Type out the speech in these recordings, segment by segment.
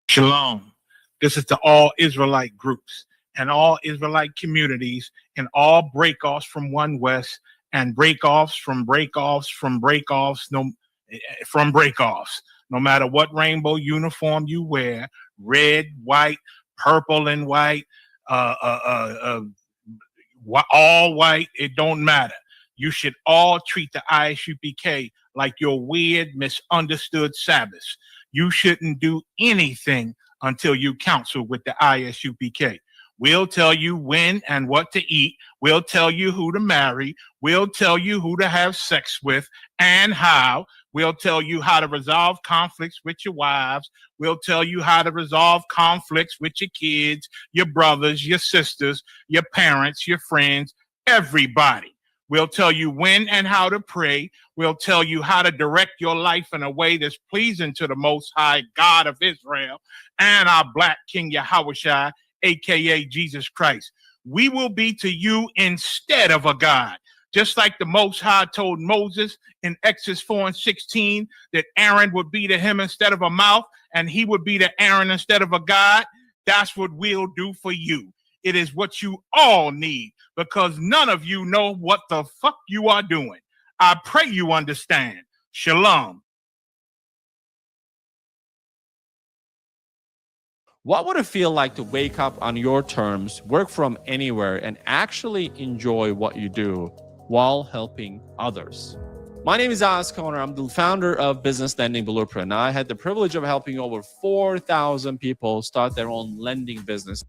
Shalom. This is to all Israelite groups and all Israelite communities and all breakoffs from One West and breakoffs from breakoffs from breakoffs from breakoffs. No matter what rainbow uniform you wear, red, white, purple and white, all white, it don't matter. You should all treat the ISUPK like your weird, misunderstood Sabbaths. You shouldn't do anything until you counsel with the ISUPK. We'll tell you when and what to eat. We'll tell you who to marry. We'll tell you who to have sex with and how. We'll tell you how to resolve conflicts with your wives. We'll tell you how to resolve conflicts with your kids, your brothers, your sisters, your parents, your friends, everybody. We'll tell you when and how to pray. We'll tell you how to direct your life in a way that's pleasing to the Most High God of Israel and our Black King Yahushua, a.k.a. Jesus Christ. We will be to you instead of a God. Just like the Most High told Moses in Exodus 4:16 that Aaron would be to him instead of a mouth and he would be to Aaron instead of a God, that's what we'll do for you. It is what you all need because none of you know what the fuck you are doing. I pray you understand. Shalom. What would it feel like to wake up on your terms, work from anywhere, and actually enjoy what you do while helping others? My name is Alex Conner. I'm the founder of Business Lending Blueprint. I had the privilege of helping over 4,000 people start their own lending business.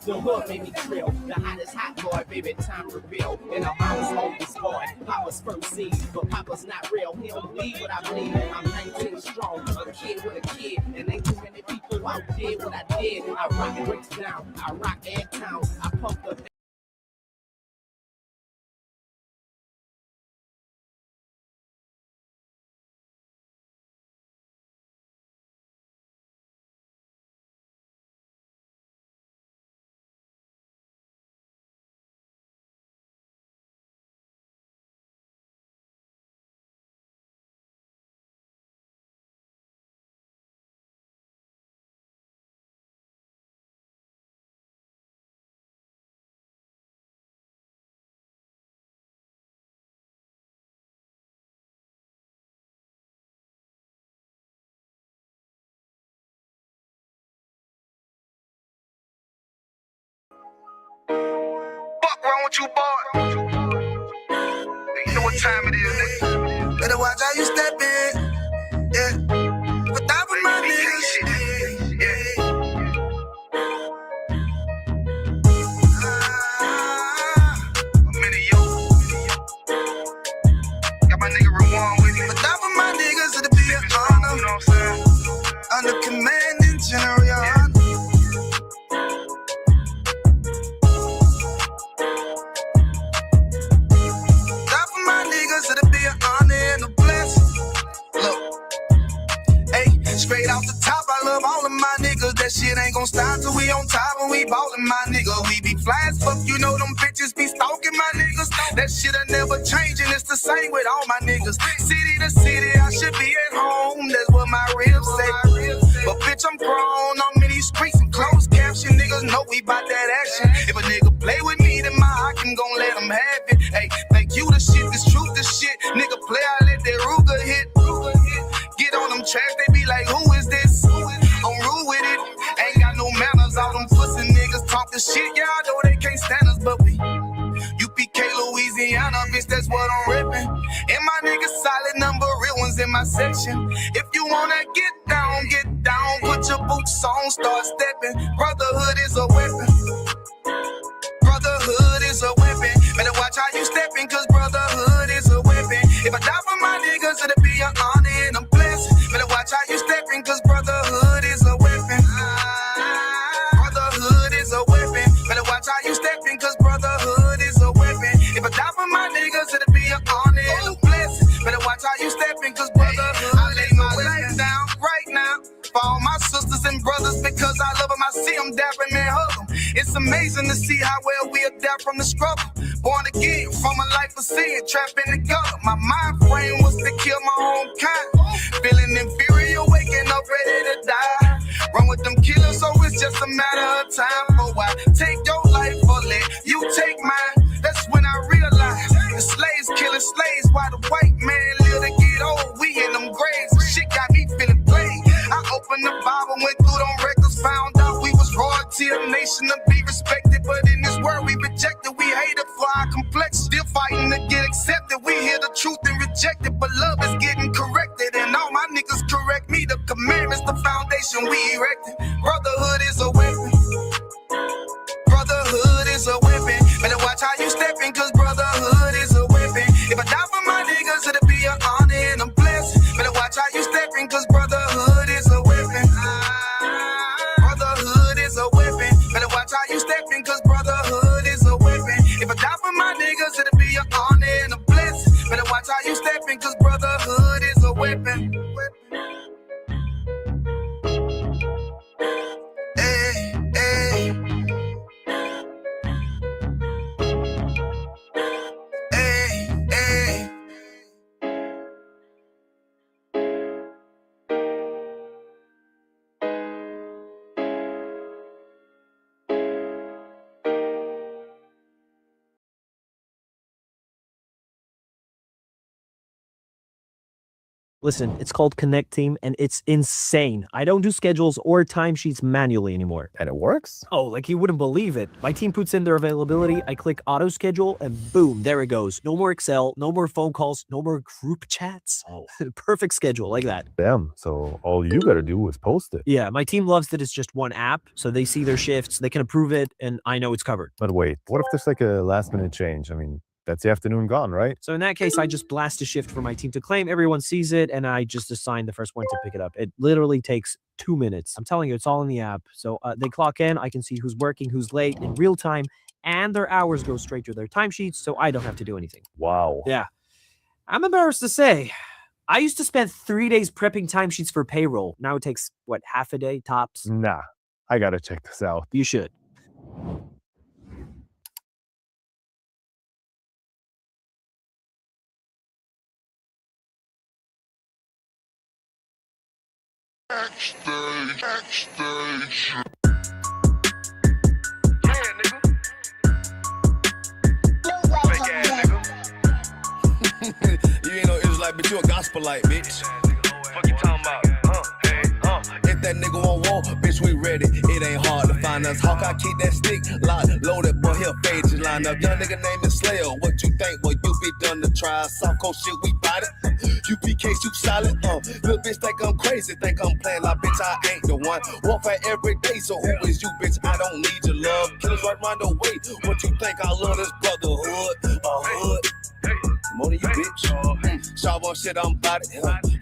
The hood made me thrill. The hottest hot boy, baby, time reveal. And I'm Papa's oldest boy. Papa's first seed. But Papa's not real. He don't believe what I believe. I'm 19 strong. A kid with a kid. And ain't too many people out there what I did. I rock bricks down. I rock egg town. I pump the Fuck wrong with you, boy? You know what time it is, nigga. Better watch how you step in. Yeah. But that was my nigga. Yeah. I'm in it, yo. Got my nigga Rewan with me. But that was my niggas, it'll be an honor. You know what I'm saying? Under commanding general, your honor. Straight off the top, I love all of my niggas. That shit ain't gon' stop till we on top when we ballin', my nigga. We be fly as fuck, you know them bitches be stalking my niggas. That shit'll never change and it's the same with all my niggas. City to city, I should be at home. That's what my ribs say. But bitch, I'm grown. I'm in these streets and closed caption. Niggas know we bout that action. If a nigga play with me, then my hawkin' gon' let him have it. Hey, think you the shit, this truth the shit. Nigga play, I let that Ruger hit. Get on them tracks, they be like, who is this? I'm rude with it. Ain't got no manners. All them pussy niggas talk the shit. Y'all know they can't stand us, but we UPK, Louisiana. that's what I'm reppin'. And my niggas solid, number real ones in my section. If you wanna get down, put your boots on, start stepping. Brotherhood is a weapon. Brotherhood is a weapon. Better watch how you stepping, cause brotherhood is a weapon. If I die for my niggas, it'll be an honor and a blessing. Better watch how you stepping, cause brotherhood is a weapon. Brotherhood is a weapon. Better watch how you stepping, cause brotherhood is a weapon. If I die for my niggas, it'll be an honor and a blessing. Better watch how you stepping, cause brotherhood I lay my life down right now for all my sisters and brothers, because I love them. I see them dapping and hug them. It's amazing to see how well we adapt from the struggle. Born again from a life of sin, trapped in the gutter. My mind frame was to kill my own kind. Feeling inferior, waking up ready to die. Run with them killers, so it's just a matter of time. For I take your life or let you take mine. That's when I realized the slaves killing slaves while the white man live to get old. We in them graves. Shit got me feeling played. I opened the Bible, went through them records, found out we was royalty, a nation to be respected. But in this world we rejected, we hated for our complex. Still fighting to get accepted. We hear the truth and reject it, but love is getting corrected. And all my niggas correct me. The commandments, the foundation we erected. Brotherhood is a weapon. Brotherhood is a weapon. Better watch how you stepping, cause brotherhood is a weapon. If I die for my niggas, it'll be an honor and a blessing. Better watch how you stepping, cause brotherhood is a weapon. Brotherhood is a weapon. Better watch how you stepping, cause brotherhood is a weapon. If I die for my niggas, it'll be an honor and a blessing. Better watch how you stepping, cause brotherhood is a weapon. Hey, hey. Hey, hey. Listen, it's called Connect Team, and it's insane. I don't do schedules or timesheets manually anymore. And it works? Oh, like you wouldn't believe it. My team puts in their availability, I click auto schedule, and boom, there it goes. No more Excel, no more phone calls, no more group chats. Oh, perfect schedule like that. Damn, so all you gotta do is post it. Yeah, my team loves that it's just one app, so they see their shifts, they can approve it, and I know it's covered. But wait, what if there's like a last minute change? I mean, that's the afternoon gone, right? So in that case, I just blast a shift for my team to claim. Everyone sees it, and I just assign the first one to pick it up. It literally takes 2 minutes. I'm telling you, it's all in the app. So they clock in. I can see who's working, who's late in real time, and their hours go straight to their timesheets, so I don't have to do anything. Wow. Yeah. I'm embarrassed to say, I used to spend 3 days prepping timesheets for payroll. Now it takes, what, half a day tops? Nah, I gotta check this out. You should. Backstage. You ain't no Israelite, but you a gospelite, bitch. Fuck you talking about? If that nigga won't walk, bitch, we ready. It ain't hard to find us. Hawkeye keep that stick locked, loaded, boy, he'll fade you line up. Young nigga named is Slayer. What you think? Boy, you be done to try. South Coast shit, we bought it. UPK, soup solid. Little bitch think I'm crazy, think I'm playing like bitch, I ain't the one. Warfare every day, so who is you, bitch? I don't need your love. Killers right round the way. What you think? I love this brotherhood. Hood. More than you, bitch. Sharp on shit, I'm about it.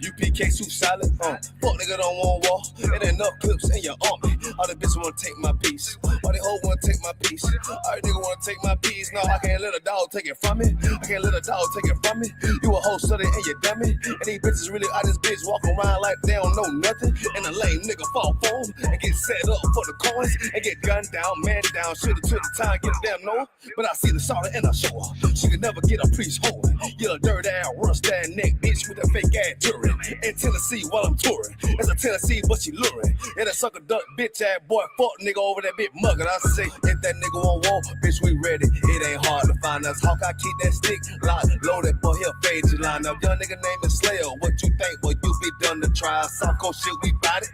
UPK soup solid. Fuck nigga don't want war. It ain't enough clips in your army. All the bitches wanna take my piece. All the hoes wanna take my piece. All the nigga wanna take my piece. No, I can't let a dog take it from me. I can't let a dog take it from me. You a whole study and you dummy. And these bitches really out this bitch walk around like they don't know nothing. And a lame nigga fall for them and get set up for the coins and get gunned down, man down. Shoulda took the time, get a damn no. But I see the shorter and I show her. She could never get a priest hold. You a dirt ass, rust ass neck bitch with a fake ass jury. in Tennessee while I'm touring. It's a Tennessee, but she luring. And a sucker duck bitch ass boy, fuck nigga over that bitch mugging. I say, if that nigga on wall, bitch, we ready. It ain't hard to find us. Hawk, I keep that stick locked, loaded, boy, he'll fade you line up. Young nigga name is Slayer. What you think, boy, you be done to try. South Coast shit, we bout it.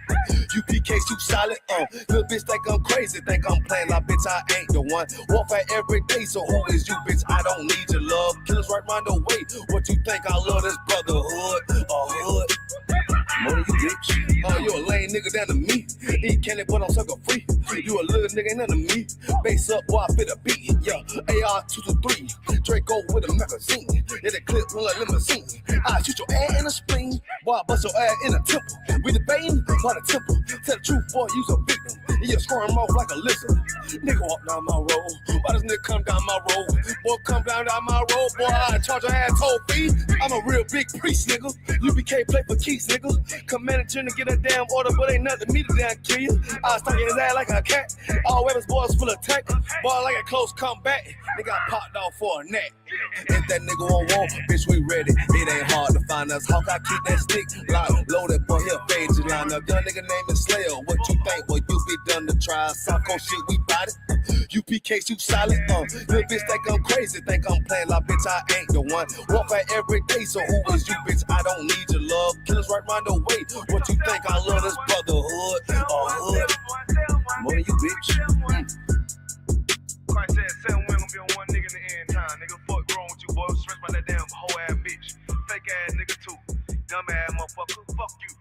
UPK, you solid. Little bitch think I'm crazy, think I'm playing like bitch, I ain't the one. Walk out every day, so who is you, bitch? I don't need your love. Killers right round the way. What you think? I love this brotherhood or hood? More than you, bitch. You a lame nigga down to me. Eat candy, but I'm sucker free. You a little nigga, ain't none of me. Base up, boy, I fit a beat. Yeah, AR-223. Draco with a magazine. Yeah, the clip on a limousine. I shoot your ass in the spleen. Boy, I bust your ass in the temple. We debating by the temple. Tell the truth, boy, you's a victim. And you squirm off like a lizard. Nigga walk down my road. Why does nigga come down my road? Boy, come down my road. Boy, I charge your ass toll fee. I'm a real big priest, nigga. UPK play for keys, nigga. Commanded to get a damn order, but ain't nothing to me to damn kill you. I stuck in his ass like a cat. All weapons, boys full of tech. Boy, like a close comeback. Nigga, I popped off for a neck. If that nigga on wall, bitch, we ready. It ain't hard to find us. Hawk, I keep that stick locked, loaded, boy, he'll fade you line up. Young nigga name is Slayer. What you think, boy, you be done to try. South Coast shit, we bout it. UPK, you solid. Little bitch think I'm crazy, think I'm playing like bitch, I ain't the one. Walk out every day, so who is you, bitch? I don't need your love. Killers right round the way. What you think? I love this brotherhood or hood? More than you, bitch. Christ said 7 women gonna be on one nigga in the end time. Nigga, fuck wrong with you, boy. I'm stressed by that damn hoe ass bitch. Fake ass nigga too. Dumb ass motherfucker. Fuck you.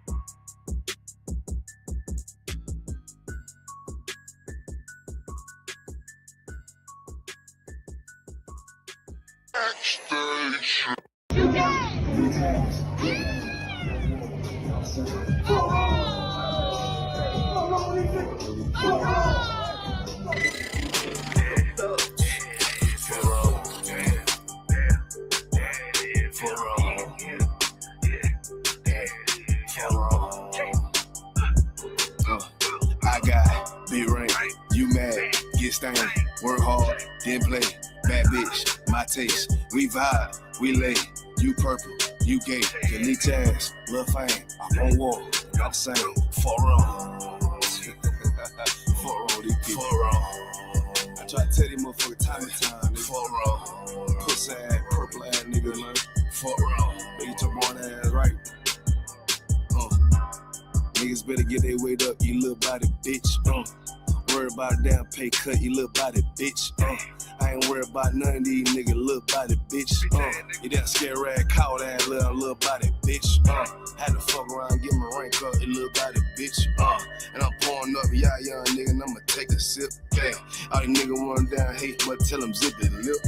I got big ring, you mad, get stained, work hard, then play, bad bitch, my taste, we vibe, we lay, you purple, you gay, delete ass, lil' fame, I'm on wall, not the same, for wrong, these people, for wrong, I try to tell these motherfuckers time and time, for wrong, pussy ass, purple ass nigga, man, for wrong, make your born ass right. Niggas better get their weight up, you little body bitch. Worry about a damn pay cut, you little body bitch. I ain't worried about none of these niggas, little body bitch. You that scare rag, cow ass little body bitch. Had to fuck around, get my rank up, you little body bitch. And I'm pouring up, yeah, young nigga, and I'ma take a sip. Yeah. All these niggas run down, hate, but tell them zip it lip.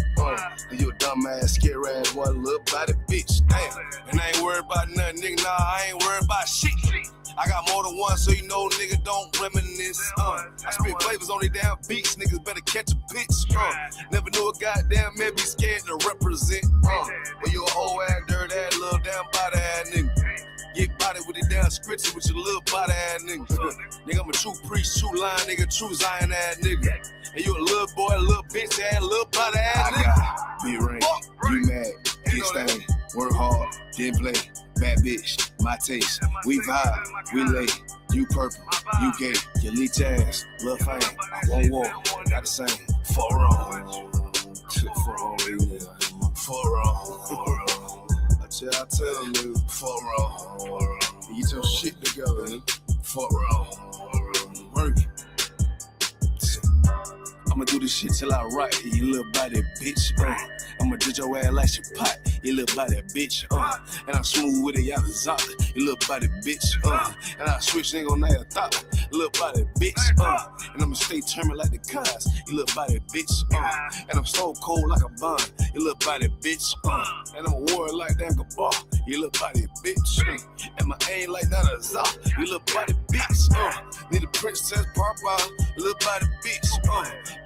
You a dumb ass, scare ass, boy, little body bitch. Damn. And I ain't worried about nothing, nigga, nah, I ain't worried about shit. I got more than one, so you know, nigga, don't reminisce. I spit flavors on these damn beats, niggas better catch a pitch. Never knew a goddamn man be scared to represent. But you a whole ass, dirt ass, little damn body ass nigga. Get body with the damn scripture with your little body ass nigga. Nigga, I'm a true priest, true line nigga, true Zion ass nigga. And you a little boy, a little bitch ass, little body ass nigga. I got big ring, you mad, get stained, work hard, then play. Bad bitch, my taste, we vibe, we lay, you purple, you gay, you leech ass, lil' fame, I won't walk, not the same, for wrong, I tell them, nigga, for wrong, get your shit together, nigga, for wrong, work. I'ma do this shit till I write, you little body bitch. I'ma judge your ass like your pot, you little body bitch. And I'm smooth with it, y'all zop, you little body bitch. And I switch nigga on that thought, little body bitch. And I'ma stay determined like the cars, you little body bitch. And I'm so cold like a bomb, you little body bitch. And I'm a warrior like damn Gabar, you little body bitch. And my aim like that a zop, you little body bitch. Need a princess papa, you little body bitch.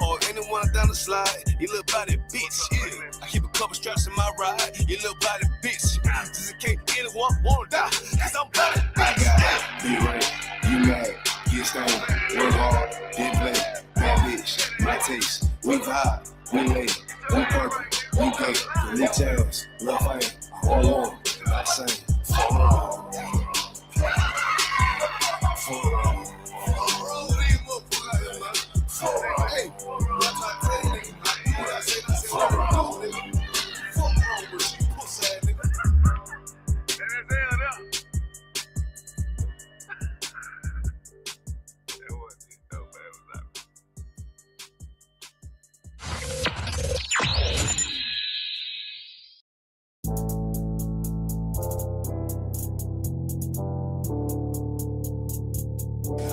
Or anyone down the slide, you little body bitch. Yeah. I keep a couple straps in my ride, you little body bitch. Just in case anyone wanna die, cause I'm body bitch. I got be right, you mad, get stained, work hard, then play, bad bitch, my taste, we vibe, we lay, we purple, we gay, we tails, love fame, all on, not the same, for wrong.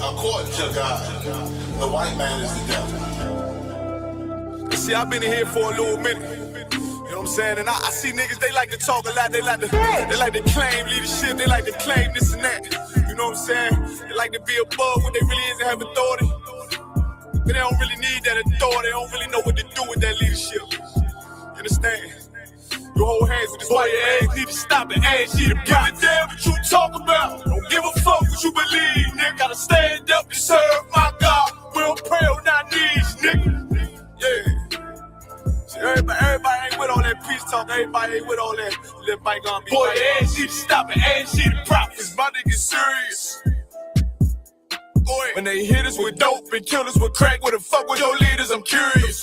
According to God, the white man is the devil. See, I've been in here for a little minute. You know what I'm saying? And I see niggas, they like to talk a lot. They like to claim leadership. They like to claim this and that. You know what I'm saying? They like to be above what they really is and have authority. But they don't really need that authority. They don't really know what to do with that leadership. You understand? You hold hands with this white ass, need to stop and ask you to give a damn what you talk about. Don't give a fuck what you believe, nigga. Gotta stand up and serve my God. We don't pray on our knees, nigga. Yeah. See, everybody ain't with all that peace talk. Everybody ain't with all that bygone be. Boy, ask you to stop and ask you to prophets. My nigga serious. When they hit us with dope and kill us with crack, where the fuck with your leaders? I'm curious.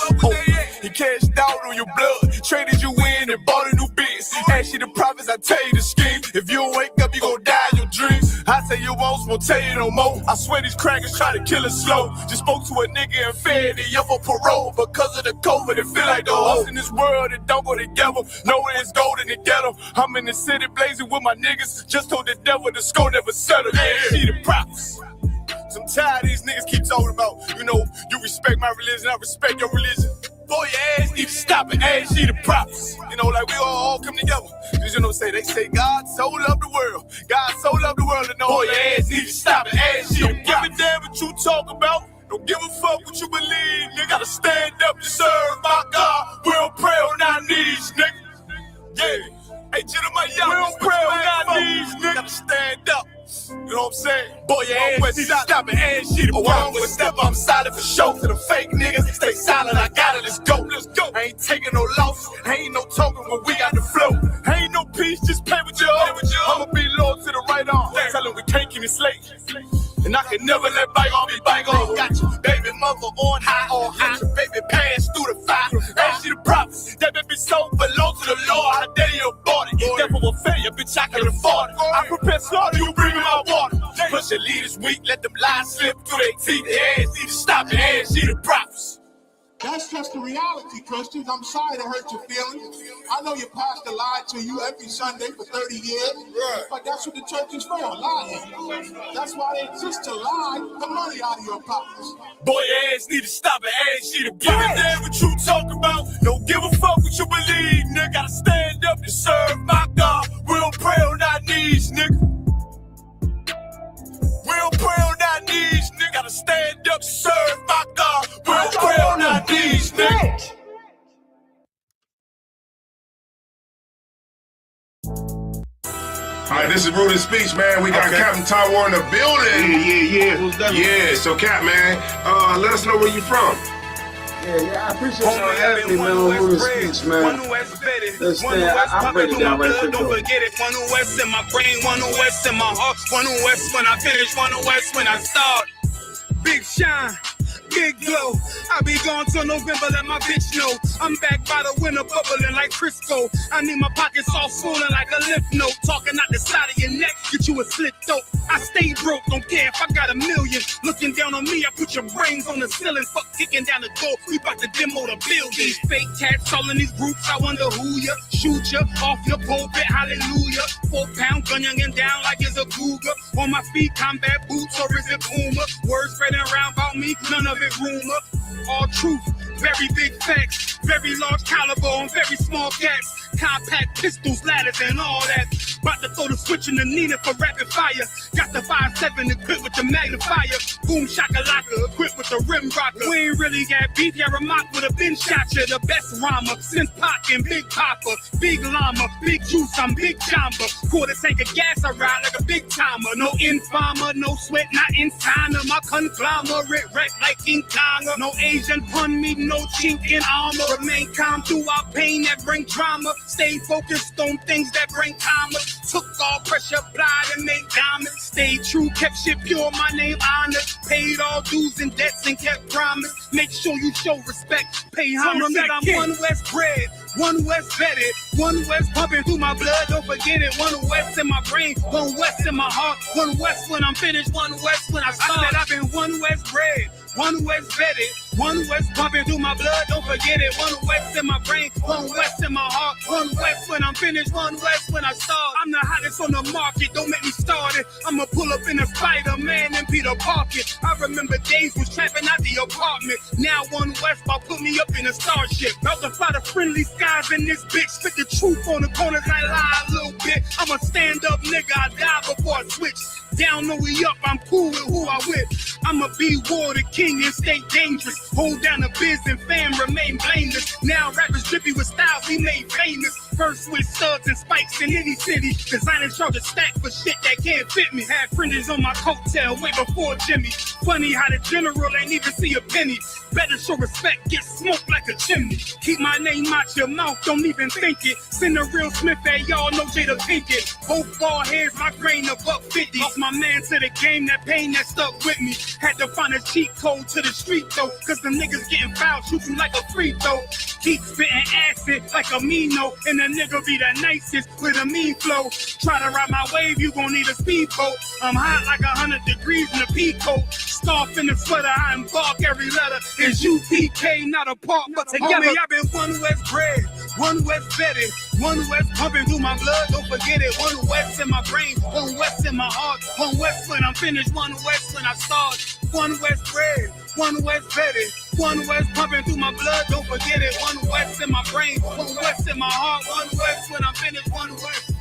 He cashed out on your blood, traded you in and bought a new biz. Ask you the prophets, I tell you the scheme. If you don't wake up, you gon' die in your dreams. I say you won't tell you no more. I swear these crackers try to kill us slow. Just spoke to a nigga and fed he up for parole. Because of the COVID, it feel like the host in this world that don't go together. Nowhere is gold in the ghetto. I'm in the city blazing with my niggas. Just told the devil the score never settled. Yeah, see the prophets. I'm tired of these niggas keep talking about, you know, you respect my religion, I respect your religion. Boy, your ass need to stop and ask you the prophets. You know, like we all come together. Cause you know what they say God so loved the world. God so loved the world and know boy, your ass need to stop and ask you the prophets. Don't give a damn what you talk about. Don't give a fuck what you believe, nigga. Gotta stand up to serve my God. We don't pray on our knees, nigga. Yeah. Hey, Jeremiah, we don't pray on our knees, nigga. Gotta stand up. You know what I'm saying? Boy, your ass need to stop and ask you to wrong with step. I'm silent for show. To the fake niggas, stay silent. I got it. Let's go. Let's go. I ain't taking no loss. Ain't no token when we got the flow. Ain't no peace. Just play with your own. I'ma be loyal to the right arm. Tell them we can't keep it slate. And I can never let bygone be bygone. Got you, baby mother on high. Your baby pass through the fire. Ask you the prophets. That baby soul belong to the Lord. How dare you abort it? Devil will fail you, bitch. I can afford it. I prepare slaughter. You bring me my water. Push your leaders weak. Let them lies slip through their teeth. Their ass need to stop and ask you the prophets. That's just the reality, Christians. I'm sorry to hurt your feelings. I know your pastor lied to you every Sunday for 30 years, but that's what the church is for, lying. That's why they exist, to lie the money out of your pockets. Boy, your ass need to stop and ask you to give a damn what you talk about. Don't give a fuck what you believe, nigga. Gotta stand up and serve my God. We don't pray on our knees, nigga. We don't pray on our knees, nigga. Gotta stand up, serve my God. We don't pray on our knees, nigga. All right, this is Rooted Speech, man. We got Captain Tywar in the building. Yeah. So, Cap, man, let us know where you from. Yeah, I appreciate y'all having me, man, on Rooted Speech, man. Listen, I'll break it down right quick, though. Don't forget it. One West in my brain, one West in my heart, one West when I finish, one West when I start. Big shine, big glow. I be gone till November, let my bitch know. I'm back by the winter, bubbling like Crisco. I need my pockets all swollen like a lymph node. Talking out the side of your neck, get you a slit throat. I stay broke, don't care if I got $1 million. Looking down on me, I put your brains on the ceiling. Fuck kicking down the door, we bout to demo the building. These fake cats all in these groups, I wonder who ya. Shoot ya off your pulpit, hallelujah. 4-pound gun youngin' down like it's a cougar. On my feet, combat boots, or is it Puma? Words spreading around about me, none of it rumor. All truth, very big facts. Very large caliber on very small cats. Compact pistols, ladders, and all that. About to throw the switch in the Nina for rapid fire. Got the 5.7 equipped with the magnifier. Boom shakalaka equipped with the rim rocker. We ain't really got beef, yeah, Ramak would have been shot ya. The best rhymer since Pac and Big Papa. Big llama, big juice, I'm Big Jamba. Quarter tank of gas, I ride like a big timer. No informer, no sweat, not insider. My conglomerate wreck like King Kong. No Asian pun me, no chink in armor. Remain calm throughout pain that bring drama. Stay focused on things that bring karma. Took all pressure, blind and made diamonds. Stayed true, kept shit pure, my name honored. Paid all dues and debts and kept promise. Make sure you show respect, pay homage. That I'm one West bred, one West vetted, one West pumping through my blood, don't forget it. One West in my brain, one West in my heart. One West when I'm finished, one West when I start. I said I've been one West bred, one West vetted, One West pumping through my blood, don't forget it. One West in my brain, one West in my heart. One West when I'm finished, one West when I start. I'm the hottest on the market, don't make me start it. I'ma pull up in a Spider-Man and Peter Parker. I remember days was trapping out the apartment. Now One West about put me up in a starship. About to fly the friendly skies in this bitch. Spit the truth on the corners, I lie a little bit. I'm a stand-up nigga, I die before I switch. Down, no we up, I'm cool with who I with. I'ma be war the king and stay dangerous. Hold down the biz and fam, remain blameless. Now rappers drippy with styles we made famous. First with studs and spikes in any city. Designing charge a stack for shit that can't fit me. Had fringes on my coattail way before Jimmy. Funny how the general ain't even see a penny. Better show respect, get smoked like a chimney. Keep my name out your mouth, don't even think it. Send a real Smith at y'all, no Jada Pinkett. Both ball heads, my grain of $150. Lost my man to the game, that pain that stuck with me. Had to find a cheat code to the street though, cause the niggas getting fouled, shooting like a free throw. Keep spitting acid like a Mino, and the nigga be the nicest with a mean flow. Try to ride my wave, you gon' need a speedboat. I'm hot like 100 degrees in a peacoat. Scarf in the sweater, I embark every letter. It's UPK, not a park, but together. Homie, I've been One West bred, One West vetted, One West pumping through my blood, don't forget it. One West in my brain, One West in my heart. One West when I'm finished, One West when I start. One West bred, One West vetted, One West pumping through my blood, don't forget it. One West in my brain, One West in my heart. One West when I'm finished, One West.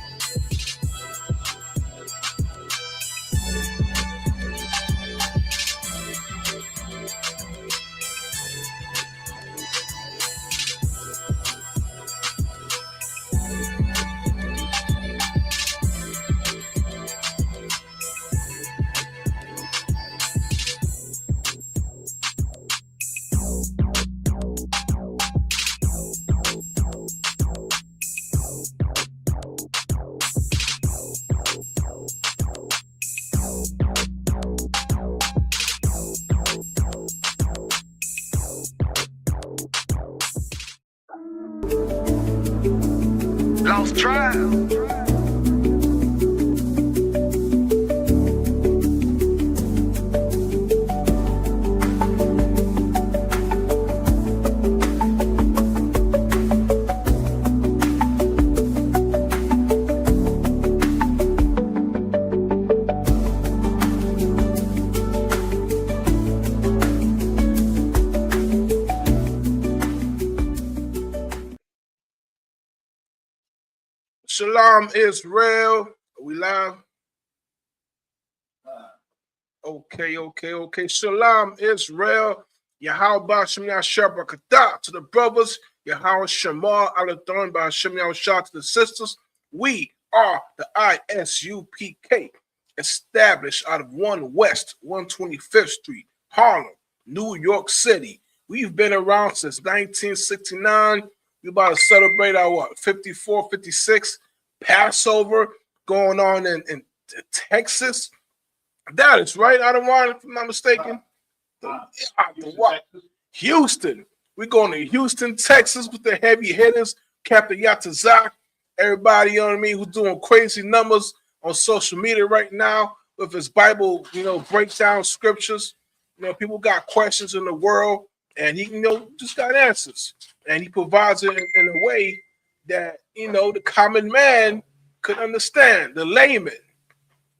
Lost trial. Shalom Israel. Are we live? Okay. Shalom Israel. Yahweh Shem Yashar B'Katah to the brothers. Yahweh Shemar Alathon by Shem Yashar to the sisters. We are the ISUPK, established out of 1 West 125th Street, Harlem, New York City. We've been around since 1969. We're about to celebrate our 54, 56 Passover going on in Texas. That is right. I don't want, if I'm not mistaken. Houston. We're going to Houston, Texas with the heavy hitters, Captain Yatazak. Everybody, you know what I mean, who's doing crazy numbers on social media right now with his Bible, breakdown scriptures. People got questions in the world, and he, just got answers. And he provides it in a way that, the common man could understand, the layman,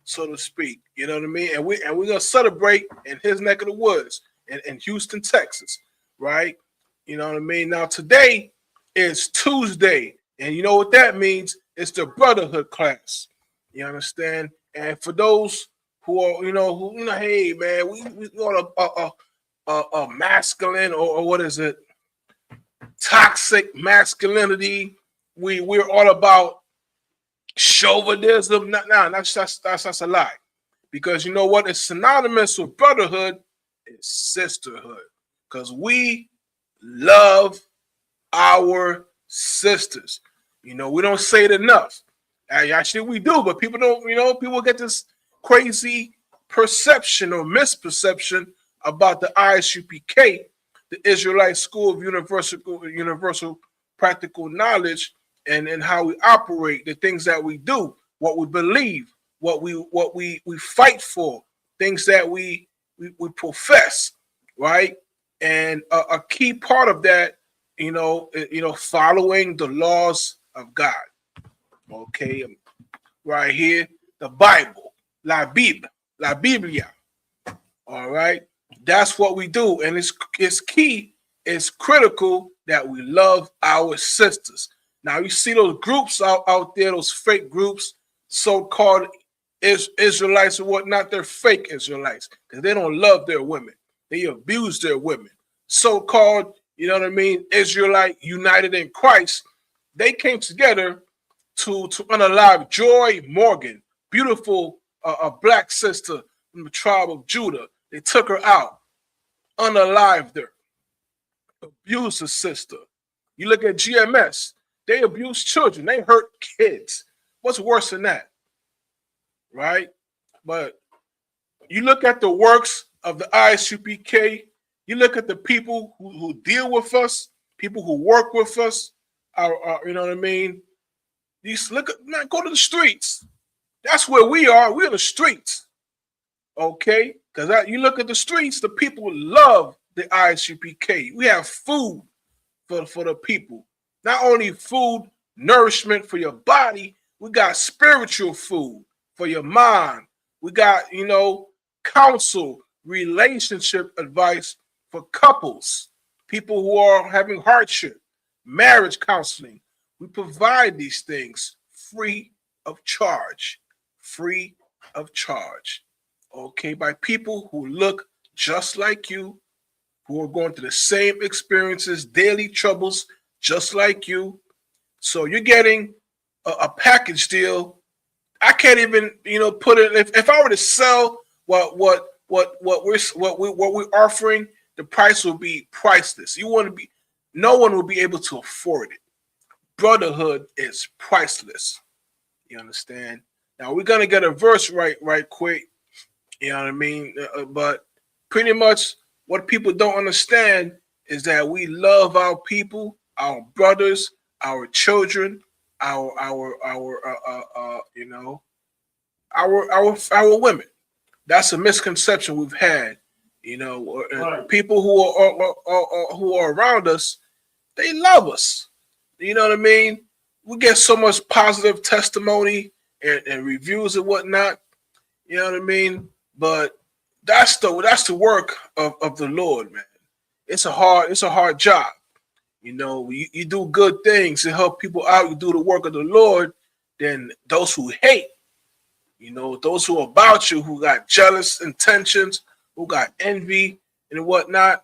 so to speak. You know what I mean? And we're going to celebrate in his neck of the woods in Houston, Texas, right? You know what I mean? Now, today is Tuesday, and you know what that means? It's the Brotherhood Class. You understand? And for those who are, hey, man, we want a masculine or what is it? Toxic masculinity. We're all about chauvinism. That's a lie. Because you know what? It's synonymous with brotherhood. It's sisterhood. Because we love our sisters. We don't say it enough. Actually, we do, but people don't, people get this crazy perception or misperception about the ISUPK, the Israelite School of Universal Practical Knowledge, and how we operate, the things that we do, what we believe, what we fight for, things that we profess, right? And a key part of that, following the laws of God. Okay, right here, the Bible, la Bible, la Biblia. All right, that's what we do, and it's key. It's critical that we love our sisters. Now you see those groups out there, those fake groups, so-called Israelites or whatnot. They're fake Israelites because they don't love their women. They abuse their women. So-called, Israelite United in Christ. They came together to unalive Joy Morgan, beautiful a black sister from the tribe of Judah. They took her out, unalived her, abused the sister. You look at GMS, they abuse children, they hurt kids. What's worse than that? Right? But you look at the works of the ISUPK, you look at the people who deal with us, people who work with us, you know what I mean? Go to the streets. That's where we are. We're in the streets. Okay? Because you look at the streets, the people love the ISUPK. We have food for the people. Not only food, nourishment for your body, we got spiritual food for your mind. We got, counsel, relationship advice for couples, people who are having hardship, marriage counseling. We provide these things free of charge. Free of charge. Okay, by people who look just like you, who are going through the same experiences, daily troubles, just like you. So you're getting a package deal. I can't even, put it. If I were to sell what we're offering, the price will be priceless. No one will be able to afford it. Brotherhood is priceless. You understand? Now we're gonna get a verse right quick. You know what I mean? But pretty much what people don't understand is that we love our people, our brothers, our children, our women. That's a misconception we've had. Right. People who are around us, they love us. You know what I mean? We get so much positive testimony and reviews and whatnot. You know what I mean? But that's the work of the Lord, man. It's a hard job. You do good things to help people out. You do the work of the Lord. Then those who hate, those who are about you, who got jealous intentions, who got envy and whatnot.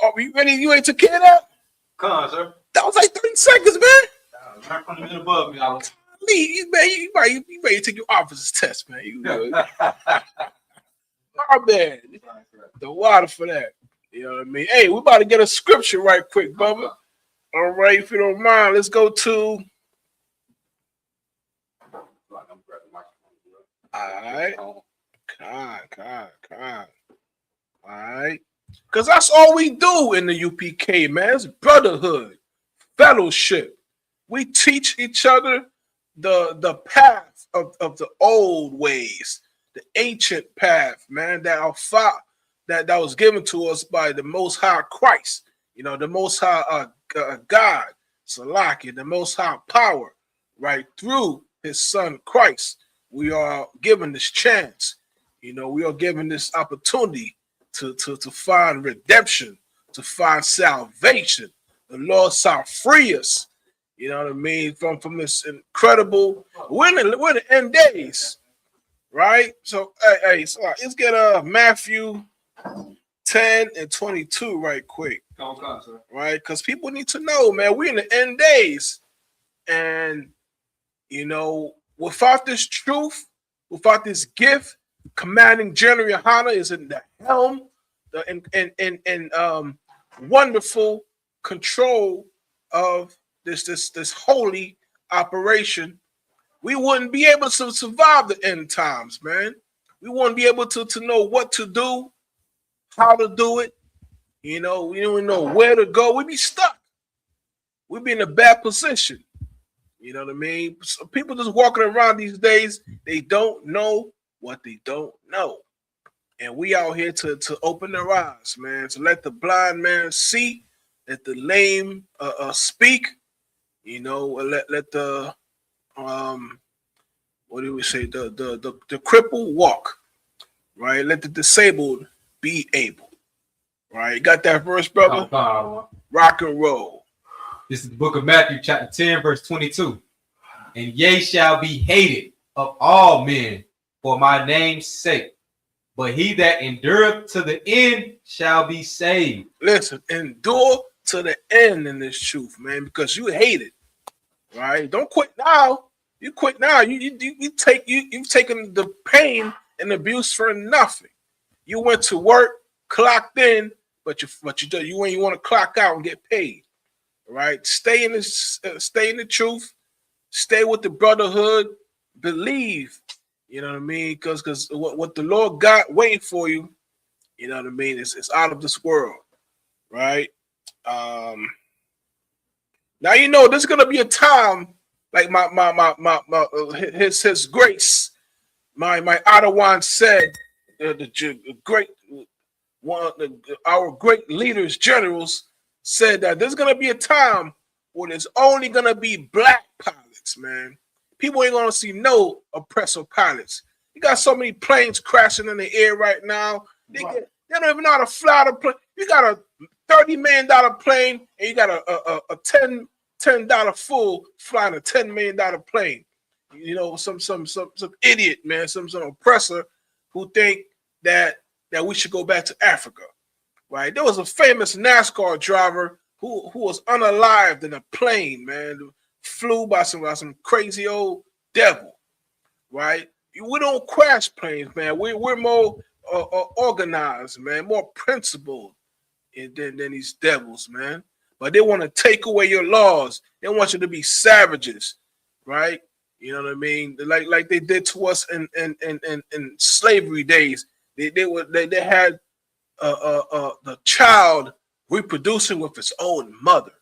Oh, you ready? You ain't took care of that? Come on, sir. That was like 30 seconds, man. Right from the minute above me, Alex. You better take your officer's test, man. You good. Our bad. The water for that. You know what I mean? Hey, we about to get a scripture right quick, Bubba. All right, if you don't mind, let's go to. All right. Con. All right. Because that's all we do in the UPK, man. It's brotherhood, fellowship. We teach each other the path of the old ways, the ancient path, man, that was given to us by the Most High Christ, the Most High God, Salaki, the Most High power, right through His Son Christ. We are given this chance, we are given this opportunity to find redemption, to find salvation. The Lord shall free us. You know what I mean? From this incredible, we're in the end days, right? So, hey, so let's get Matthew 10 and 22 right quick, right? Because people need to know, man, we're in the end days, and without this truth, without this gift, commanding General Yohana is in the helm, and wonderful control of this holy operation. We wouldn't be able to survive the end times, man. We wouldn't be able to know what to do, how to do it. We don't know where to go. We'd be stuck. We'd be in a bad position. You know what I mean? So people just walking around these days, they don't know what they don't know. And we out here to open their eyes, man, to let the blind man see, let the lame speak, you know, let the what do we say, the cripple walk, right? Let the disabled be able, right? Got that verse, brother? Rock and roll. This is the book of Matthew, chapter 10, verse 22. And ye shall be hated of all men for my name's sake, but he that endureth to the end shall be saved. Listen, endure to the end in this truth, man, because you hate it, right? Don't quit now. You quit now. You've taken the pain and abuse for nothing. You went to work, clocked in, but you want to clock out and get paid, right? Stay in the truth. Stay with the brotherhood. Believe. You know what I mean? Because what the Lord got waiting for you, you know what I mean, it's out of this world, right? Now you know there's gonna be a time like his grace, my Ottawa said, the great one, our great leaders, generals said that there's gonna be a time where there's only gonna be black pilots, man. People ain't gonna see no oppressor pilots. You got so many planes crashing in the air right now. They don't even know how to fly the plane. You got a $30 million plane and you got a $10 full flying a $10 million plane. You know, some idiot, man, some oppressor who think that we should go back to Africa, right? There was a famous NASCAR driver who was unalived in a plane, man. Flew by some crazy old devil, right? We don't crash planes, man. We're more organized, man, more principled than these devils, man. But they want to take away your laws. They want you to be savages, right? You know what I mean? Like they did to us in slavery days. They had the child reproducing with its own mother.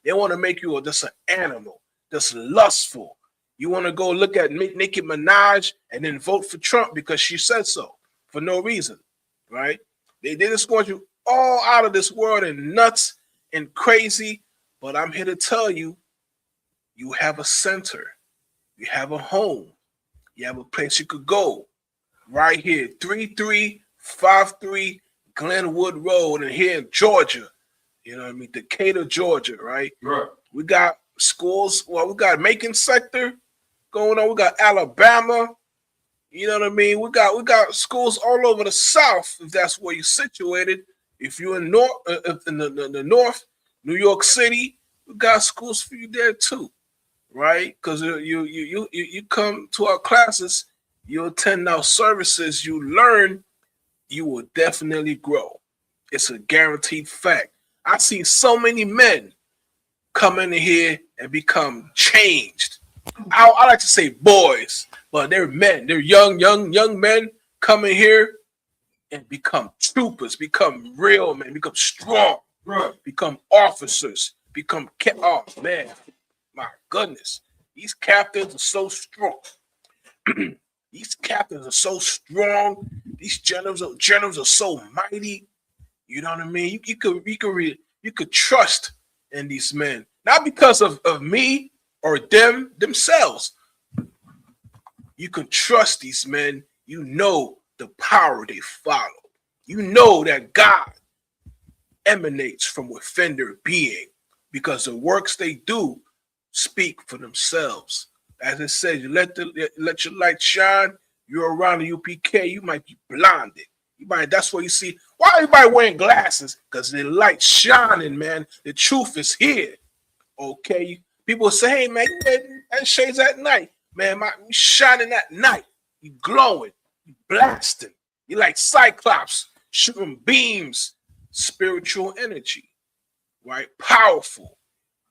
They want to make you just an animal. That's lustful. You want to go look at Nicki Minaj and then vote for Trump because she said so for no reason, right? They just want you all out of this world and nuts and crazy. But I'm here to tell you, you have a center, you have a home, you have a place you could go right here, 3353 Glenwood Road, and here in Georgia, you know what I mean, Decatur, Georgia, right? Right. We got schools. Well, we got Macon sector going on. We got Alabama. You know what I mean? We got schools all over the South, if that's where you're situated. If you're in the North, New York City, we got schools for you there too, right? Because you come to our classes, you attend our services, you learn, you will definitely grow. It's a guaranteed fact. I see so many men come in here and become changed. I like to say boys, but they're men. They're young men come in here and become troopers, become real men, become strong, become officers, become oh man, my goodness, these captains are so strong. These captains are so strong. These generals are so mighty. You know what I mean? You could trust in these men, not because of me or themselves. You can trust these men. You know the power they follow. You know that God emanates from within their being because the works they do speak for themselves. As it says, you let your light shine. You're around the UPK, you might be blinded. That's what you see. Why everybody wearing glasses? Because the light's shining, man. The truth is here. Okay. People say, hey man, you wear that shades at night. Man, you shining at night. You glowing. You blasting. You like Cyclops, shooting beams. Spiritual energy. Right? Powerful.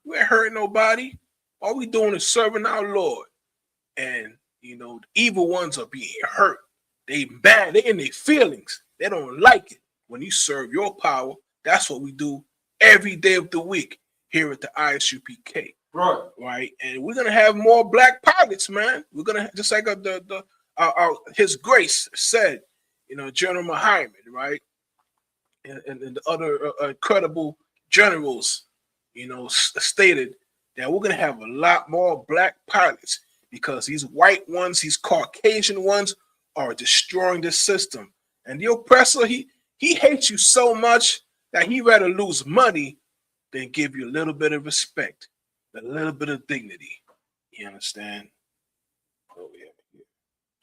We ain't hurting nobody. All we doing is serving our Lord. And you know, the evil ones are being hurt. They bad. They in their feelings. They don't like it. When you serve your power, that's what we do every day of the week here at the ISUPK. Right. And we're gonna have more black pilots, man. We're gonna just like His Grace said, General Muhammad, right? And the other incredible generals, stated that we're going to have a lot more black pilots because these white ones, these Caucasian ones are destroying the system. And the oppressor, he hates you so much that he rather lose money than give you a little bit of respect, a little bit of dignity. You understand? Oh, yeah.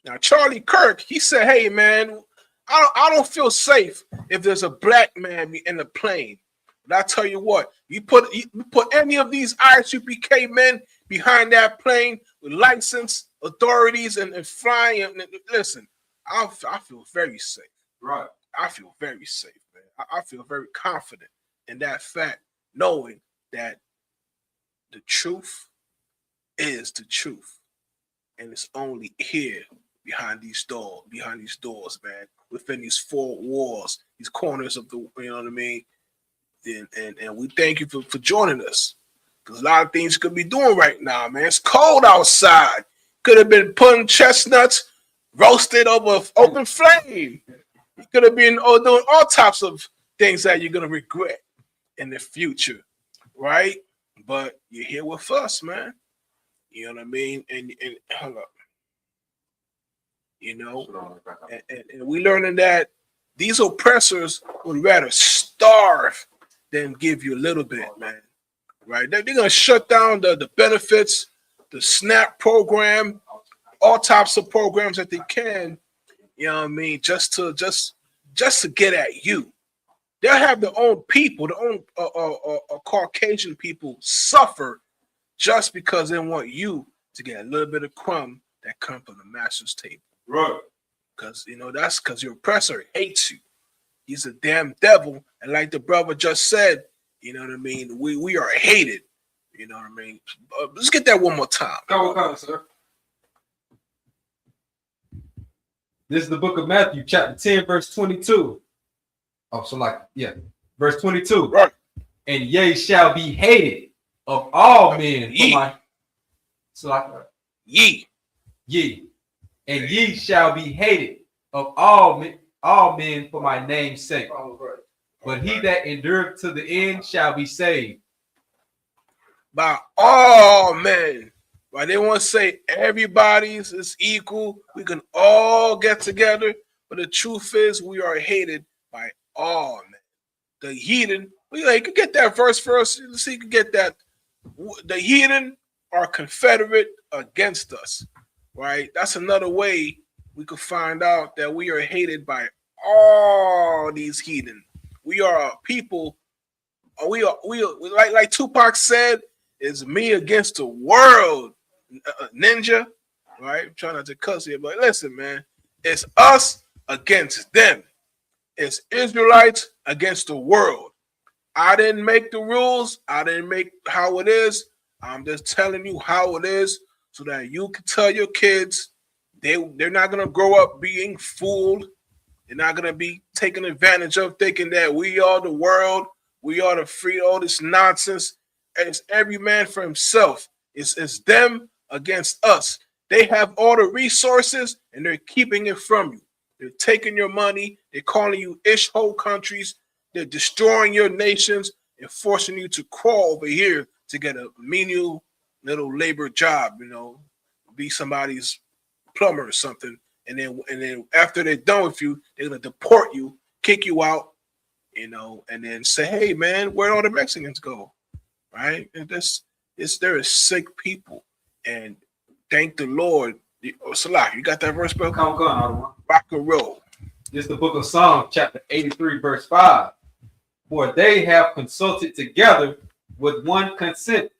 Now, Charlie Kirk, he said, hey, man, I don't feel safe if there's a black man in the plane. But I tell you what, you put any of these ISUPK men behind that plane with license, authorities, and flying. And listen, I feel very safe. Right. I feel very safe, man. I feel very confident in that fact, knowing that the truth is the truth. And it's only here behind these doors, man, within these four walls, these corners of the, you know what I mean? And we thank you for joining us. Because a lot of things you could be doing right now, man. It's cold outside. Could have been putting chestnuts roasted over open flame. You could have been doing all types of things that you're going to regret in the future, right? But you're here with us, man. You know what I mean? And hold up. And we learning that these oppressors would rather starve than give you a little bit, man. Right? They're gonna shut down the benefits, the SNAP program, all types of programs that they can. You know what I mean? Just to get at you. They'll have their own people, their own Caucasian people suffer just because they want you to get a little bit of crumb that come from the master's table. Right. Because, that's because your oppressor hates you. He's a damn devil. And like the brother just said, you know what I mean? We are hated. You know what I mean? Let's get that one more time. Go on, sir. This is the book of Matthew, chapter 10, verse 22. Oh, verse 22. Right. And ye shall be hated of all men for ye. And ye shall be hated of all men for my name's sake. But he that endureth to the end shall be saved. By all men. Right? They want to say everybody's is equal. We can all get together. But the truth is we are hated by all men. The heathen, you can get that verse first. See, you can get that. The heathen are confederate against us. Right? That's another way we could find out that we are hated by all these heathen. We are people. We are like Tupac said, it's me against the world, ninja. Right? I'm trying not to cuss here, but listen, man, it's us against them. It's Israelites against the world. I didn't make the rules. I didn't make how it is. I'm just telling you how it is, so that you can tell your kids they're not going to grow up being fooled. They're not going to be taken advantage of, thinking that we are the world, we are the free, all this nonsense. It's every man for himself. It's them against us. They have all the resources and they're keeping it from you. They're taking your money. They're calling you ish-hole countries. They're destroying your nations and forcing you to crawl over here to get a menial little labor job, be somebody's plumber or something. And then after they're done with you, they're gonna deport you, kick you out, and then say, hey man, where'd all the Mexicans go? Right? And there is sick people. And thank the Lord. Salah, you got that verse, bro? Come on. Rock and roll. This is the book of Psalms, chapter 83, verse 5. For they have consulted together with one consent.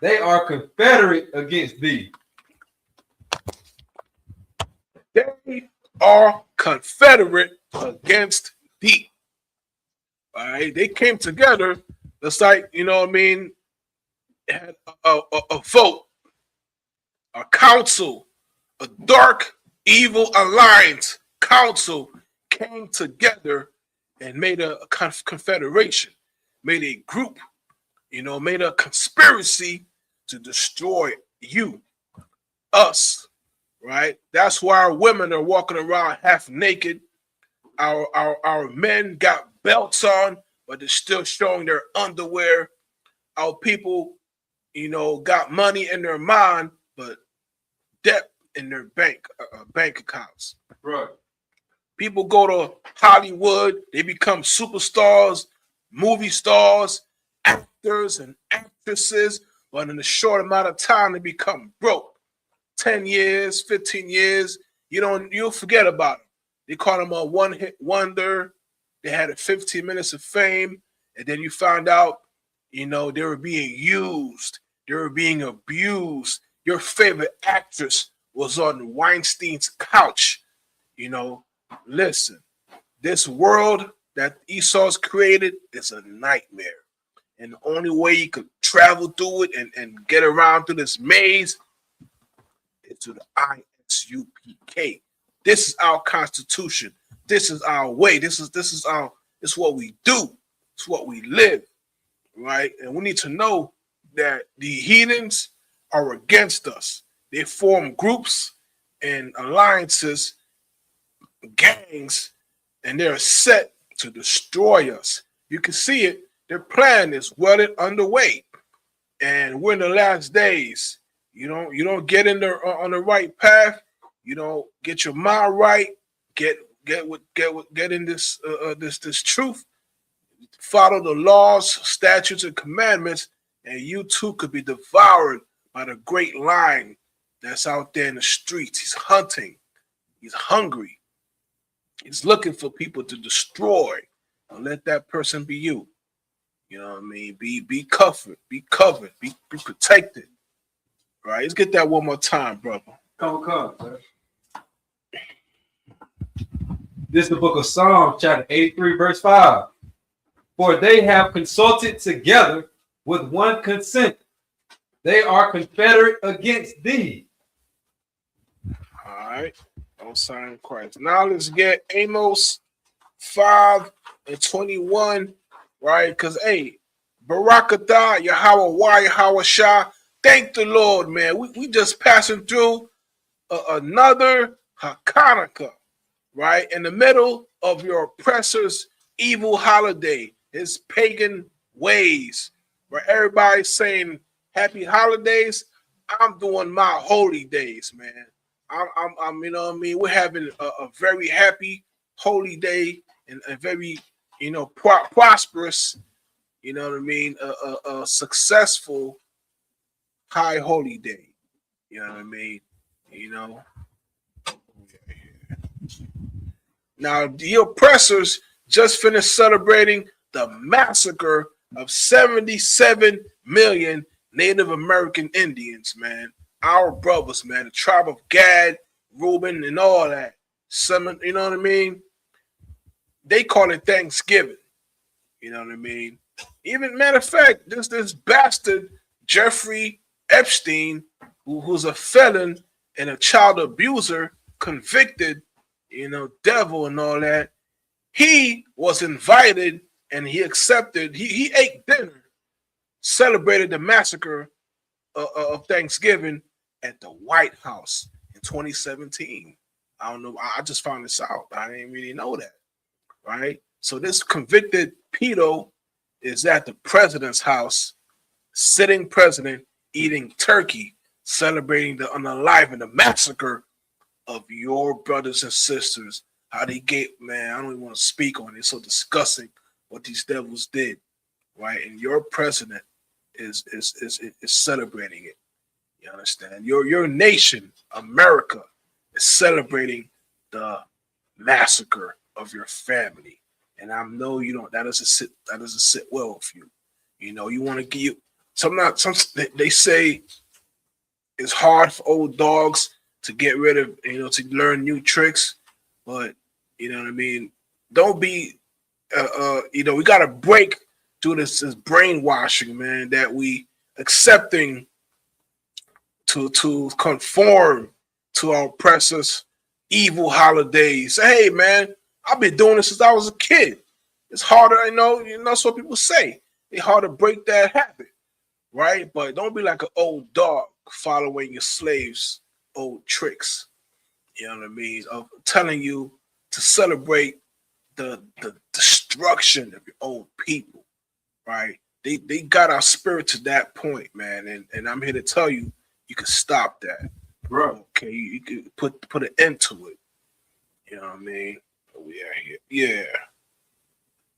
They are confederate against thee. They are confederate against thee. All right, they came together. It's like, had a vote, a council, a dark, evil alliance council came together and made a confederation, made a group, made a conspiracy to destroy you, us, right? That's why our women are walking around half naked, Our men got belts on, but they're still showing their underwear. Our people, got money in their mind, but debt in their bank accounts. Right. People go to Hollywood, they become superstars, movie stars, actors and actresses, but in a short amount of time they become broke. 10 years, 15 years, you'll forget about them. They call them a one-hit wonder. They had a 15 minutes of fame, and then you found out, they were being used. They were being abused. Your favorite actress was on Weinstein's couch. Listen, this world that Esau's created is a nightmare. And the only way you could travel through it and get around through this maze is to the ISUPK. This is our constitution. This is our way. This is what we do. It's what we live. Right? And we need to know that the heathens are against us. They form groups and alliances, gangs, and they're set to destroy us. You can see it. Their plan is well underway, and we're in the last days. You don't get in there on the right path. You don't get your mind right. Get in this this truth. Follow the laws, statutes, and commandments, and you too could be devoured by the great lion that's out there in the streets. He's hunting. He's hungry. He's looking for people to destroy. And let that person be you. You know what I mean? Be covered. Be covered. Be protected. Right? Let's get that one more time, brother. Come, sir. This is the book of Psalms, chapter 83, verse 5. For they have consulted together with one consent. They are confederate against thee. All right. Don't sign Christ. Now let's get Amos 5:21, right? Because, hey, Barakatah, Yahweh, Yahweh Shah. Thank the Lord, man. We just passing through another Hanukkah, right? In the middle of your oppressor's evil holiday, his pagan ways, where everybody's saying happy holidays. I'm doing my holy days, man. I'm you know what I mean? We're having a very happy holy day and a very, prosperous, you know what I mean? A successful high holy day. You know what I mean? Now, the oppressors just finished celebrating the massacre of 77 million Native American Indians, man. Our brothers, man. The tribe of Gad, Reuben, and all that. Some, you know what I mean? They call it Thanksgiving. You know what I mean? Even, matter of fact, this bastard, Jeffrey Epstein, who's a felon and a child abuser, convicted, devil and all that, he was invited and he accepted, he ate dinner, celebrated the massacre of Thanksgiving at the White House in 2017. I don't know. I just found this out. I didn't really know that. Right? So this convicted pedo is at the president's house, sitting president, eating turkey, celebrating the unalive and the massacre of your brothers and sisters. How they get, man, I don't even want to speak on it. It's so disgusting what these devils did. Right? And your president is celebrating it. You understand? Your nation, America, is celebrating the massacre of your family. And I know you don't. That doesn't sit well with you. You want to give some. They say it's hard for old dogs to get rid of, to learn new tricks. But you know what I mean. Don't be. We got to break through this brainwashing, man. That we accepting to conform to our oppressors' evil holidays. Hey, man, I've been doing this since I was a kid. It's harder, that's what people say. It's hard to break that habit, right? But don't be like an old dog following your slaves' old tricks. You know what I mean? Of telling you to celebrate the destruction of your own people, right? They got our spirit to that point, man. And I'm here to tell you, you can stop that. Bro. Okay, you can put an end to it. You know what I mean? We are here. Yeah.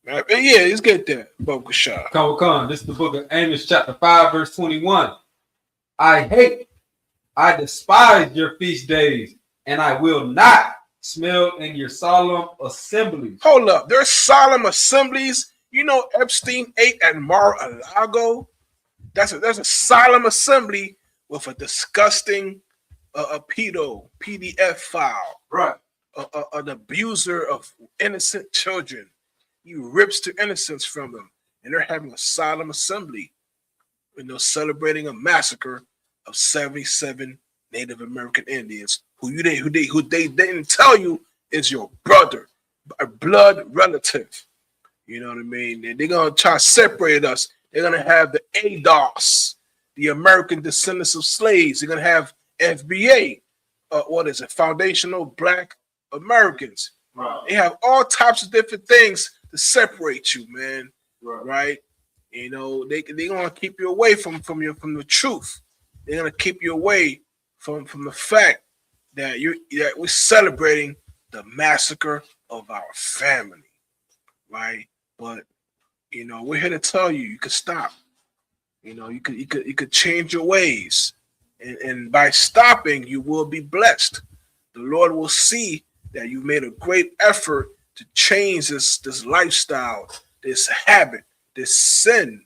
Man, yeah, let's get that. Bubba Shah. Come. This is the book of Amos, chapter 5, verse 21. I despise your feast days, and I will not smell in your solemn assemblies. Hold up. There's solemn assemblies. You know, Epstein ate at Mar-a-Lago. There's a solemn assembly with a disgusting a PDF file. Right. An abuser of innocent children. He rips the innocence from them. And they're having a solemn assembly. And they're celebrating a massacre of 77 Native American Indians who they didn't tell you is your brother, a blood relative. You know what I mean? They're gonna try to separate us. They're gonna have the ADOS, the American Descendants of Slaves. They're gonna have FBA, Foundational Black Americans. Right. They have all types of different things to separate you, man. Right? You know, they're gonna keep you away from the truth. They're gonna keep you away from the fact that we're celebrating the massacre of our family, right? But you know, we're here to tell you, you could stop. You know, you could change your ways, and by stopping, you will be blessed. The Lord will see that you made a great effort to change this lifestyle, this habit, this sin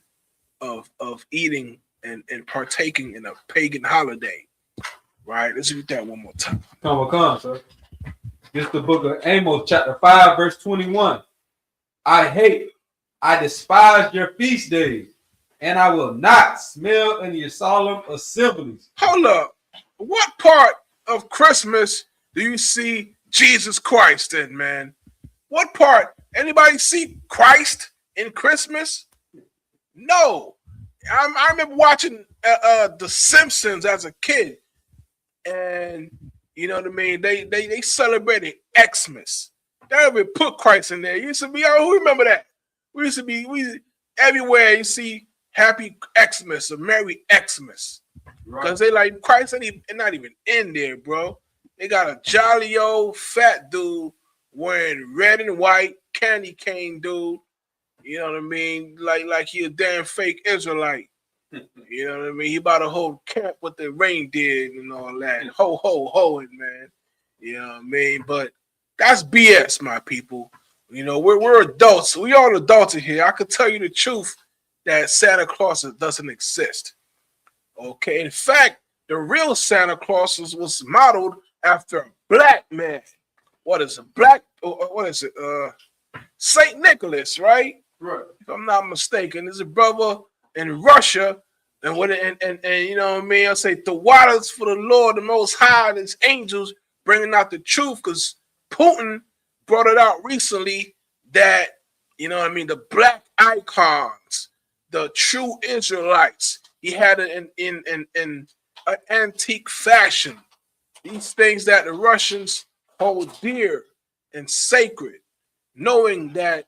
of eating and partaking in a pagan holiday. Right? Let's read that one more time. Come, sir. This is the book of Amos, chapter 5, verse 21. I despise your feast days, and I will not smell in your solemn assemblies. Hold up. What part of Christmas do you see Jesus Christ in, man? What part? Anybody see Christ in Christmas? No. I remember watching The Simpsons as a kid, and you know what I mean. They celebrated Xmas. They even put Christ in there. It used to be, who remember that? We everywhere you see Happy Xmas or Merry Xmas, because they like Christ ain't not even in there, bro. They got a jolly old fat dude wearing red and white candy cane dude. You know what I mean? Like he a damn fake Israelite. You know what I mean? He about to hold camp with the reindeer and all that. Ho, ho, ho it, man. You know what I mean? But that's BS, my people. You know, we're adults. We all adults in here. I could tell you the truth that Santa Claus doesn't exist. Okay? In fact, the real Santa Claus was modeled after a black man. What is it? Saint Nicholas, right? Right. If I'm not mistaken, there's a brother in Russia, and you know what I mean? I say the waters for the Lord, the Most High, and His angels bringing out the truth, because Putin brought it out recently that, you know what I mean, the black icons, the true Israelites, he had it in an antique fashion. These things that the Russians hold dear and sacred, knowing that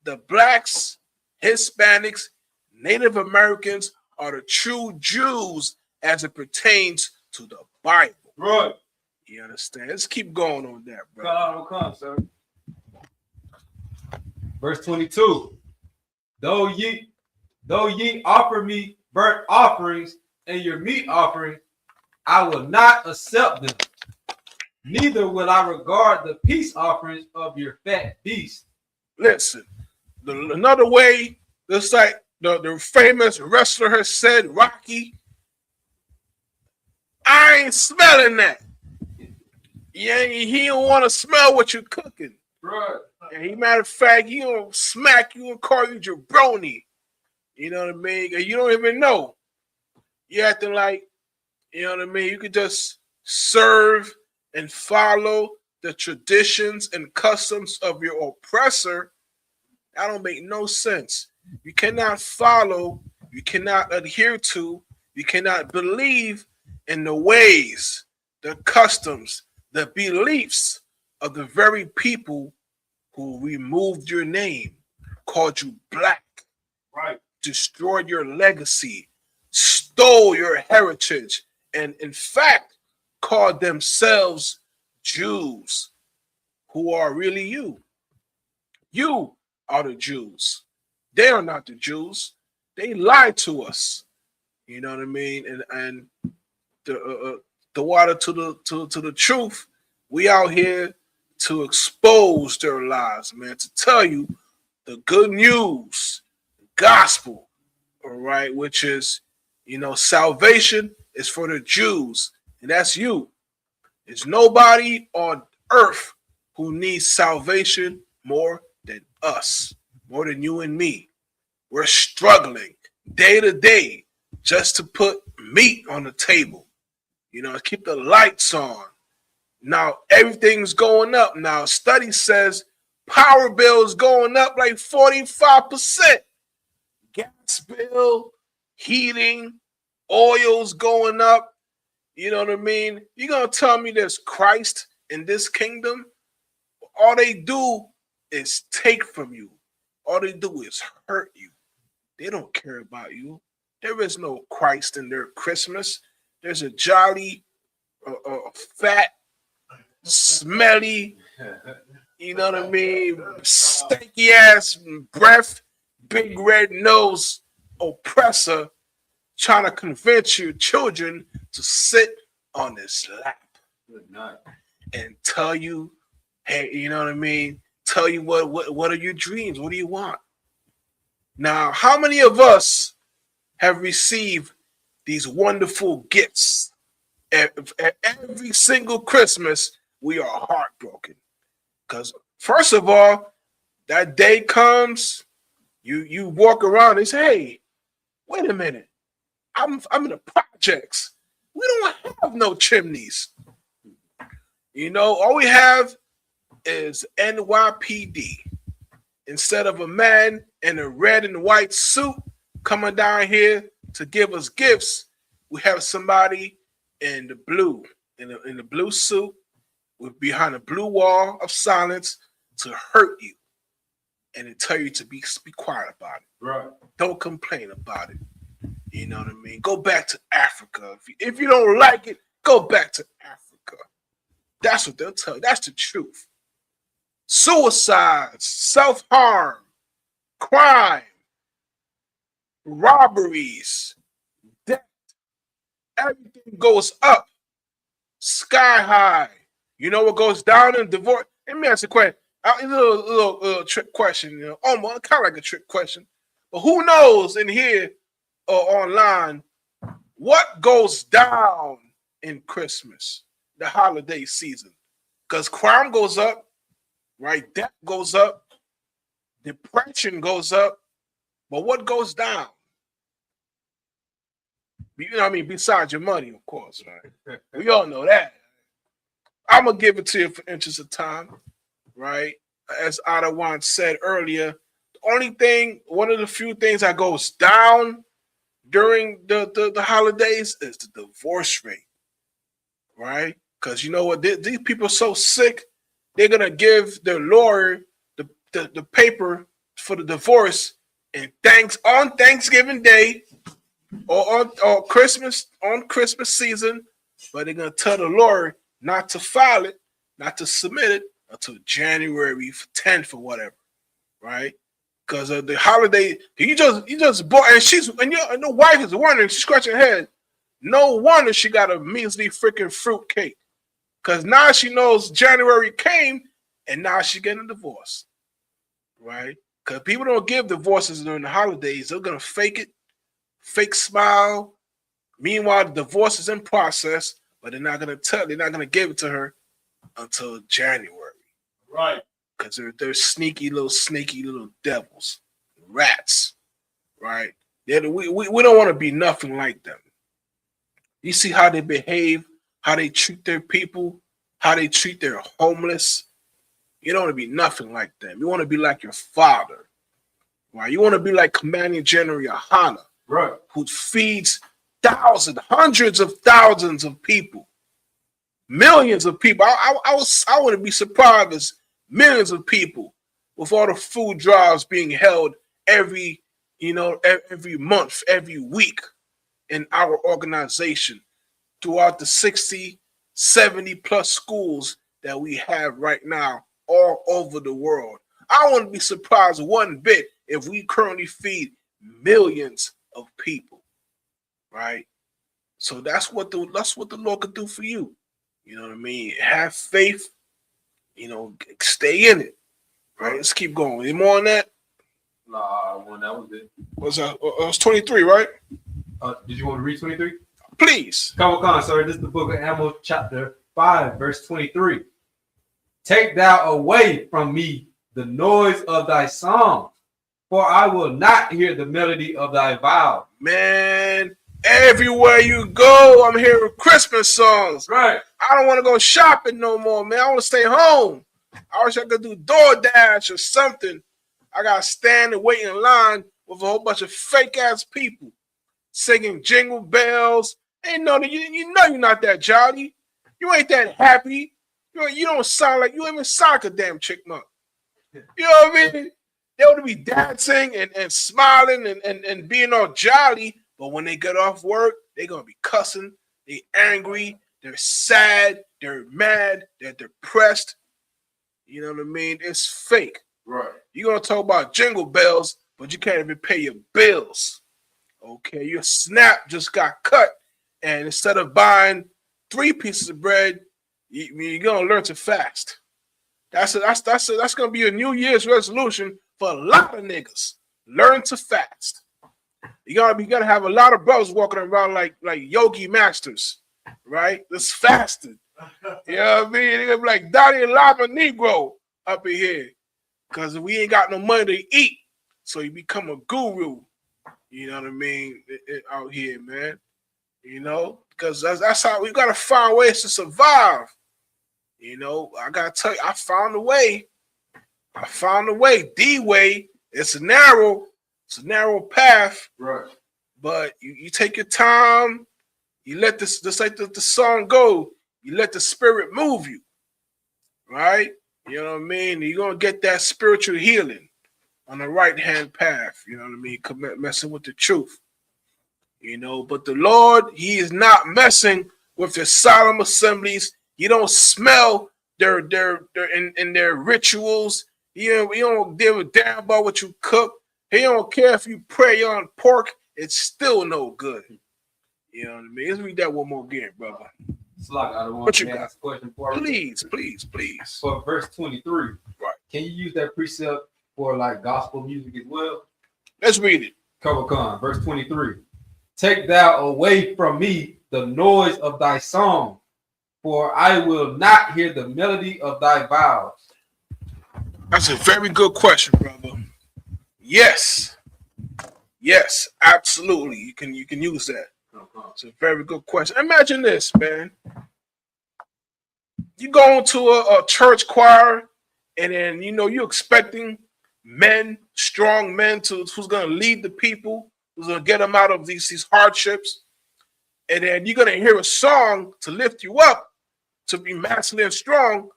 the blacks, Hispanics, Native Americans are the true Jews as it pertains to the Bible. Right. You understand? Let's keep going on that, bro. Come, sir. Verse 22. Though ye offer me burnt offerings and your meat offering, I will not accept them. Neither will I regard the peace offerings of your fat beasts. Listen, another way, just like the famous wrestler has said, Rocky, I ain't smelling that. Yeah, he don't want to smell what you're cooking. Right. And matter of fact, he gonna smack you and call you jabroni. You know what I mean? And you don't even know. You're acting like, you know what I mean? You could just serve and follow the traditions and customs of your oppressor. That don't make no sense. You cannot follow, you cannot adhere to, you cannot believe in the ways, the customs, the beliefs of the very people who removed your name, called you black, right, destroyed your legacy, stole your heritage, and in fact called themselves Jews, who are really you. You are the Jews. They are not the Jews. They lied to us. You know what I mean? And the water to the truth. We out here to expose their lies, man. To tell you the good news, gospel, all right, which is, salvation is for the Jews, and that's you. There's nobody on earth who needs salvation more than us, more than you and me. We're struggling day to day just to put meat on the table, keep the lights on. Now, everything's going up. Now, study says power bill is going up like 45%. Gas bill, heating, oil's going up. You know what I mean? You're going to tell me there's Christ in this kingdom? All they do is take from you. All they do is hurt you. They don't care about you. There is no Christ in their Christmas. There's a jolly, fat, smelly, you know what I mean, stinky ass breath, big red nose oppressor trying to convince your children to sit on his lap and tell you, hey, you know what I mean, tell you what are your dreams, what do you want? Now, how many of us have received these wonderful gifts? At every single Christmas, we are heartbroken. Because first of all, that day comes, you walk around and say, hey, wait a minute. I'm in the projects. We don't have no chimneys. All we have is NYPD. Instead of a man in a red and white suit coming down here to give us gifts, we have somebody in the blue, in the blue suit, with behind a blue wall of silence to hurt you and to tell you to be quiet about it. right. Don't complain about it. You know what I mean? Go back to Africa. If you don't like it, go back to Africa. That's what they'll tell you. That's the truth. Suicides, self-harm, crime, robberies, death, everything goes up, sky high. You know what goes down in divorce? Let me ask you a question. A little trick question, almost kind of like a trick question. But who knows in here or online what goes down in Christmas, the holiday season? Because crime goes up, right? Debt goes up, depression goes up. But what goes down? You know what I mean? Besides your money, of course, right? We all know that. I'm going to give it to you for interest of time, right? As Adawan said earlier, the only thing, one of the few things that goes down during the holidays is the divorce rate, right? Because you know what? These people are so sick, they're going to give their lawyer the paper for the divorce and on Thanksgiving Day or on Christmas season, but they're going to tell the lawyer not to file it, not to submit it until January 10th or whatever, right? Because of the holiday, you just bought, and the wife is wondering, she's scratching her head. No wonder she got a measly freaking fruit cake, because now she knows January came, and now she's getting a divorce, right? Because people don't give divorces during the holidays. They're gonna fake it, fake smile. Meanwhile, the divorce is in process, but they're not gonna give it to her until January. Right. Because they're snaky little devils, rats, right? We don't want to be nothing like them. You see how they behave, how they treat their people, how they treat their homeless. You don't want to be nothing like them. You want to be like your father, right? You want to be like Commanding General Yohana, right, who feeds thousands, hundreds of thousands of people, millions of people. I wouldn't be surprised if millions of people with all the food drives being held every month, every week in our organization throughout the 60, 70 plus schools that we have right now all over the world. I wouldn't be surprised one bit if we currently feed millions of people, right? So that's what the Lord could do for you. You know what I mean? Have faith, stay in it. Right? Let's keep going. Any more on that? Nah, well, that was it. What's that? It was 23, right? Did you want to read 23? Please. Come on, sorry. This is the book of Amos, chapter 5, verse 23. Take thou away from me the noise of thy song, for I will not hear the melody of thy vow. Man, everywhere you go, I'm hearing Christmas songs. Right. I don't want to go shopping no more, man. I want to stay home. I wish I could do DoorDash or something. I got to stand and wait in line with a whole bunch of fake-ass people singing jingle bells. You know you're not that jolly. You ain't that happy. You don't sound like, you even sound like a damn chickmunk. You know what I mean? They ought to be dancing and smiling and being all jolly, but when they get off work, they're going to be cussing. They're angry. They're sad. They're mad. They're depressed. You know what I mean? It's fake. Right. You're going to talk about jingle bells, but you can't even pay your bills. Okay, your SNAP just got cut, and instead of buying 3 pieces of bread, you're going to learn to fast. That's going to be a New Year's resolution for a lot of niggas. Learn to fast. You gotta have a lot of brothers walking around like yogi masters, right? That's fasting. You know what I mean? They're gonna be like Donnie Lama Negro up in here. Because we ain't got no money to eat. So you become a guru. You know what I mean? Out here, man. You know? Because that's how we gotta find ways to survive. You know, I gotta tell you, I found a way. The way. It's a narrow path. Right. But you take your time. You let this, just like the song go. You let the spirit move you. Right? You know what I mean? You're gonna get that spiritual healing on the right-hand path. You know what I mean? Messing with the truth. You know, but the Lord, He is not messing with the solemn assemblies. You don't smell their in their rituals. You don't give a damn about what you cook. He don't care if you pray on pork. It's still no good. You know what I mean? Let's read that one more again, brother. Slock, I don't want to ask a question for Please. For verse 23. Right. Can you use that precept for like gospel music as well? Let's read it. Cover verse 23. Take thou away from me the noise of thy song, for I will not hear the melody of thy vows. That's a very good question, brother. Yes, absolutely. You can use that. It's a very good question. Imagine this, man. You go into a church choir, and then you're expecting strong men who's going to lead the people, who's going to get them out of these hardships, and then you're going to hear a song to lift you up, to be masculine and strong,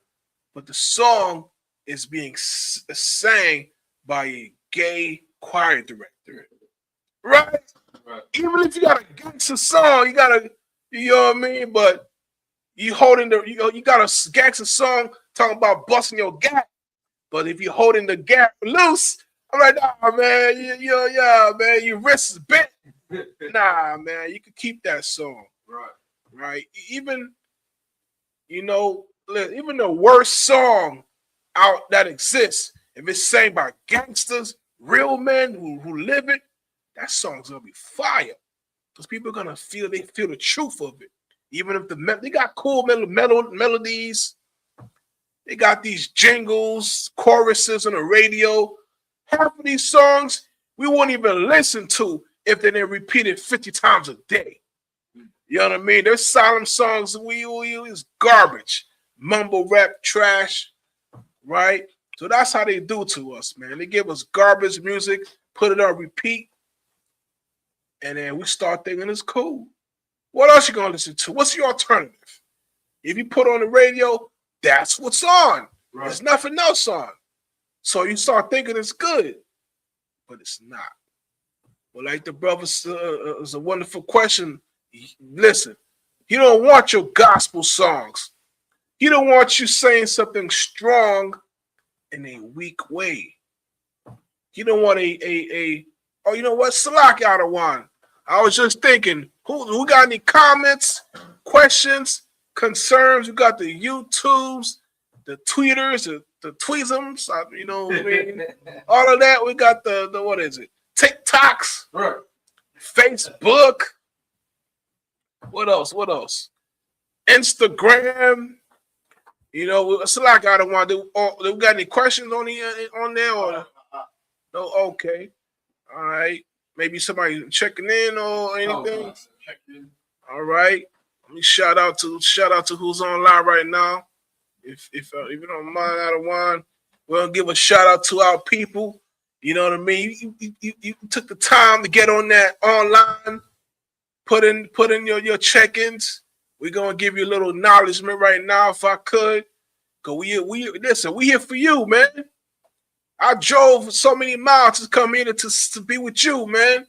but the song is being sang by a gay choir director, right? Even if you got a gangster song, you know what I mean? But you holding you got a gangster song talking about busting your gap, but if you're holding the gap loose, I'm like, nah, man, man, your wrist is bent. Nah, man, you can keep that song, right? Even the worst song out that exists, if it's sang by gangsters, real men who live it, that song's gonna be fire. Because people are gonna feel the truth of it. Even if they got cool melodies, they got these jingles, choruses on the radio. Half of these songs we won't even listen to if they didn't repeat it 50 times a day. You know what I mean? There's solemn songs we use garbage, mumble rap, trash, right? So that's how they do to us, man. They give us garbage music, put it on repeat, and then we start thinking it's cool. What else you gonna listen to? What's your alternative? If you put on the radio, that's what's on. Right. There's nothing else on. So you start thinking it's good, but it's not. Well, like the brother it's a wonderful question. Listen, he don't want your gospel songs. He don't want you saying something strong in a weak way. He don't want oh, you know what? Salak out of one. I was just thinking, who got any comments, questions, concerns? You got the YouTubes, the tweeters, the tweezums, you know what I mean? All of that. We got the what is it? TikToks, right. Facebook. What else? What else? Instagram. You know, Salak out of one. Do we got any questions on there? Or no? Okay. All right. Maybe somebody checking in or anything. All right. Let me shout out to who's online right now. If you don't mind, out of one, we'll give a shout out to our people. You know what I mean? You took the time to get on that online, put in your check-ins. We're gonna give you a little acknowledgement right now, if I could. Cause we listen, we here for you, man. I drove so many miles to come in to be with you, man.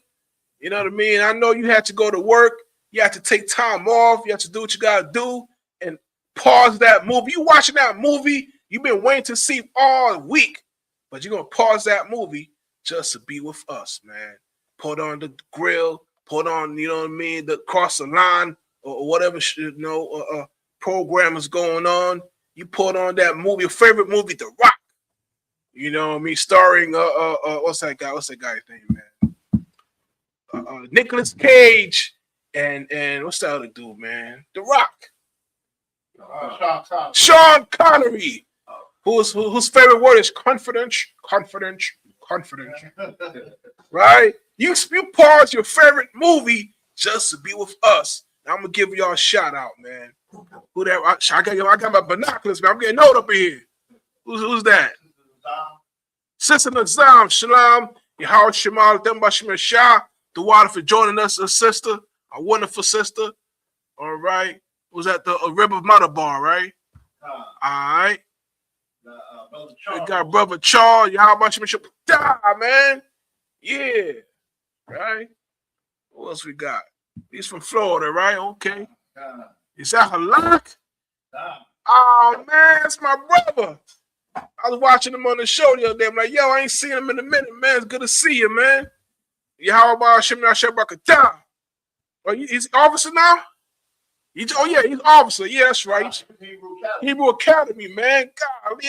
You know what I mean? I know you had to go to work. You had to take time off. You have to do what you got to do and pause that movie. You watching that movie you've been waiting to see all week, but you're going to pause that movie just to be with us, man. Put on the grill, put on, you know what I mean, the cross the line or whatever, program is going on. You put on that movie, your favorite movie, The Rock. You know what I mean? Starring what's that guy's name, man? Nicolas Cage and what's that other dude, man? The Rock. Sean Connery. Whose favorite word is confidential. Right? You pause your favorite movie just to be with us. Now I'm gonna give y'all a shout out, man. Who that? I got my binoculars, man. I'm getting old up in here. Who's that? Sister Nazam, Shalom, Yahweh Shemal, Dembashim Shah, the water for joining us, a sister, a wonderful sister. All right. Was at the Rib of Matabar, right? All right. We got Brother Charles, Yahweh Shah, man. Yeah. Right. What else we got? He's from Florida, right? Okay. Is that Halak? Oh, man, it's my brother. I was watching him on the show the other day. I'm like, yo, I ain't seen him in a minute, man. It's good to see you, man. How about Shemina Shebakata? Oh, he's officer now? He's officer. Yeah, that's right. Hebrew Academy, man. God,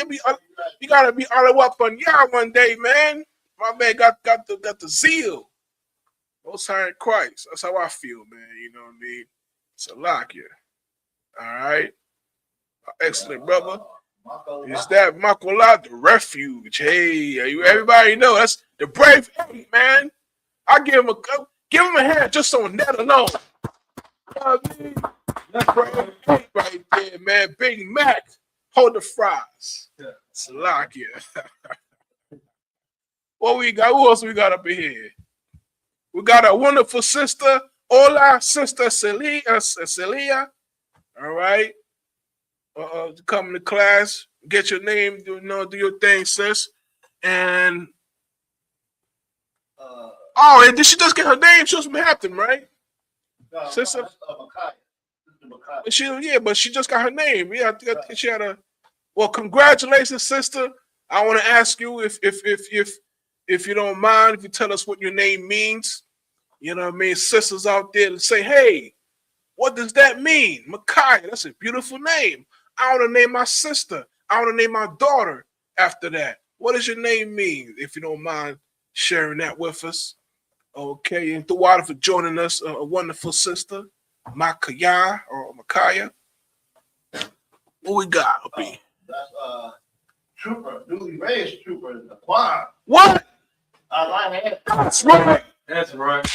you gotta be all the way up on y'all one day, man. My man got the zeal. Most high in Christ. That's how I feel, man. You know what I mean? It's a lock here. All right. Excellent, brother. Is that Makola, the refuge? Hey, everybody know that's the brave eight, man. I give him a hand just on that alone. You know what I mean? That's brave eight right there, man. Big Mac, hold the fries. It's a lock here. What we got? Who else we got up in here? We got a wonderful sister, Ola, Sister Celia. All right. Come to class, get your name, do your thing, sis. And and did she just get her name? She was from Hampton, right? No, sister. But she just got her name. Yeah, I think she had a. Well, congratulations, sister. I want to ask you if you don't mind, if you tell us what your name means. You know what I mean? Sisters out there to say, hey, what does that mean? Micaiah, that's a beautiful name. I want to name my sister. I want to name my daughter after that. What does your name mean? If you don't mind sharing that with us. Okay, and Thawada for joining us, a wonderful sister, Micaiah. What we got? That's trooper, newly raised trooper in the choir. What? That's right. That's right.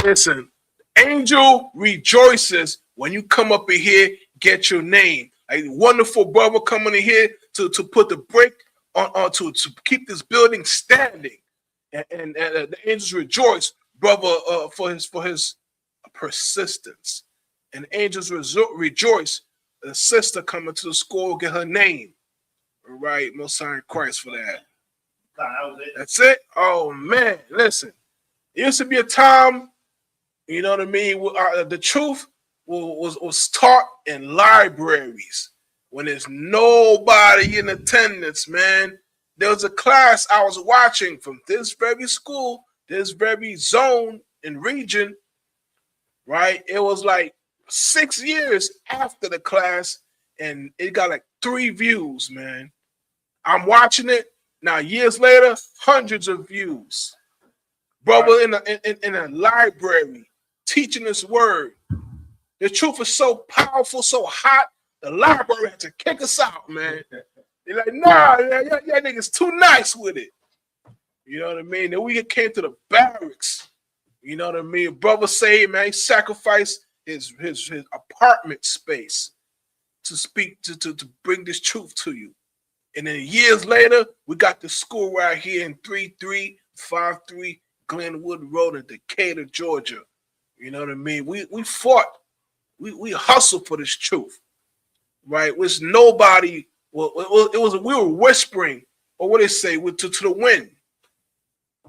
Listen, Angel rejoices when you come up in here, get your name. A wonderful brother coming in here to put the break on to keep this building standing. And the angels rejoice, brother, for his persistence. And angels rejoice a sister coming to the school, get her name. All right, most high in Christ for that. That's it. Oh man, listen. It used to be a time, you know what I mean. The truth was taught in libraries when there's nobody in attendance. Man, there was a class I was watching from this very school, this very zone and region. Right, it was like 6 years after the class, and it got like 3 views. Man, I'm watching it now. Years later, hundreds of views. Brother in a library teaching this word. The truth is so powerful, so hot. The library had to kick us out, man. They're like, nah, yeah, niggas too nice with it. You know what I mean? Then we came to the barracks. You know what I mean? Brother say, man, he sacrificed his apartment space to speak to bring this truth to you. And then years later, we got the school right here in 3353 Glenwood Road in Decatur, Georgia. You know what I mean? We fought. We hustled for this truth. Right? It was nobody. Well, it was we were whispering, or what they say, to the wind.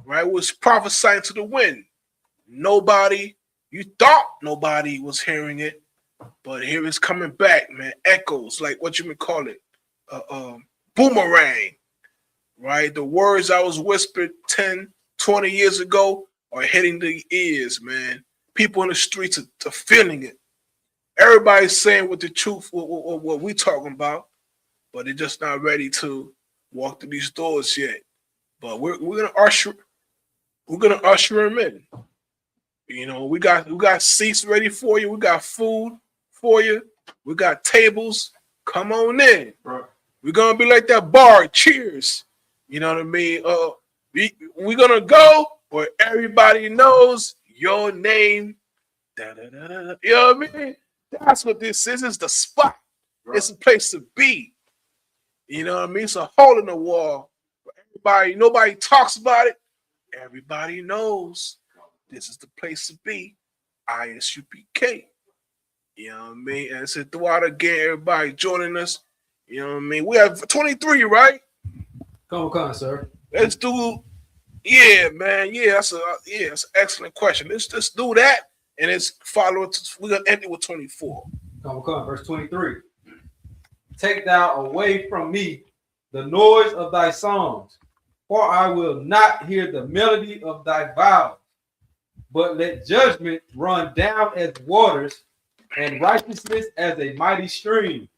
Right? It was prophesying to the wind. Nobody, you thought nobody was hearing it, but here it's coming back, man. Echoes, like what you would call it, boomerang, right? The words I was whispered 10, 20 years ago are hitting the ears, man. People in the streets are feeling it. Everybody's saying what the truth, what we talking about, but they're just not ready to walk through these doors yet. But we're gonna usher them in. You know, we got seats ready for you. We got food for you. We got tables. Come on in. Right. We're gonna be like that bar. Cheers. You know what I mean? We're gonna go where everybody knows your name. Da-da-da-da. You know what I mean? That's what this is. It's the spot. Right. It's a place to be. You know what I mean? It's a hole in the wall. Nobody talks about it. Everybody knows. This is the place to be. ISUPK. You know what I mean? And it's throughout again, everybody joining us. You know what I mean? We have 23, right? Come on, sir. Let's do, yeah, man. Yeah, that's an excellent question. Let's just do that, and let's follow it. We're gonna end it with 24. Come on, verse 23. Take thou away from me the noise of thy songs, for I will not hear the melody of thy vows. But let judgment run down as waters and righteousness as a mighty stream.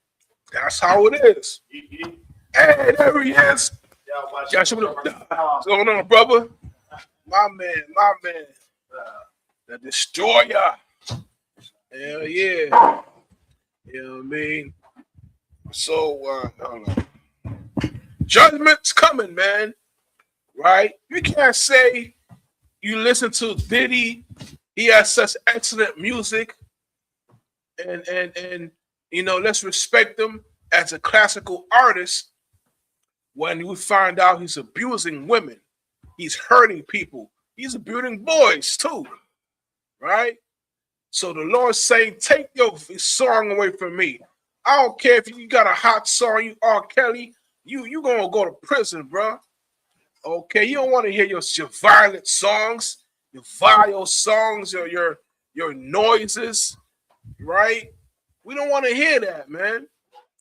That's how it is. Hey, there he is. What's going on, brother? My man. The destroyer. Hell yeah. You know what I mean? So, judgment's coming, man. Right? You can't say you listen to Diddy, he has such excellent music, and you know, let's respect him as a classical artist when we find out he's abusing women, he's hurting people, he's abusing boys too, right? So the Lord's saying, take your song away from me. I don't care if you got a hot song, you R. Kelly, you gonna go to prison, bro. Okay, you don't want to hear your violent songs, your vile songs, your noises, right? We don't want to hear that, man.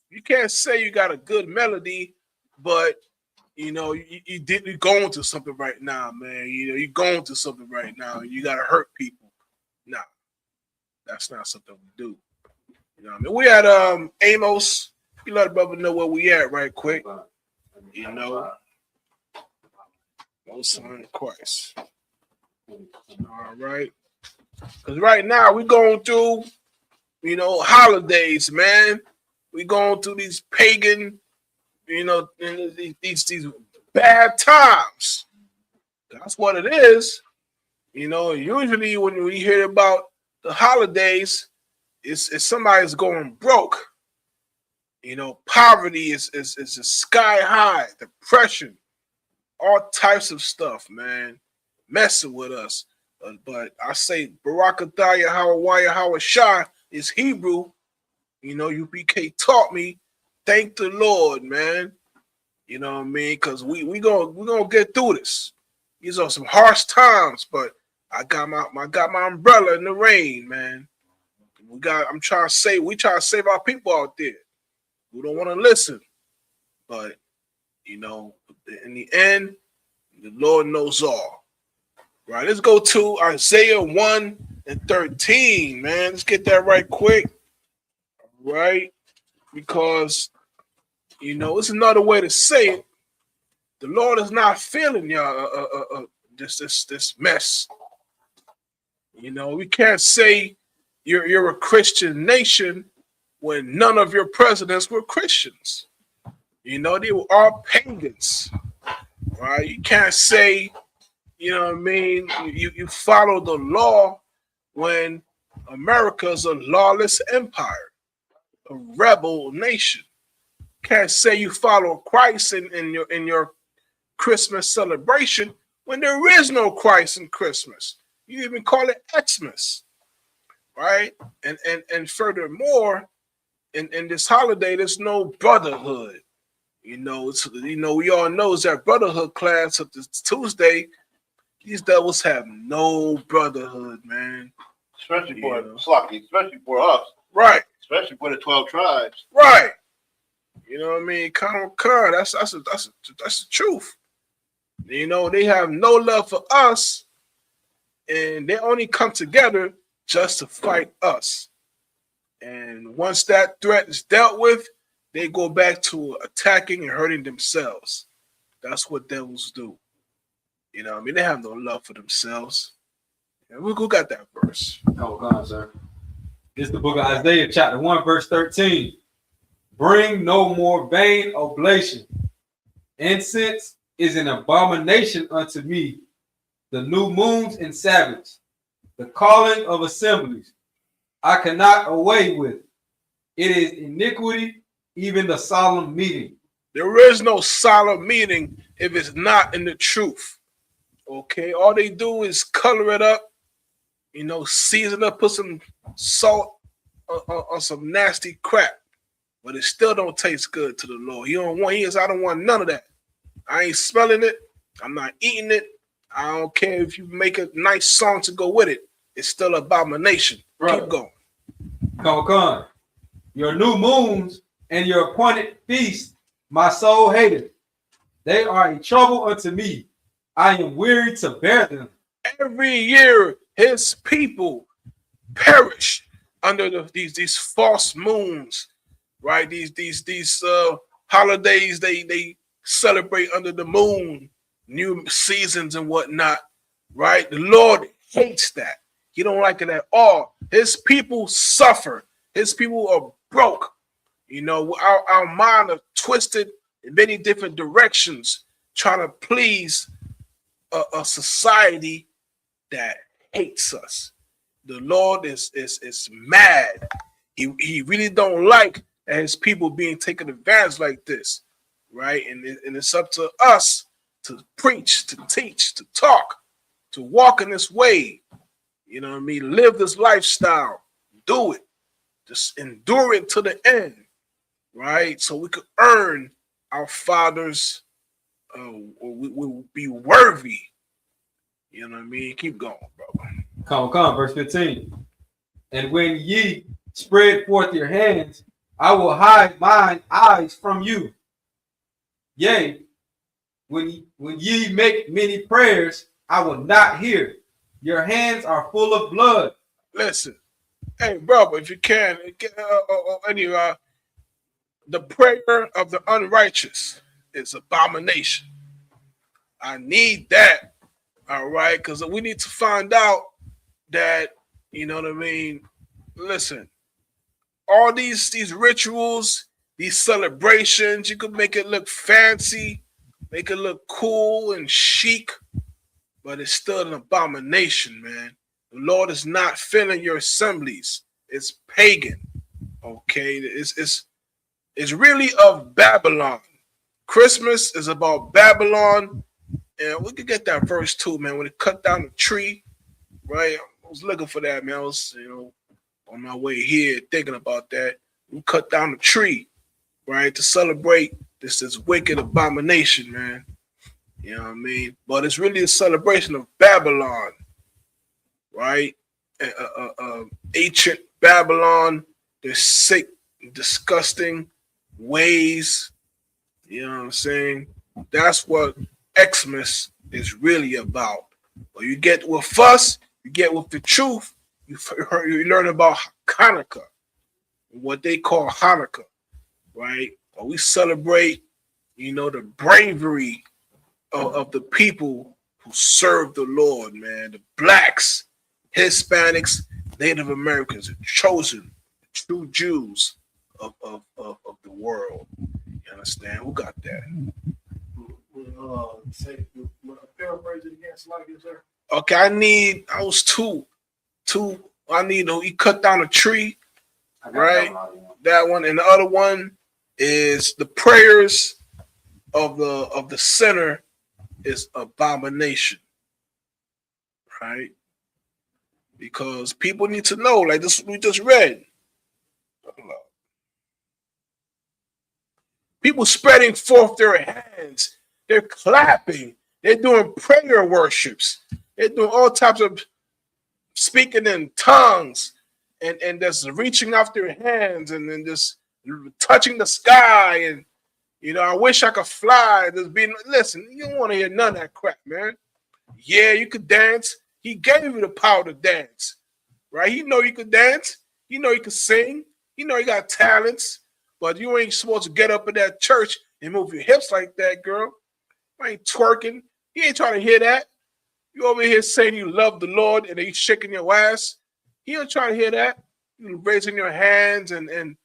You can't say you got a good melody, but you know you're going through something right now, man. You know you're going through something right now, and you gotta hurt people. Nah, that's not something we do. You know what I mean? We had Amos. You let the brother know where we at, right quick. You know. No son of Christ. All right. Because right now we're going through, you know, holidays, man. We're going through these pagan, you know, these bad times. That's what it is. You know, usually when we hear about the holidays, it's somebody's going broke. You know, poverty is sky high, depression. All types of stuff, man, messing with us. But I say Barakatah Yahweh Yahweh Shah is Hebrew, You know, UPK taught me. Thank the Lord, man. You know what I mean? Because we gonna get through this. These are some harsh times, but I got my umbrella in the rain, man. We trying to save our people out there who don't want to listen. But you know, in the end, the Lord knows all. Right, let's go to Isaiah 1:13, man. Let's get that right quick. Right? Because you know, it's another way to say it. The Lord is not feeling y'all this mess. You know, we can't say you're a Christian nation when none of your presidents were Christians. You know, they were all pagans. Right? You can't say, you know what I mean, you follow the law when America is a lawless empire, a rebel nation. Can't say you follow Christ in your Christmas celebration when there is no Christ in Christmas. You even call it Xmas, right? And furthermore, in this holiday, there's no brotherhood. You know, we all know it's that Brotherhood Class of this Tuesday. These devils have no brotherhood, man. Especially especially for us. Right. Especially for the 12 tribes. Right. You know what I mean? That's the truth. You know, they have no love for us, and they only come together just to fight us. And once that threat is dealt with, they go back to attacking and hurting themselves. That's what devils do. You know what I mean? They have no love for themselves. And who got that verse? Oh, God, sir. This is the book of Isaiah, chapter 1, verse 13. Bring no more vain oblation. Incense is an abomination unto me. The new moons and Sabbaths, the calling of assemblies, I cannot away with. It is iniquity, even the solemn meeting. There is no solemn meeting if it's not in the truth. Okay, all they do is color it up, you know, season up, put some salt on some nasty crap, but it still don't taste good to the Lord. I don't want none of that. I ain't smelling it. I'm not eating it. I don't care if you make a nice song to go with it. It's still abomination. Right. Keep going. Come on. Your new moons and your appointed feasts, my soul hateth. They are a trouble unto me. I am weary to bear them. Every year, his people perish under these false moons, right? These holidays they celebrate under the moon, new seasons and whatnot, right? The Lord hates that. He don't like it at all. His people suffer. His people are broke. You know, our mind are twisted in many different directions, trying to please a society that hates us. The Lord is mad. He really don't like his people being taken advantage like this, right? And it's up to us to preach, to teach, to talk, to walk in this way. You know what I mean? Live this lifestyle. Do it. Just endure it to the end, right? So we could earn our Father's. We will be worthy. You know what I mean? Keep going, bro. Come, verse 15. And when ye spread forth your hands, I will hide mine eyes from you. Yea, when ye make many prayers, I will not hear. Your hands are full of blood. Listen, hey, brother, if you can, the prayer of the unrighteous is abomination. I need that, all right? Because we need to find out that, you know what I mean? Listen, all these rituals, these celebrations, you could make it look fancy, make it look cool and chic, but it's still an abomination, man. The Lord is not filling your assemblies. It's pagan, okay? It's really of Babylon. Christmas is about Babylon, and we could get that verse too, man. When it cut down the tree, right? I was looking for that, man. I was, on my way here thinking about that. We cut down a tree, right, to celebrate this wicked abomination, man. You know what I mean? But it's really a celebration of Babylon, right? Ancient Babylon, their sick, disgusting ways. You know what I'm saying? That's what Xmas is really about. But you get with us, you get with the truth, you learn about Hanukkah, what they call Hanukkah, right? But we celebrate, the bravery of the people who serve the Lord, man. The blacks, Hispanics, Native Americans, the chosen, true Jews of the world. You understand? Who got that? Paraphrase it again, slightly, sir. Okay, I need two. I need he cut down a tree, right? That one, and the other one is the prayers of the sinner is abomination, right? Because people need to know, like this we just read. People spreading forth their hands, they're clapping, they're doing prayer worships, they're doing all types of speaking in tongues, and just reaching out their hands and then just touching the sky, and I wish I could fly. Listen, you don't want to hear none of that crap, man. Yeah, you could dance. He gave you the power to dance, right? You know you could dance. You know you could sing. You know you got talents. But you ain't supposed to get up in that church and move your hips like that, girl. I ain't twerking. He ain't trying to hear that. You over here saying you love the Lord and he's shaking your ass. He ain't trying to hear that. You raising your hands and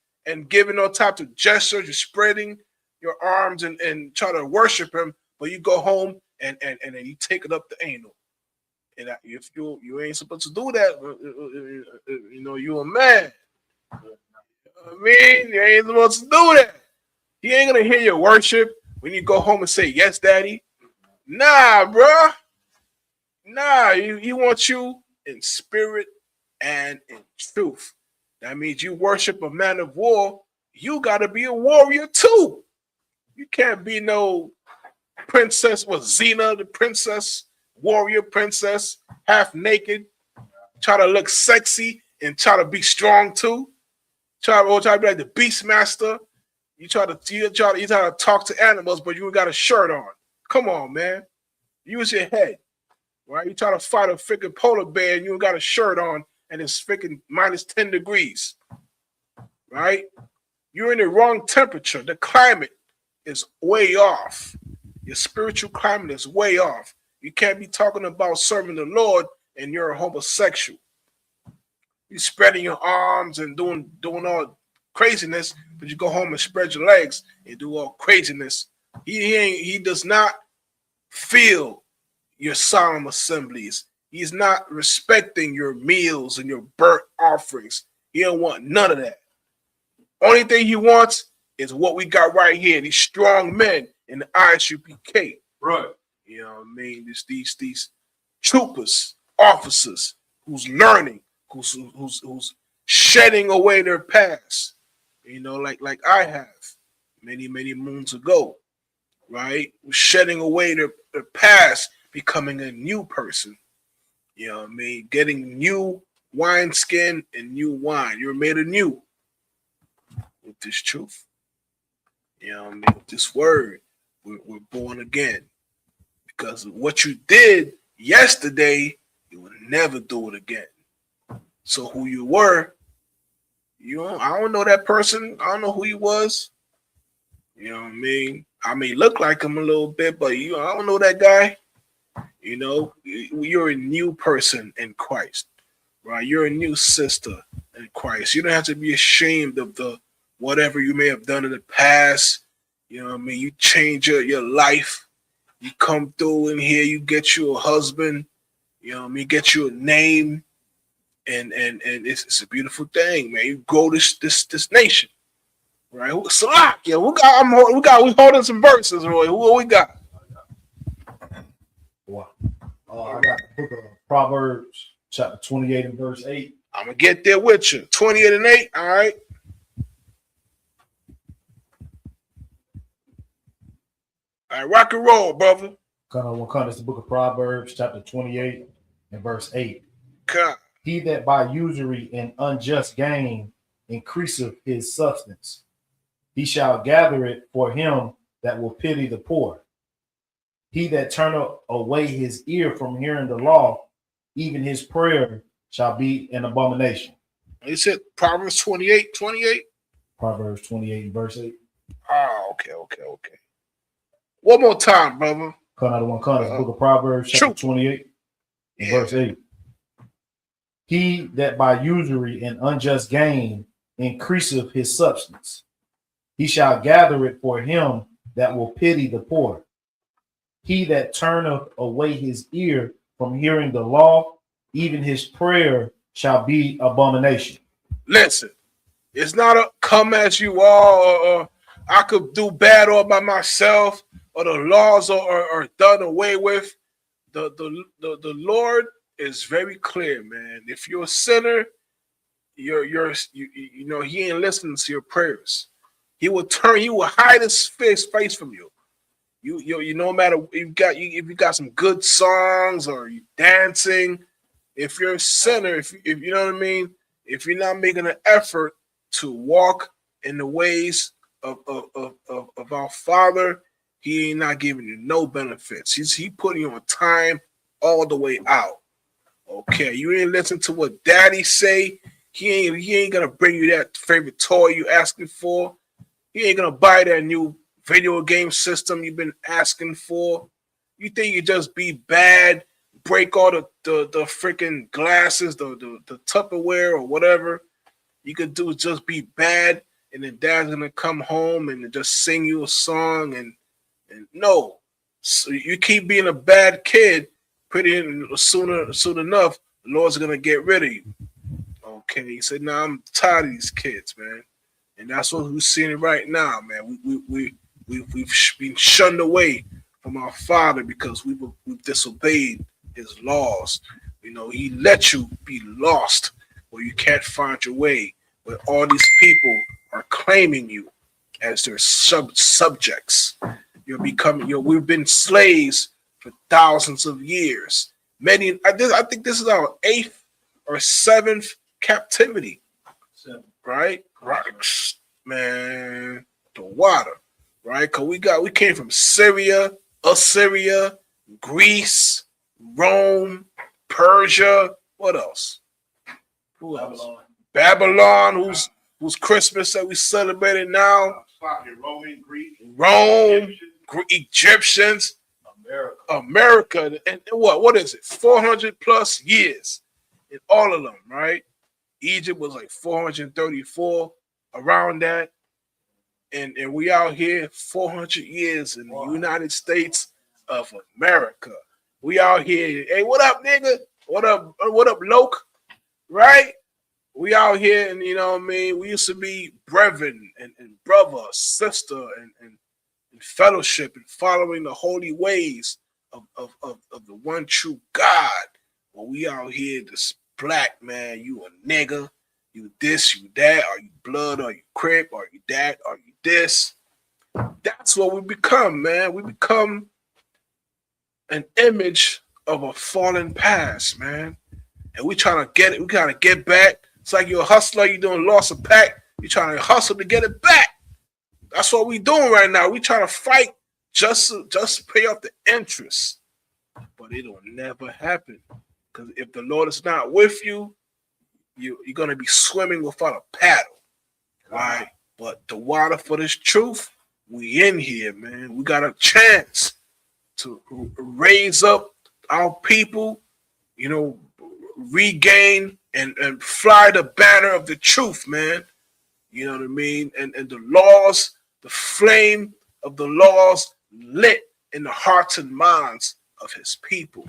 giving all types of gestures. You're spreading your arms and try to worship him. But you go home and then you take it up the anal. And if you ain't supposed to do that, you a man. I mean, you ain't supposed to do that. He ain't gonna hear your worship when you go home and say, yes, daddy. Nah, bro. Nah, he wants you in spirit and in truth. That means you worship a man of war. You gotta be a warrior too. You can't be no princess with Xena, the princess, warrior princess, half naked, try to look sexy and try to be strong too. Try to be like the Beastmaster. You try to talk to animals, but you got a shirt on. Come on, man. Use your head. Right? You try to fight a freaking polar bear and you got a shirt on and it's freaking minus 10 degrees. Right? You're in the wrong temperature. The climate is way off. Your spiritual climate is way off. You can't be talking about serving the Lord and you're a homosexual. You spreading your arms and doing all craziness, but you go home and spread your legs and do all craziness. He does not feel your solemn assemblies. He's not respecting your meals and your burnt offerings. He don't want none of that. Only thing he wants is what we got right here. These strong men in the ISUPK. Right. You know what I mean? These troopers, officers who's learning, who's shedding away their past, like I have many moons ago, right? Shedding away their past, becoming a new person. You know what I mean? Getting new wineskin and new wine. You're made anew with this truth. You know what I mean? With this word, we're born again. Because what you did yesterday, you will never do it again. So who you were, I don't know that person. I don't know who he was. You know what I mean? I may look like him a little bit, but I don't know that guy. You're a new person in Christ, right? You're a new sister in Christ. You don't have to be ashamed of the whatever you may have done in the past. You know what I mean? You change your life. You come through in here, you get you a husband. You know what I mean? Get you a name. And it's a beautiful thing, man. You grow this nation, right? Salak, yeah, we holding some verses, Roy. Who we got? Wow. I got the book of Proverbs, chapter 28 and verse 8. I'm gonna get there with you. 28 and 8. All right. All right, rock and roll, brother. It's the book of Proverbs, chapter 28 and verse 8. God. He that by usury and unjust gain increaseth his substance, he shall gather it for him that will pity the poor. He that turneth away his ear from hearing the law, even his prayer shall be an abomination. He said Proverbs 28. Proverbs 28 verse 8. Oh, okay. One more time, brother. The book of Proverbs, chapter 28 and verse 8. He that by usury and unjust gain increaseth his substance, he shall gather it for him that will pity the poor. He that turneth away his ear from hearing the law, even his prayer shall be abomination. Listen, it's not a come as you are, or I could do bad all by myself, or the laws are done away with. The Lord is very clear, man. If you're a sinner, you know he ain't listening to your prayers. He will hide his face from you. You no matter if you got some good songs or you dancing, if you're a sinner, if you know what I mean, if you're not making an effort to walk in the ways of our Father, he ain't not giving you no benefits. He putting you on time all the way out. Okay, you ain't listen to what Daddy say. He ain't gonna bring you that favorite toy you asking for. He ain't gonna buy that new video game system you've been asking for. You think you just be bad, break all the freaking glasses, the Tupperware or whatever you could do is just be bad, and then Dad's gonna come home and just sing you a song and no. So you keep being a bad kid, soon enough, the Lord's gonna get rid of you. Okay, he said, "Nah, I'm tired of these kids, man," and that's what we're seeing right now, man. We've been shunned away from our Father because we've disobeyed His laws. You know, He let you be lost where you can't find your way, where all these people are claiming you as their subjects. We've been slaves for thousands of years. I think this is our 8th or 7th captivity. Right, man, the water, right? Because we came from Syria, Assyria, Greece, Rome, Persia. What else? Who else? Babylon, whose Christmas that we celebrated now. Rome, Egyptians, America, and what is it? 400 plus years in all of them, right? Egypt was like 434, around that. And we out here 400 years in the United States of America. We out here, hey, what up, nigga? What up, Loke? Right? We out here, and you know what I mean? We used to be brethren and brother, sister, and fellowship and following the holy ways of the one true God. Well, we out here, this black man, you a nigga, you this, you that, are you blood, are you crip, are you that, are you this? That's what we become, man. We become an image of a fallen past, man. And we trying to get it, we gotta get back. It's like you're a hustler, you doing loss of pack, you're trying to hustle to get it back. That's what we doing right now. We trying to fight just to pay off the interest. But it'll never happen. Because if the Lord is not with you, you're going to be swimming without a paddle. Right? But the water for this truth, we in here, man. We got a chance to raise up our people, you know, regain and fly the banner of the truth, man. You know what I mean? And the laws, the flame of the laws lit in the hearts and minds of his people.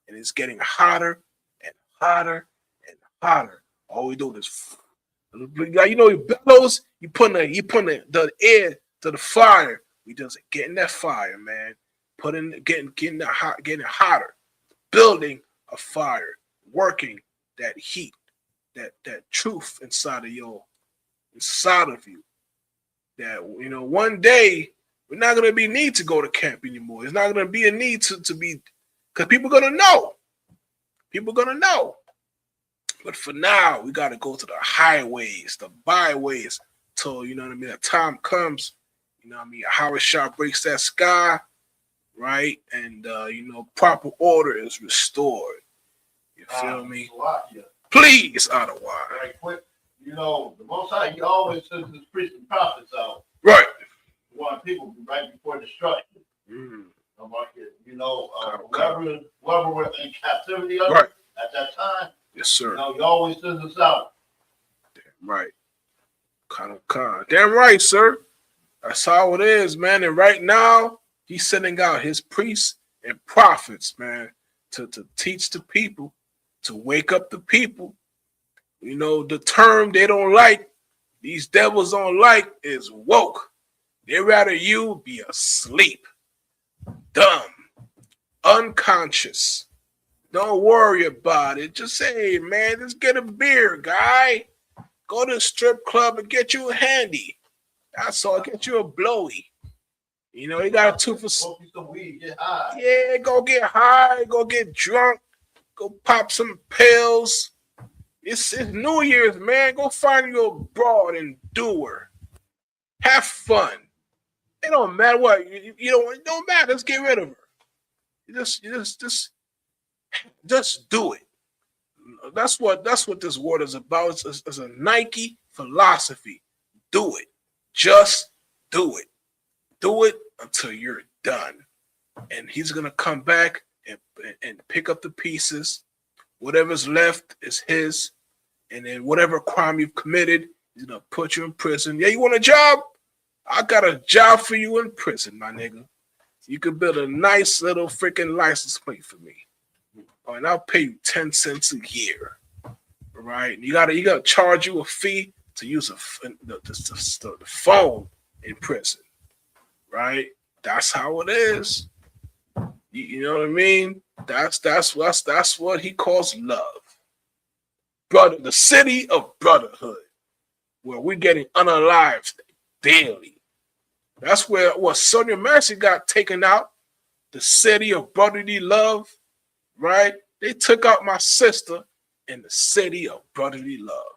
And it's getting hotter and hotter and hotter. All we do is, you know, you bellows, you putting the air to the fire. We just getting that fire, man. Getting it hotter, building a fire, working that heat, that truth inside of you. That, you know, one day We're not gonna be need to go to camp anymore. It's not gonna be a need to be, because people are gonna know. People are gonna know. But for now, we gotta go to the highways, the byways, till you know what I mean. The time comes, you know what I mean. A Howard shot breaks that sky, right? And you know, proper order is restored. You feel me? Please, Ottawa. Right quick. You know, the Most High, he always sends his priests and prophets out. Right. We want people right before destruction. Mm. You know, whoever was in captivity of right. at that time. Yes, sir. You know, he always sends us out. Damn right. Damn right, sir. That's how it is, man. And right now, he's sending out his priests and prophets, man, to teach the people, to wake up the people. You know, the term they don't like, these devils don't like, is woke. They'd rather you be asleep, dumb, unconscious. Don't worry about it. Just say, hey, man, just get a beer, guy. Go to a strip club and get you a handy. That's all. Get you a blowy. You know, you got a two for some weed, get high. Yeah, go get high, go get drunk, go pop some pills. It's New Year's, man. Go find your broad and do her. Have fun. It don't matter what you don't. It don't matter. Let's get rid of her. Just do it. That's what this word is about. It's a Nike philosophy. Do it. Just do it. Do it until you're done. And he's gonna come back and pick up the pieces. Whatever's left is his. And then whatever crime you've committed, he's gonna put you in prison. Yeah, you want a job? I got a job for you in prison, my nigga. You could build a nice little freaking license plate for me. And I'll pay you 10 cents a year. Right? You gotta charge you a fee to use the phone in prison. Right? That's how it is. You know what I mean? That's what he calls love. Brother, the city of brotherhood, where we're getting unalived daily. That's where Sonia Mercy got taken out. The city of brotherly love, right? They took out my sister in the city of brotherly love,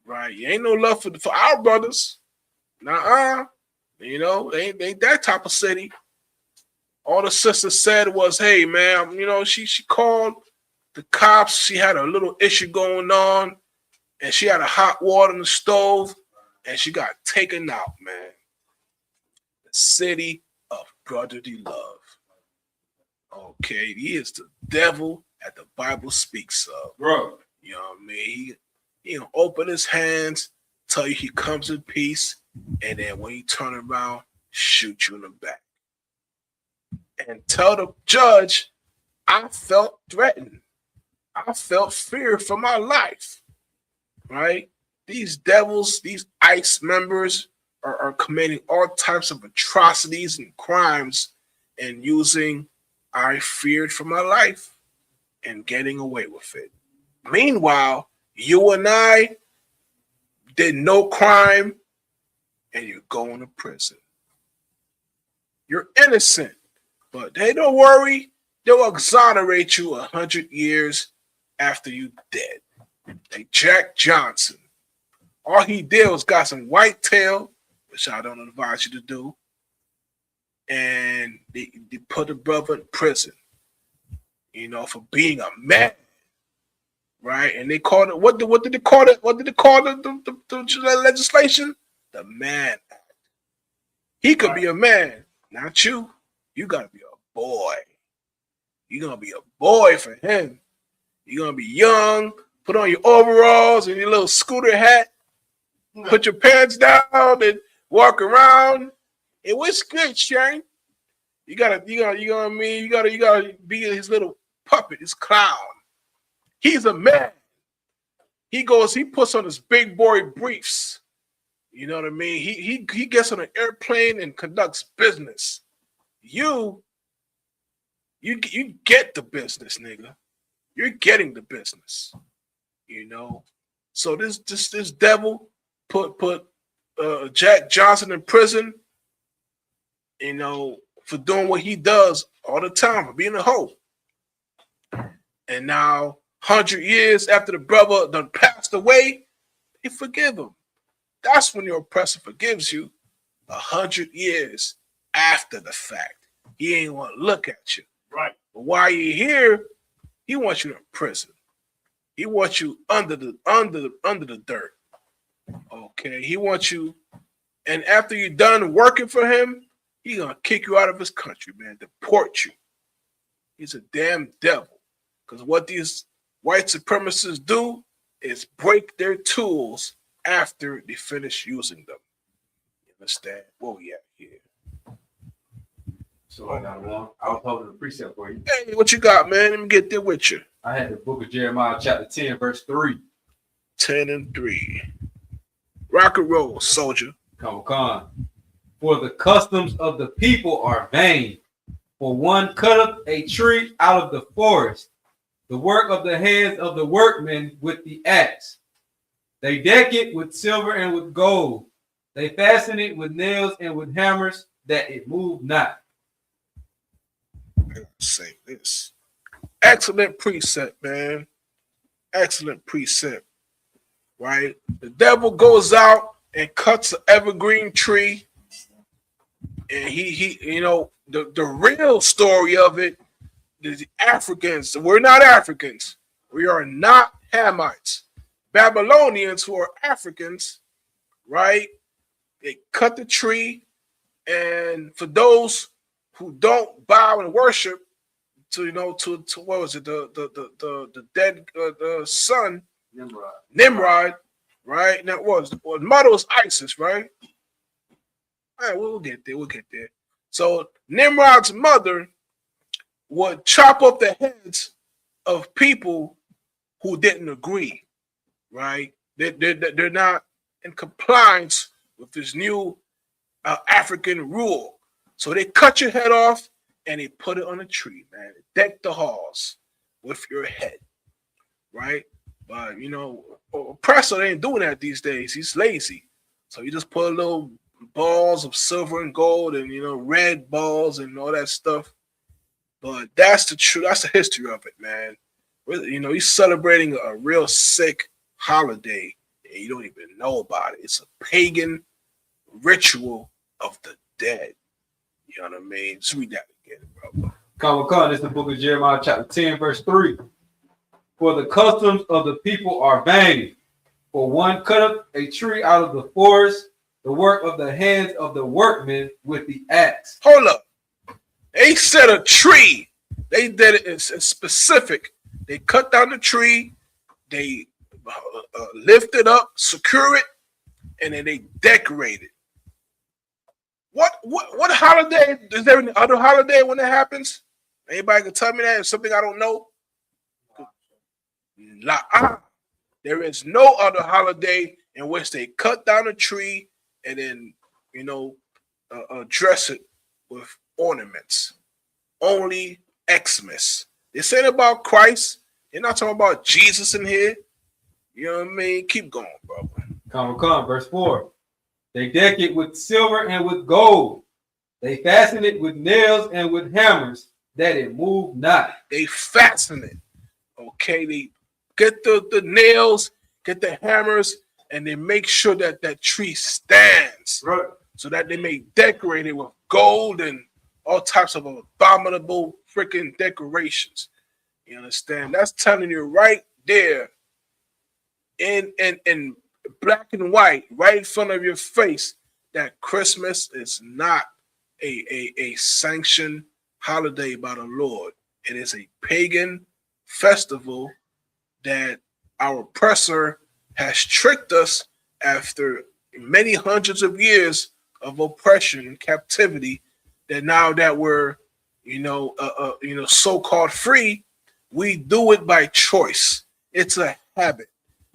right? You ain't no love for our brothers. Nuh-uh. You know, they ain't that type of city. All the sister said was, hey, man, you know, she called the cops. She had a little issue going on, and she had a hot water in the stove, and she got taken out, man. The city of brotherly love. Okay, he is the devil that the Bible speaks of. Bro. You know what I mean? He gonna open his hands, tell you he comes in peace, and then when you turn around, shoot you in the back. And tell the judge, I felt threatened. I felt fear for my life. Right? These devils, these ICE members are committing all types of atrocities and crimes and using I feared for my life and getting away with it. Meanwhile, you and I did no crime and you're going to prison. You're innocent, but they don't worry. They'll exonerate you 100 years after you dead. Like Jack Johnson. All he did was got some white tail, which I don't advise you to do. And they put the brother in prison, you know, for being a man, right? And they called it, what did they call it? What did they call the legislation? The Man Act. He could be a man, not you. You gotta be a boy. You're gonna be a boy for him. You're gonna be young, put on your overalls and your little scooter hat, put your pants down and walk around. It was good, Shane. You know what I mean? You gotta be his little puppet, his clown. He's a man. He puts on his big boy briefs. You know what I mean? He gets on an airplane and conducts business. You get the business, nigga. You're getting the business. You know? So this devil put Jack Johnson in prison. you know, for doing what he does all the time, for being a hoe. And now, 100 years after the brother done passed away, they forgive him. That's when your oppressor forgives you. 100 years after the fact, he ain't want to look at you. Right. But while you're here, he wants you in prison. He wants you under the dirt. Okay, he wants you, and after you're done working for him, he gonna kick you out of his country, man, deport you. He's a damn devil. Because what these white supremacists do is break their tools after they finish using them. You understand? Where we at here? So I got one. I was holding a precept for you. Hey, what you got, man? Let me get there with you. I had the book of Jeremiah, chapter 10, verse 3. 10 and 3. Rock and roll, soldier. Come on. For the customs of the people are vain. For one cutteth a tree out of the forest, the work of the hands of the workmen with the axe. They deck it with silver and with gold. They fasten it with nails and with hammers, that it move not. I gotta say this. Excellent precept, man. Excellent precept. Right? The devil goes out and cuts an evergreen tree. And he you know, the real story of it, the Africans, we're not Africans. We are not Hamites. Babylonians, who are Africans, right? They cut the tree, and for those who don't bow and worship to, you know, to what was it, the dead son, Nimrod, right? That was mother was Isis, right? All right, we'll get there. We'll get there. So Nimrod's mother would chop up the heads of people who didn't agree, right? They're not in compliance with this new African rule. So they cut your head off and they put it on a tree, man. Deck the halls with your head, right? But, you know, oppressor ain't doing that these days. He's lazy. So you just put little balls of silver and gold and, you know, red balls and all that stuff. But that's the truth. That's the history of it, man. You know, he's celebrating a real sick holiday and you don't even know about it. It's a pagan ritual of the dead. You know what I mean? Just read that again, bro. Come, this is the book of Jeremiah, chapter 10, verse 3. For the customs of the people are vain. For one cutteth a tree out of the forest, the work of the hands of the workmen with the axe. Hold up. They set a tree. They did it in specific. They cut down the tree. They lift it up, secure it, and then they decorate it. What holiday? Is there any other holiday when that happens? Anybody can tell me that? It's something I don't know. There is no other holiday in which they cut down a tree and then, you know, dress it with ornaments. Only Xmas. They're saying about Christ. They're not talking about Jesus in here. You know what I mean? Keep going, bro. Come, verse 4. They deck it with silver and with gold. They fasten it with nails and with hammers, that it move not. They fasten it. Okay, they get the nails, get the hammers, and they make sure that that tree stands. Right. So that they may decorate it with gold and all types of abominable freaking decorations. You understand? That's telling you right there in black and white, right in front of your face, that Christmas is not a sanctioned holiday by the Lord. It is a pagan festival that our oppressor has tricked us after many hundreds of years of oppression and captivity, that now that we're, so-called free, we do it by choice. It's a habit.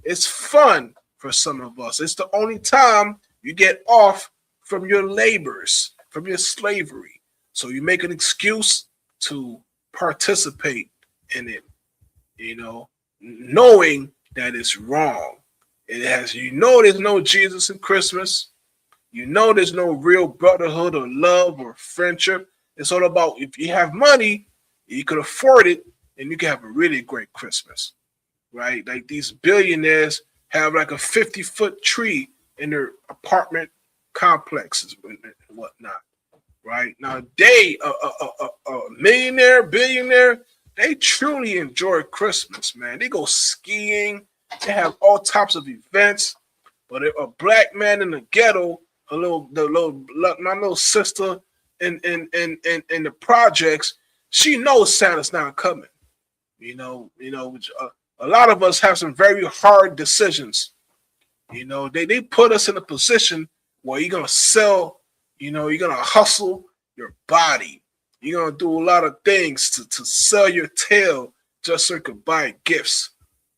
It's fun for some of us. It's the only time you get off from your labors, from your slavery. So you make an excuse to participate in it, knowing that it's wrong. It has, there's no Jesus in Christmas. You know there's no real brotherhood or love or friendship. It's all about if you have money, you can afford it, and you can have a really great Christmas, right? Like these billionaires have like a 50-foot tree in their apartment complexes and whatnot, right? Now they, a millionaire, billionaire, they truly enjoy Christmas, man. They go skiing, they have all types of events. But a black man in the ghetto, my little sister in the projects, she knows Santa's not coming. A lot of us have some very hard decisions. They put us in a position where you're gonna sell, you're gonna hustle your body. You're gonna do a lot of things to sell your tail just so you can buy gifts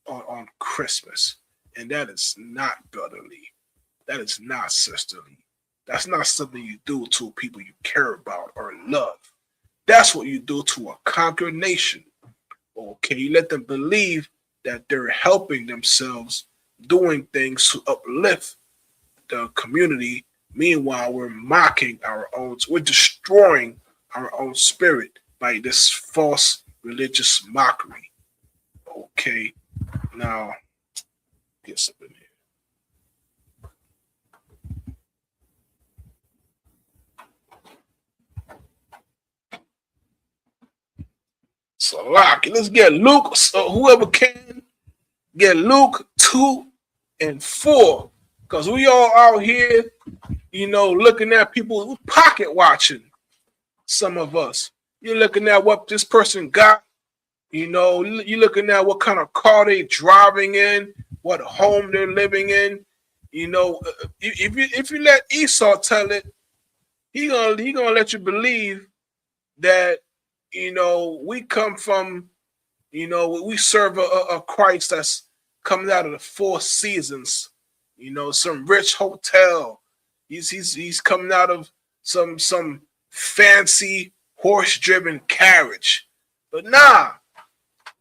on Christmas. And that is not brotherly. That is not sisterly. That's not something you do to people you care about or love. That's what you do to a conquered nation. Okay, you let them believe that they're helping themselves, doing things to uplift the community. Meanwhile, we're mocking our own, we're destroying our own spirit by this false religious mockery. Okay, now get something here. So, let's get Luke. So whoever can get Luke 2 and 4, because we all out here, looking at people pocket watching. Some of us, you're looking at what this person got. You're looking at what kind of car they driving in, what home they're living in. If you let Esau tell it, he gonna let you believe that we come from, we serve a Christ that's coming out of the four seasons. Some rich hotel. He's coming out of some fancy horse-driven carriage. But nah,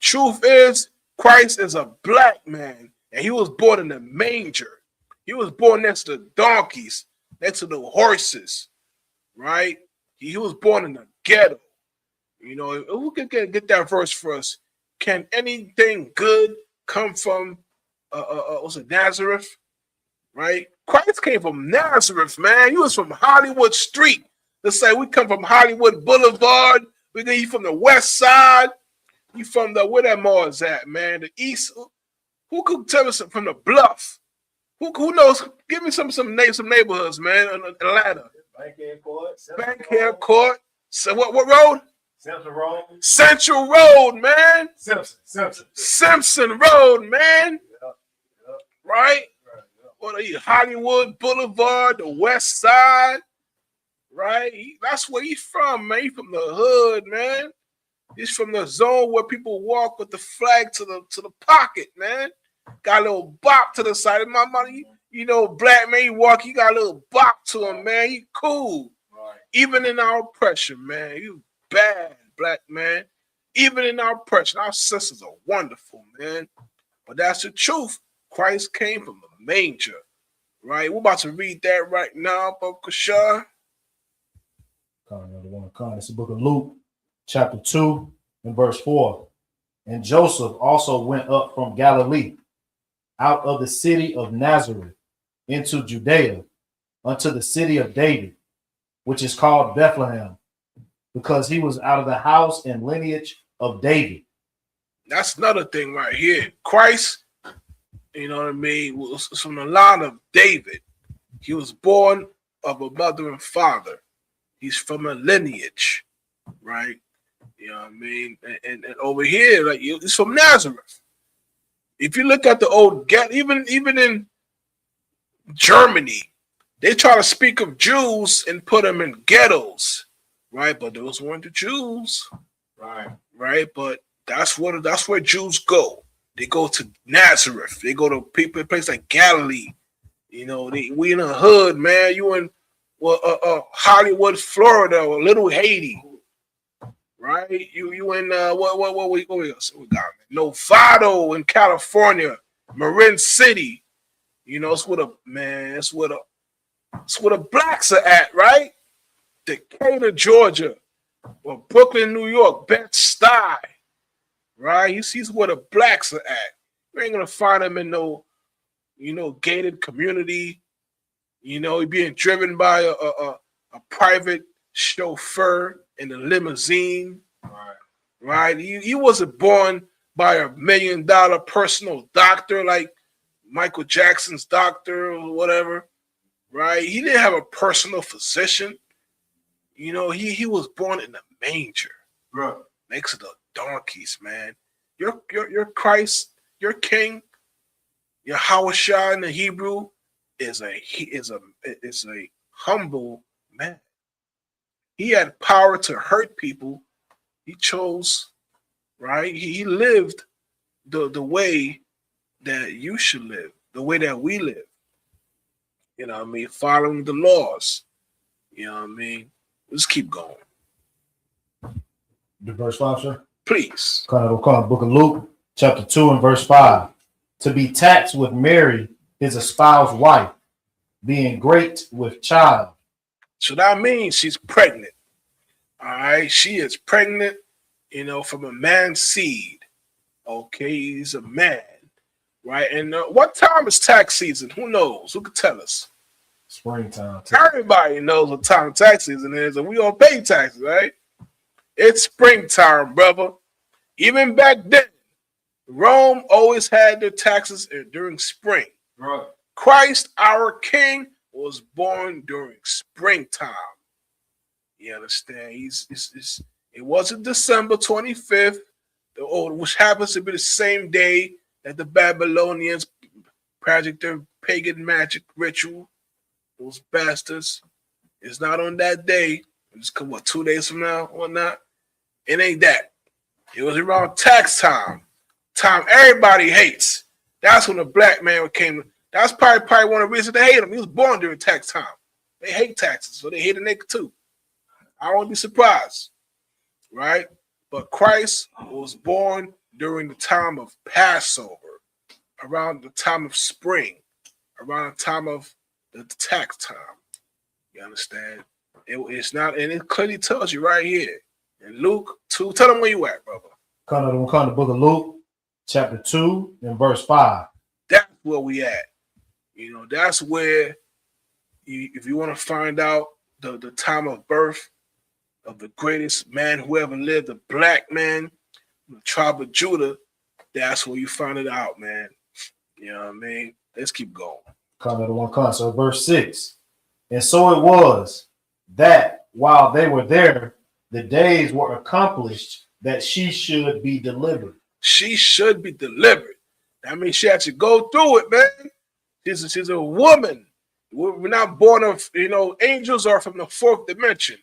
truth is, Christ is a black man, and he was born in a manger. He was born next to the donkeys, next to the horses, right? He was born in the ghetto. Who could get that verse for us? Can anything good come from Nazareth? Right? Christ came from Nazareth, man. He was from Hollywood Street. Let's say we come from Hollywood Boulevard. You from the West Side. You from where that mall is at, man? The East. Who could tell us from the Bluff? Who knows? Give me some neighborhoods, man, in Atlanta. Bankhead Court. So what road? Central Road, man. Simpson Road, man. Right? What are you? Hollywood Boulevard, the West Side. Right? That's where he's from, man. He's from the hood, man. He's from the zone where people walk with the flag to the pocket, man. Got a little bop to the side of my money. Black man, he got a little bop to him, man. He cool. Right. Even in our oppression, man. You bad, black man. Even in our oppression, our sisters are wonderful, man. But that's the truth. Christ came from a manger, right? We're about to read that right now, Brother Kashar. It's the book of Luke, chapter 2, and verse 4. And Joseph also went up from Galilee, out of the city of Nazareth, into Judea, unto the city of David, which is called Bethlehem, because he was out of the house and lineage of David. That's another thing right here. Christ, was from the line of David. He was born of a mother and father. He's from a lineage, right? And over here, he's from Nazareth. If you look at the old even in Germany, they try to speak of Jews and put them in ghettos, right? But those weren't the Jews, right? But that's where Jews go. They go to Nazareth. They go to a place like Galilee. We in the hood, man. You in Hollywood, Florida, or Little Haiti, right? You in what we got? Novato in California, Marin City. It's with It's where the blacks are at, right? Decatur, Georgia, or Brooklyn, New York, Bed-Stuy, right? He sees where the blacks are at. You ain't gonna find them in no, gated community. Being driven by a private chauffeur in a limousine, right? He wasn't born by $1 million personal doctor like Michael Jackson's doctor or whatever, right? He didn't have a personal physician. He was born in a manger, bro, next to the donkeys, man. Your Christ, your King, your Hawashah in the Hebrew is a humble man. He had power to hurt people. He chose, right? He lived the way that you should live, the way that we live. You know what I mean? Following the laws. You know what I mean? Let's keep going. The verse 5, sir? Please. Book of Luke, chapter 2 and verse 5. To be taxed with Mary, his espoused wife, being great with child. So that means she's pregnant. All right. She is pregnant, from a man's seed. Okay. He's a man. Right. And what time is tax season? Who knows? Who could tell us? Springtime. Everybody knows what time tax season is, and we don't pay taxes, right? It's springtime, brother. Even back then, Rome always had their taxes during spring. Right. Christ, our King, was born during springtime. You understand? It wasn't December 25th, which happens to be the same day that the Babylonians practiced their pagan magic ritual. Those bastards. It's not on that day. It's 2 days from now or not. It ain't that. It was around tax time. Time everybody hates. That's when the black man came. That's probably one of the reasons they hate him. He was born during tax time. They hate taxes, so they hate a nigga too. I won't be surprised, right? But Christ was born during the time of Passover, around the time of spring, around the time of the tax time. You understand? It's not, and it clearly tells you right here in Luke 2. Tell them where you at, brother. Come to the book of Luke, chapter 2 and verse 5. That's where we at. That's where if you want to find out the time of birth of the greatest man who ever lived, a black man, the tribe of Judah, that's where you find it out, man. You know what I mean? Let's keep going. So verse 6. And so it was that while they were there, the days were accomplished that she should be delivered. She should be delivered. That means she had to go through it, man. She's a woman. We're not born of, angels are from the fourth dimension.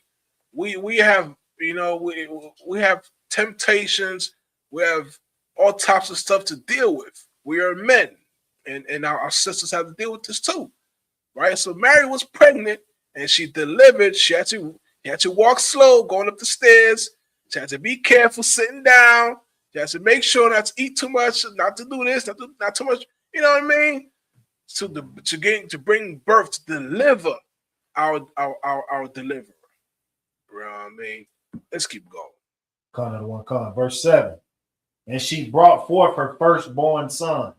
We have, we have temptations. We have all types of stuff to deal with. We are men, and our sisters have to deal with this too, right? So Mary was pregnant, and she delivered. She had to walk slow, going up the stairs. She had to be careful sitting down. She has to make sure not to eat too much, not to do this, not too much. You know what I mean? To bring birth, to deliver our deliverer. You know what I mean? Let's keep going. Verse 7. And she brought forth her firstborn son,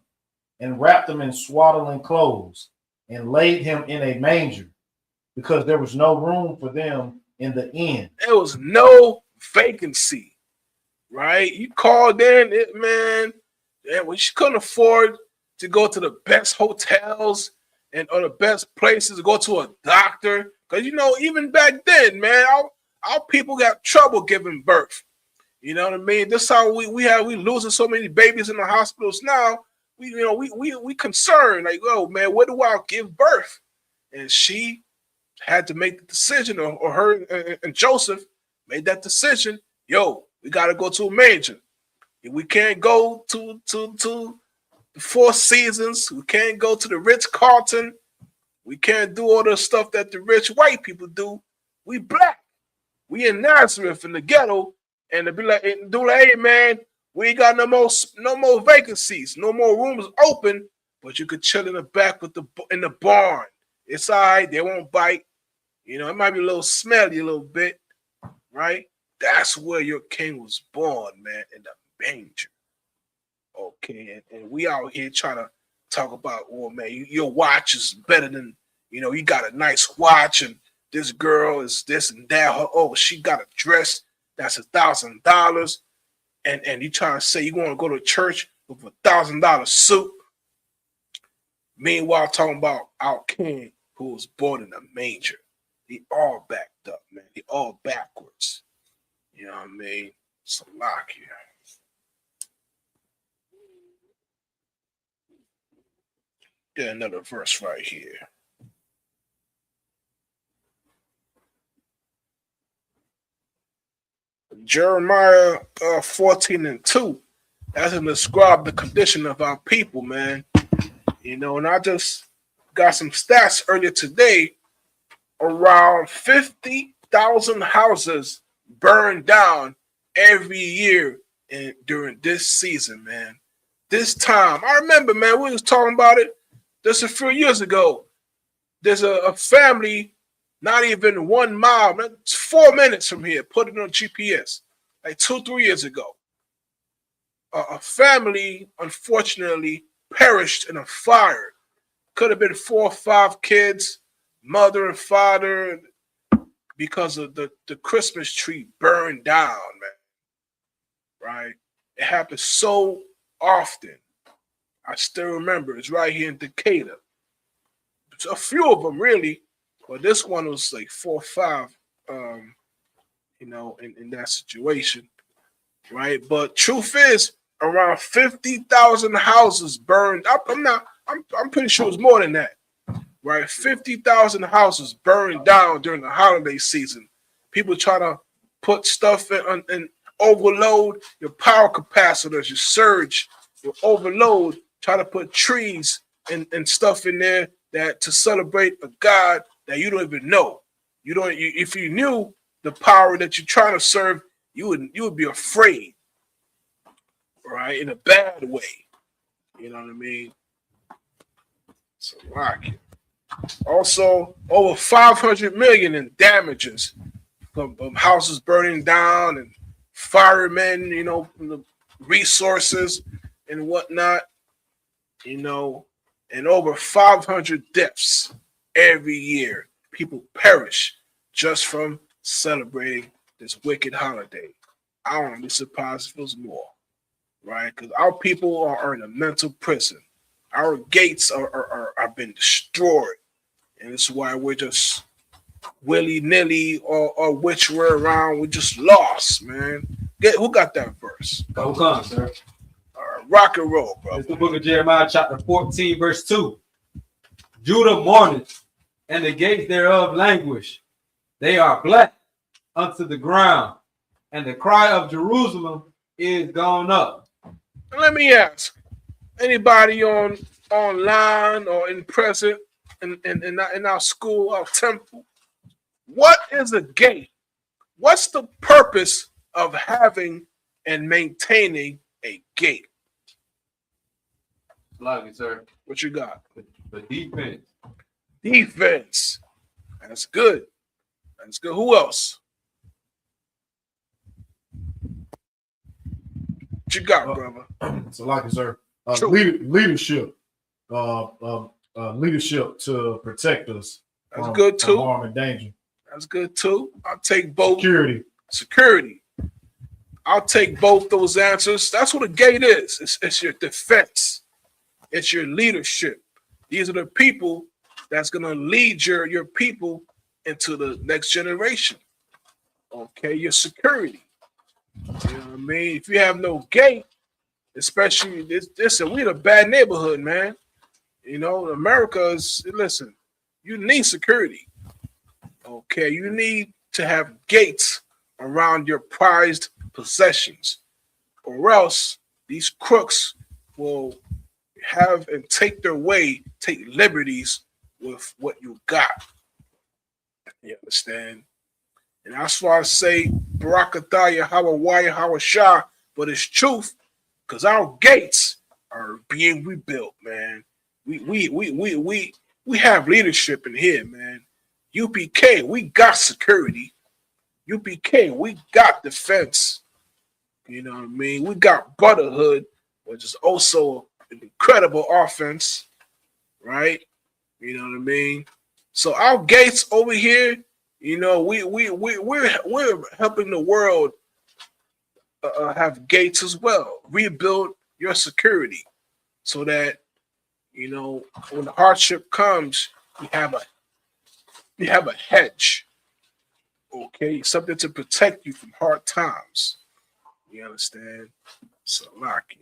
and wrapped him in swaddling clothes, and laid him in a manger, because there was no room for them in the inn. There was no vacancy, right? You called in it, man. And when she couldn't afford to go to the best hotels or the best places to go to a doctor, because even back then, man, our people got trouble giving birth. You know what I mean? This is how we losing so many babies in the hospitals now. We concerned, like, oh man, where do I give birth? And she had to make the decision, or her and Joseph made that decision. Yo, we got to go to a manger. We can't go to the Four Seasons. We can't go to the Ritz-Carlton. We can't do all the stuff that the rich white people do. We black. We in Nazareth in the ghetto, and to be like, hey man, we ain't got no more vacancies, no more rooms open, but you could chill in the back in the barn. It's all right. They won't bite. You know, it might be a little smelly a little bit, right? That's where your king was born, man, in the manger. Okay, and we out here trying to talk about, oh man, your watch is better than, you know, you got a nice watch, and this girl is this and that. Oh, she got a dress that's $1,000, and you trying to say you want to go to church with $1,000 suit. Meanwhile, talking about our king who was born in a manger. They all backed up, man. They all backwards. You know what I mean? It's a lock here. Get another verse right here. Jeremiah 14:2. That's to describe the condition of our people, man. You know, and I just got some stats earlier today. Around 50,000 houses burned down every year during this season, man. This time, I remember, man, we was talking about it just a few years ago. There's a family, not even 1 mile, man, it's 4 minutes from here. Put it on GPS, like 2-3 years ago. A family, unfortunately, perished in a fire. Could have been 4 or 5 kids, mother and father, because of the Christmas tree burned down, man. Right? It happens so often. I still remember it's right here in Decatur. It's a few of them, really, but this one was like 4 or 5, you know, in that situation, right? But truth is, around 50,000 houses burned. I'm pretty sure it's more than that, right? 50,000 houses burned down during the holiday season. People try to put stuff in and overload your power capacitors, your surge, your overload. Try to put trees and stuff in there that to celebrate a God that you don't even know. If you knew the power that you're trying to serve, you would be afraid, right? In a bad way. You know what I mean? So like, also over 500 million in damages from houses burning down and firemen, you know, from the resources and whatnot, you know, and over 500 deaths every year. People perish just from celebrating this wicked holiday. I won't be surprised if it was more, right? Because our people are in a mental prison. Our gates are been destroyed, and this is why we're just willy-nilly or which we're around. We're just lost, man. Who got that verse? Go come, sir. Rock and roll, bro. It's the book of Jeremiah, chapter 14, verse 2. Judah mourneth, and the gates thereof languish. They are black unto the ground, and the cry of Jerusalem is gone up. Let me ask, anybody online or in present in our school, our temple, what is a gate? What's the purpose of having and maintaining a gate? Love you, sir. What you got? The defense. Defense. That's good. That's good. Who else? What you got, brother? So, like, sir, leadership. Leadership to protect us. That's good too. Harm and danger. That's good too. I'll take both. Security. I'll take both those answers. That's what a gate is. It's your defense. It's your leadership. These are the people that's going to lead your people into the next generation. Okay, your security. You know what I mean? If you have no gate, especially this, we're a bad neighborhood, man. You know, America is, listen, you need security. Okay, you need to have gates around your prized possessions, or else these crooks will have and take liberties with what you got. You understand? And that's why I say Barakatah Yahweh Yahweh Shah, but it's truth, because our gates are being rebuilt, man. We we have leadership in here, man. UPK, we got security. UPK, we got defense. You know what I mean? We got Brotherhood, which is also an incredible offense, right? You know what I mean? So our gates over here, you know, we're helping the world have gates as well. Rebuild your security so that, you know, when the hardship comes, you have a hedge. Okay, something to protect you from hard times. You understand? So lock it.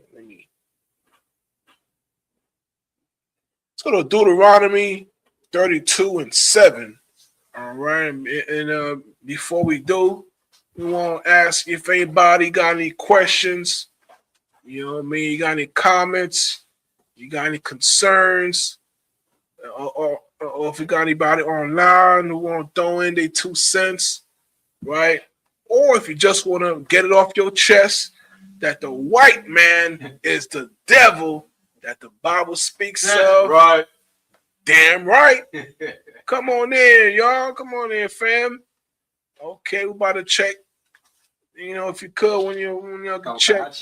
Let's go to Deuteronomy 32:7. All right, and before we do, we want to ask if anybody got any questions. You know what I mean? You got any comments? You got any concerns? Or if you got anybody online who want to throw in their 2 cents, right? Or if you just want to get it off your chest that the white man is the devil that the Bible speaks of. Right. Damn right. Come on in, y'all. Come on in, fam. Okay, we about to check. You know, if you could, when you check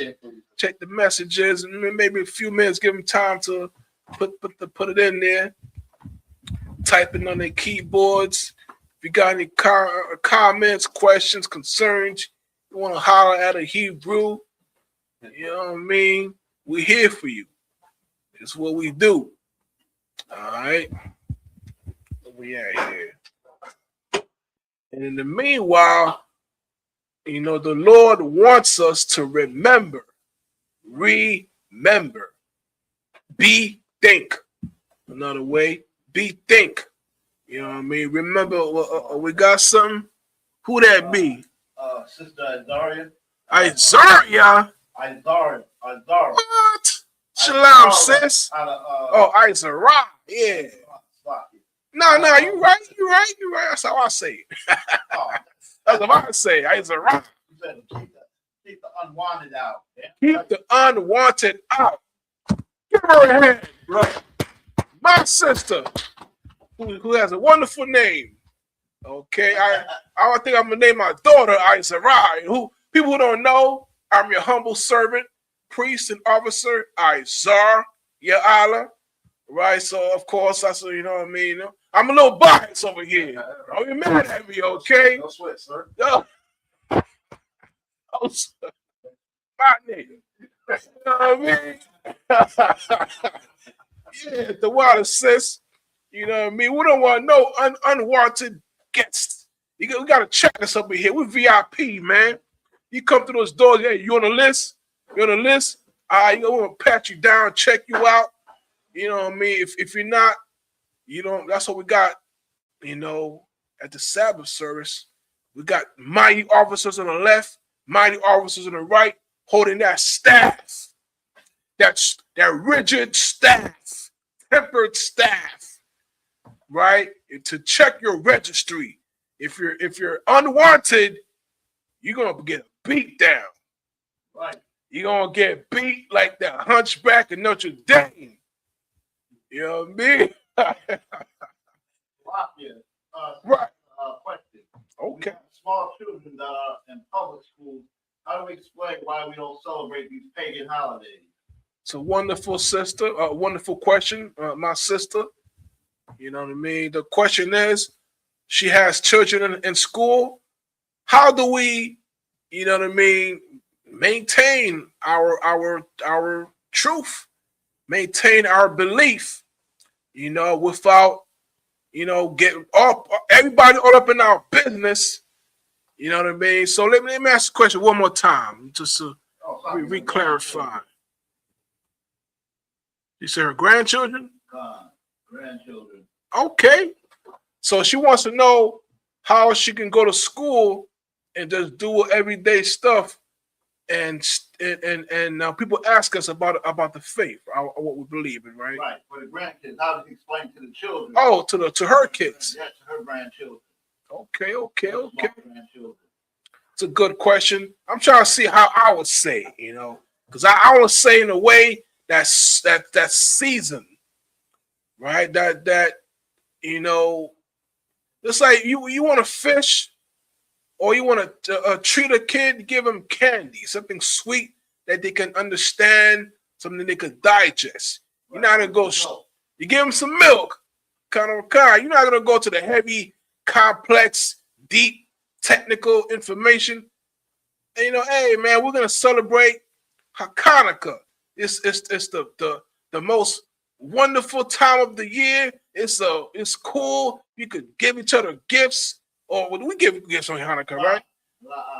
the messages, and maybe a few minutes, give them time to put it in there. Typing on their keyboards. If you got any comments, questions, concerns, you want to holler at a Hebrew, you know what I mean? We're here for you. It's what we do. All right. Where we at here? And in the meanwhile, you know, the Lord wants us to remember, be think. Another way, be think. You know what I mean? Remember, we got something. Who that be? Sister Azaria. Azaria? Azaria. What? Shalom, sis. Isaiah. Yeah. No, you right. That's how I say it. That's what I say. Isaiah. Keep the unwanted out. Keep the unwanted out. Give her a hand. Right. My sister, who has a wonderful name. Okay, I think I'm gonna name my daughter Isaiah. Who people who don't know, I'm your humble servant, priest and officer, Isaiah Allah. Right, so of course that's what you know what I mean. I'm a little biased over here. Don't be mad at me, okay? No sweat, sir. No. My nigga. You know what I mean? Yeah, the water sis. You know what I mean? We don't want no unwanted guests. We got to check us over here. We're VIP, man. You come through those doors, hey, you on the list? You on the list? You want to pat you down, check you out. You know what I mean? If you're not, you know, that's what we got, you know, at the Sabbath service. We got mighty officers on the left, mighty officers on the right, holding that staff. That rigid staff, tempered staff, right? To check your registry. If you're unwanted, you're gonna get beat down. Right. You're gonna get beat like that hunchback in Notre Dame. You know what I mean? Right. Question. Okay. Small children that are in public schools, how do we explain why we don't celebrate these pagan holidays? It's a wonderful wonderful question, my sister. You know what I mean? The question is, she has children in school. How do we, you know what I mean, maintain our truth, maintain our belief, you know, without, you know, getting everybody all up in our business. You know what I mean? So let me ask the question one more time, just to re-clarify. You said her grandchildren? Grandchildren. Okay. So she wants to know how she can go to school and just do everyday stuff, and now people ask us about the faith, what we believe in, right? Right. For the grandkids, how does he explain to the children? Oh, to her kids. Yeah, to her grandchildren. Okay. It's a good question. I'm trying to see how I would say it, you know, because I would say in a way that's seasoned, right? That You know, it's like you want to fish, or you want to treat a kid, give them candy, something sweet that they can understand, something they can digest. You're not gonna go. You give them some milk, kind of kind. You're not gonna go to the heavy, complex, deep, technical information. And, you know, hey man, we're gonna celebrate Hanukkah. It's the most wonderful time of the year. It's cool. You could give each other gifts, or we give gifts on Hanukkah, right?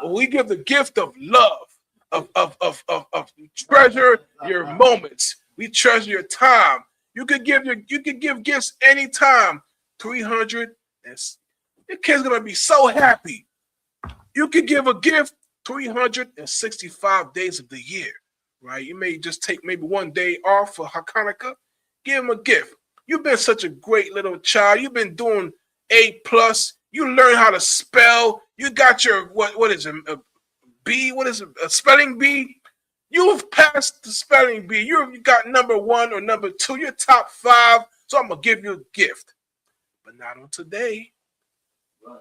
Well, we give the gift of love, of treasure your moments. We treasure your time. You could give gifts anytime. 300. Your kid's gonna be so happy. You could give a gift 365 days of the year, right? You may just take maybe one day off for Hanukkah. Give him a gift. You've been such a great little child. You've been doing A+. You learn how to spell. You got your what is it? A B? What is it? A spelling bee? You've passed the spelling bee. You got number 1 or number 2. You're top 5. So I'm gonna give you a gift, but not on today.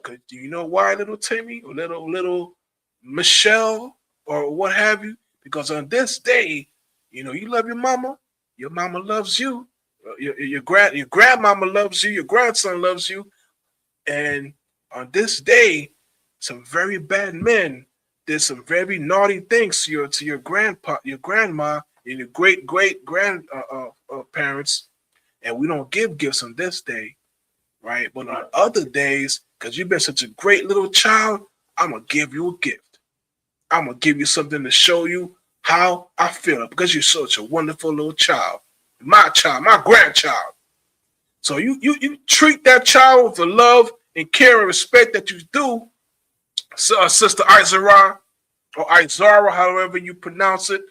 Cause do you know why, little Timmy or little Michelle or what have you? Because on this day, you know, you love your mama loves you, your grandmama loves you, your grandson loves you, and on this day, some very bad men did some very naughty things to your grandpa, your grandma, and your great parents, and we don't give gifts on this day, right? But on other days, because you've been such a great little child, I'm gonna give you a gift. I'm gonna give you something to show you how I feel because you're such a wonderful little child, my grandchild. So you treat that child with the love and care and respect that you do, Sister Izara or Izara, however you pronounce it,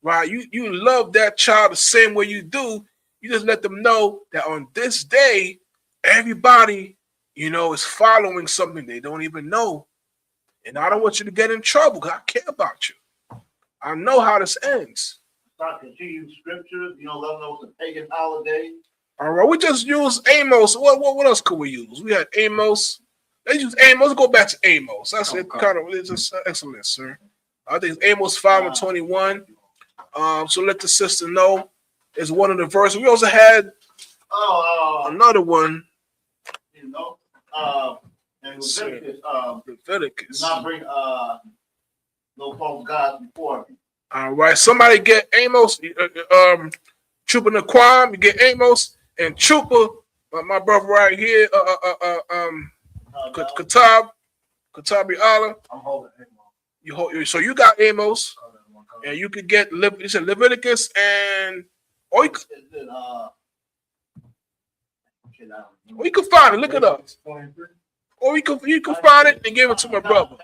right? You love that child the same way you do. You just let them know that on this day, everybody, you know, is following something they don't even know. And I don't want you to get in trouble because I care about you. I know how this ends. Start continuing scriptures, you know, let them know it's a pagan holiday. All right, we just use Amos. What else could we use? We had Amos. Let's use Amos. Let's go back to Amos. That's it. Kind of, it's just excellent, sir. I think it's Amos 5:21. So let the sister know it's one of the verses. We also had another one. You know, and Leviticus. Not bring no false gods before me. All right, somebody get Amos. Trooper Naquam, you get Amos and Trooper. My brother right here. Katabi Allah. I'm holding Amos. So you got Amos, and you could get Leviticus and or you could find it. Look it up. Or you can find it and give it to my brother.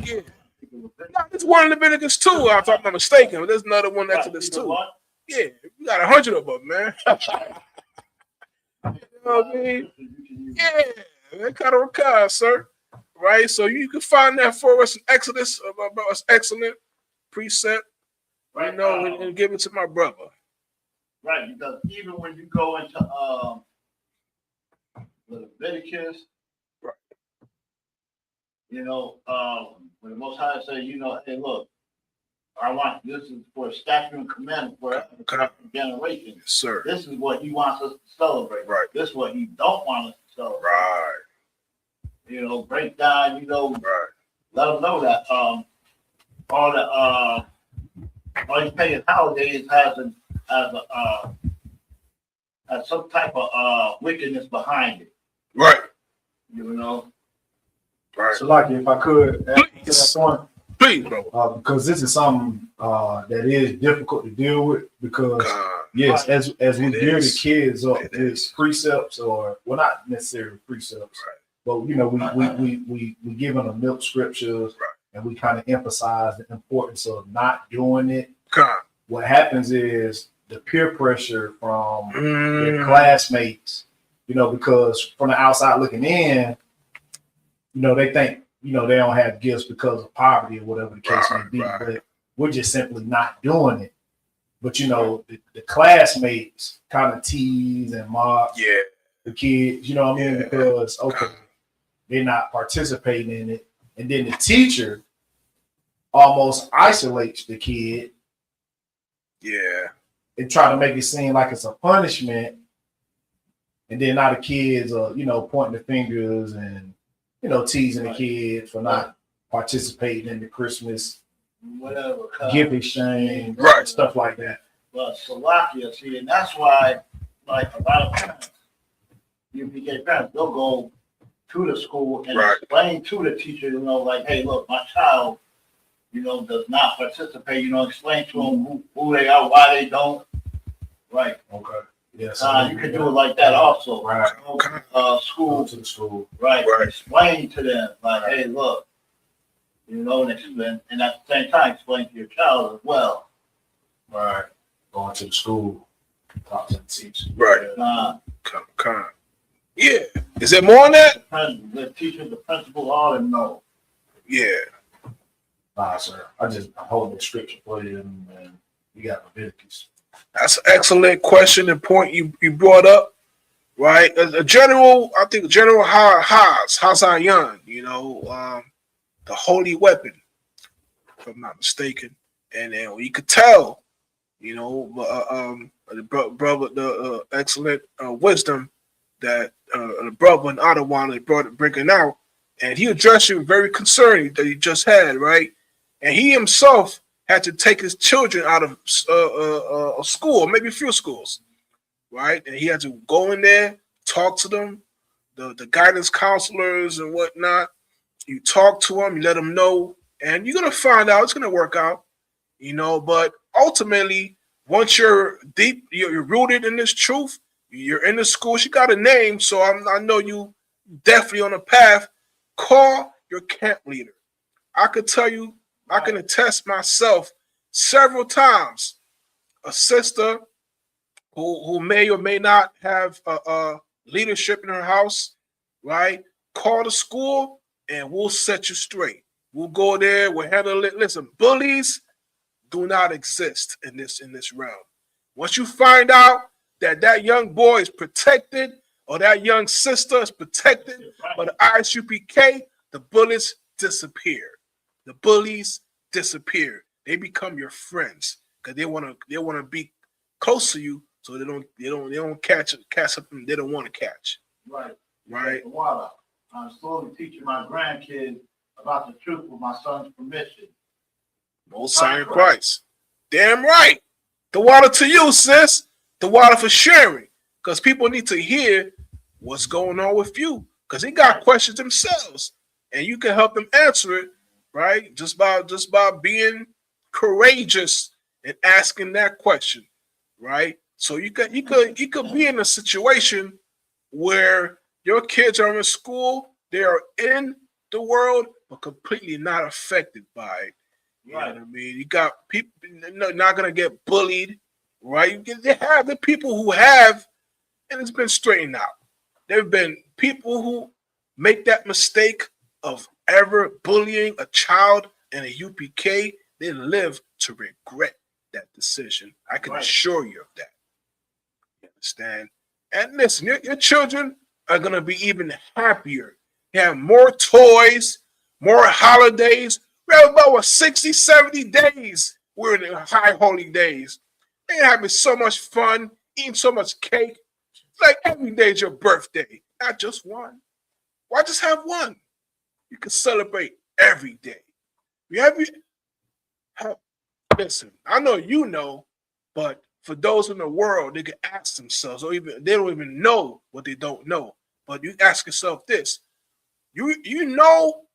Yeah. No, there's one in Leviticus 2, if I'm not mistaken. But there's another one after this too. Yeah, we got 100 of them, man. You know what I mean? Yeah, that kind of requires, sir. Right? So you can find that for us in Exodus about us excellent precept, right? You know, and give it to my brother. Right, because even when you go into Leviticus, right? You know, when the Most High say, you know, hey, look, I want this is for a statute and commandment for generations. Yes, sir. This is what He wants us to celebrate. Right. This is what He don't want us to celebrate. Right. You know, break down. You know, right. Let them know that all these pagan holidays has some type of wickedness behind it. Right. You know. Right. So, like, if I could add to that point, please, bro, because this is something that is difficult to deal with. Because yes, as we gear the kids up with precepts, or well, not necessarily precepts, but you know, we giving them milk scriptures, and we kind of emphasize the importance of not doing it. What happens is the peer pressure from their classmates, you know, because from the outside looking in, you know, they think, you know, they don't have gifts because of poverty or whatever the case may be, but we're just simply not doing it. But, you know, the classmates kind of tease and mock. Yeah. the kids, you know what I mean? Because okay, they're not participating in it. And then the teacher almost isolates the kid. Yeah. And try to make it seem like it's a punishment. And then now the kids are, you know, pointing the fingers and, you know, teasing the kids for not participating in the Christmas whatever gift exchange, right? Stuff like that. But Slovakia, see, and that's why, like a lot of parents, UPK parents, they'll go to the school and explain to the teacher, you know, like, hey, look, my child, you know, does not participate. You know, explain to them who they are, why they don't. Right. Okay. Yes. You can do it like that also. Right. School to the school. Right. Explain to them, like, hey, look, you know, and explain, and at the same time, explain to your child as well. Right. Going to the school, talk to the teacher. Right. Yeah. Is there more on that? The teacher, the principal, all them know. Yeah. Nah, sir. I'm holding the scripture for you, and you got Leviticus. That's an excellent question and point you brought up, right? A general, I think General Hazayan, you know, the holy weapon, if I'm not mistaken, and you could tell, you know, the excellent wisdom that the brother in Ottawa bringing out, and he addressed you very concerning that he just had, right? And he himself had to take his children out of a school, maybe a few schools, right? And he had to go in there, talk to them, the guidance counselors and whatnot. You talk to them, you let them know, and you're gonna find out it's gonna work out, you know. But ultimately, once you're deep, you're rooted in this truth. You're in the school. You got a name, so I know you definitely on a path. Call your camp leader. I could tell you. I can attest myself several times. A sister who may or may not have leadership in her house, right? Call the school and we'll set you straight. We'll go there. We'll handle it. Listen, bullies do not exist in this realm. Once you find out that young boy is protected or that young sister is protected by the ISUPK, the bullies disappear. The bullies disappear. They become your friends because they want to be close to you, so they don't catch something they don't want to catch. Right. Right. Water. I'm slowly teaching my grandkids about the truth with my son's permission. Most High in Christ. Damn right. The water to you, sis. The water for sharing, because people need to hear what's going on with you, because they got questions themselves, and you can help them answer it. Right, just by being courageous and asking that question, right? So you could be in a situation where your kids are in school, they are in the world, but completely not affected by it. You know what I mean? You got people not gonna get bullied, right? They have the people who have, and it's been straightened out. There have been people who make that mistake of ever bullying a child in a UPK, they live to regret that decision. I can assure you of that. You understand? And listen, your children are going to be even happier. They have more toys, more holidays. We have about 60, 70 days. We're in the high holy days. They're having so much fun, eating so much cake. It's like every day is your birthday, not just one. Why just have one? You can celebrate every day. Listen, I know you know, but for those in the world, they can ask themselves, or even they don't even know what they don't know. But you ask yourself this: you know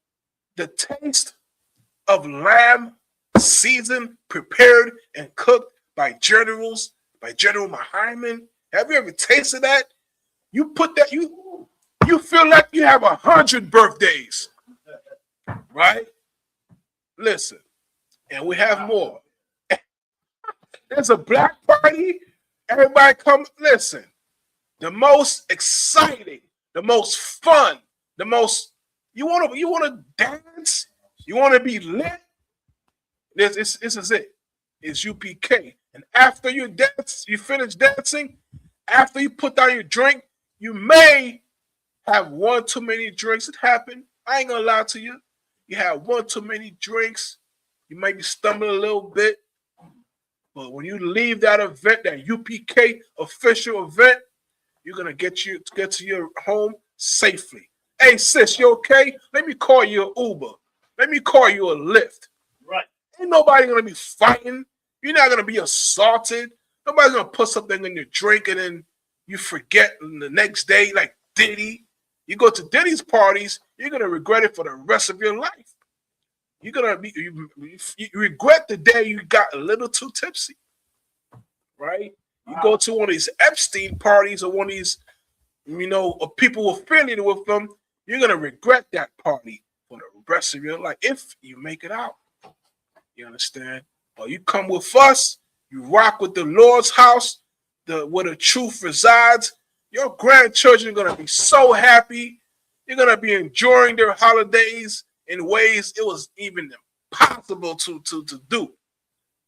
the taste of lamb seasoned, prepared, and cooked by generals, by General Mahaiman? Have you ever tasted that? You put that you feel like you have 100 birthdays. Right? Listen, and we have more. There's a black party. Everybody come. Listen, the most exciting, the most fun, the most you want to dance. You want to be lit. This is it. It's UPK. And after you dance, you finish dancing. After you put down your drink, You may have one too many drinks. It happened. I ain't gonna lie to you. You have one too many drinks. You might be stumbling a little bit. But when you leave that event, that UPK official event, you're gonna get to your home safely. Hey sis, you okay? Let me call you an Uber. Let me call you a Lyft. Right. Ain't nobody gonna be fighting. You're not gonna be assaulted. Nobody's gonna put something in your drink and then you forget the next day, like Diddy. You go to Diddy's parties, you're gonna regret it for the rest of your life. You're gonna be you regret the day you got a little too tipsy, right? You go to one of these Epstein parties or one of these, people affiliated with them. You're gonna regret that party for the rest of your life if you make it out. You understand? But you come with us, you rock with the Lord's house, where the truth resides. Your grandchildren are gonna be so happy. You're gonna be enjoying their holidays in ways it was even impossible to do.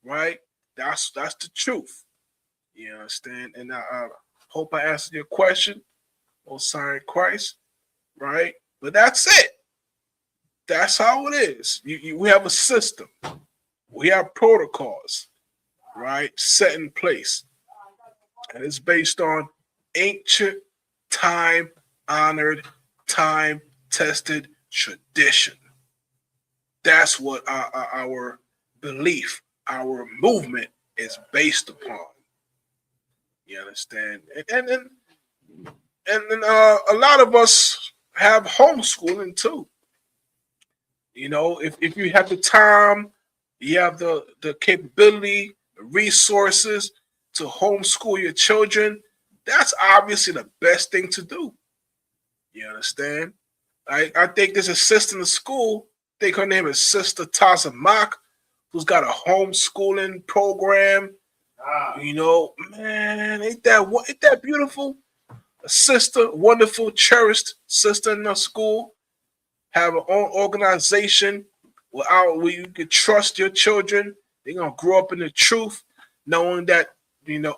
Right? That's the truth. You understand? And I hope I answered your question. Osiris Christ, right? But that's it. That's how it is. We have a system. We have protocols, right, set in place. And it's based on ancient, time-honored, time-tested tradition. That's what our belief, our movement is based upon. You understand? And a lot of us have homeschooling too. If you have the time, you have the capability, the resources to homeschool your children, that's obviously the best thing to do. You understand? I think there's a sister in the school, I think her name is Sister Taza Mock, who's got a homeschooling program. Man, ain't that beautiful? A sister, wonderful, cherished sister in the school, have her own organization where you can trust your children. They're gonna grow up in the truth, knowing that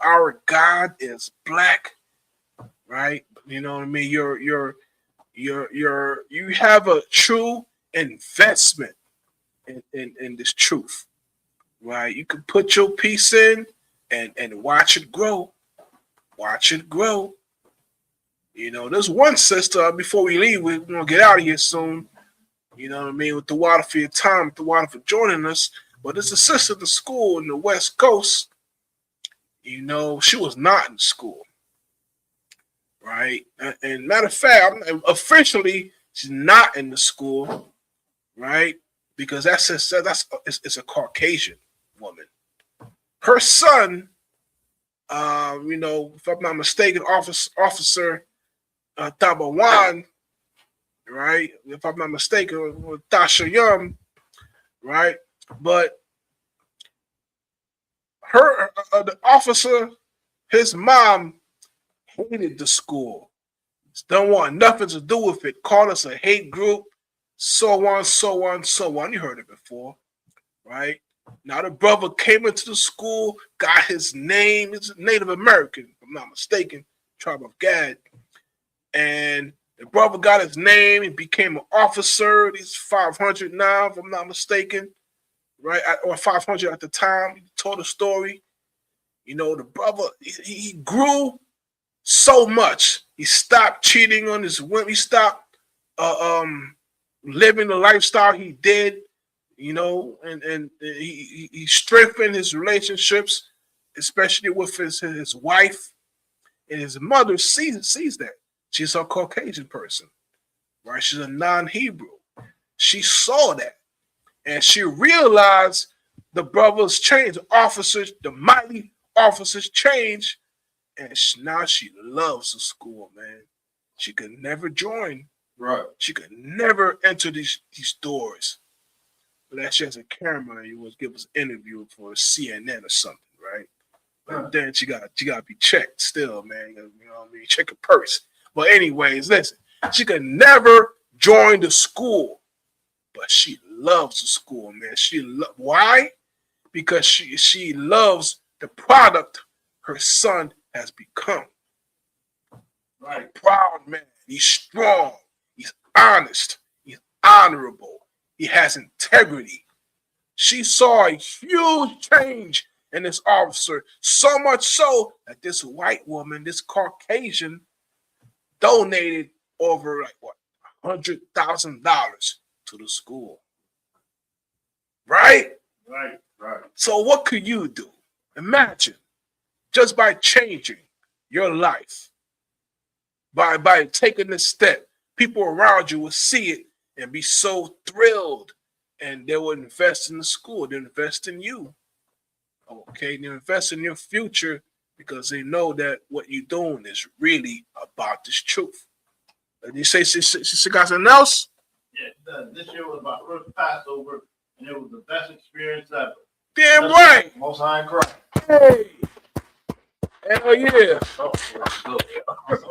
our God is black, right? You know what I mean? You have a true investment in this truth, right? You can put your piece in and watch it grow. Watch it grow. There's one sister, before we leave, we're going to get out of here soon. You know what I mean? With the water for your time, with the water for joining us. But there's a sister at the school in the West Coast. She was not in school. Right? And matter of fact, officially, she's not in the school. Right? Because it's a Caucasian woman. Her son, if I'm not mistaken, Officer Tabawan, right? If I'm not mistaken, with Tasha Young, right? But the officer, his mom hated the school. Don't want nothing to do with it. Called us a hate group, so on, so on, so on. You heard it before, right? Now the brother came into the school, got his name. He's a Native American, if I'm not mistaken, tribe of Gad. And the brother got his name. He became an officer. He's 500 now, if I'm not mistaken, right? Or 500 at the time. He told a story. The brother, he grew so much. He stopped cheating on his women. He stopped living the lifestyle he did, and he strengthened his relationships, especially with his wife. And his mother sees that. She's a Caucasian person, right? She's a non-Hebrew. She saw that, and she realized the brothers changed. The mighty officers changed, and now she loves the school, man. She could never join. Right. She could never enter these doors. But that she has a camera, you would give us an interview for CNN or something, right? But then she got to be checked still, man. You know what I mean? Check her purse. But anyways, listen, she could never join the school, but she loves the school, man. Why? Because she loves the product her son has become. Right. A proud man. He's strong. He's honest. He's honorable. He has integrity. She saw a huge change in this officer, so much so that this white woman, this Caucasian, donated over like what $100,000 to the school. Right? Right. So what could you do? Imagine just by changing your life, by taking this step, people around you will see it and be so thrilled, and they will invest in the school. They invest in you. Okay, they invest in your future because they know that what you're doing is really about this truth. You say she got something else? Yeah, this year was my first Passover, and it was the best experience ever. Damn right. Most High in Christ. Hey. Hell yeah.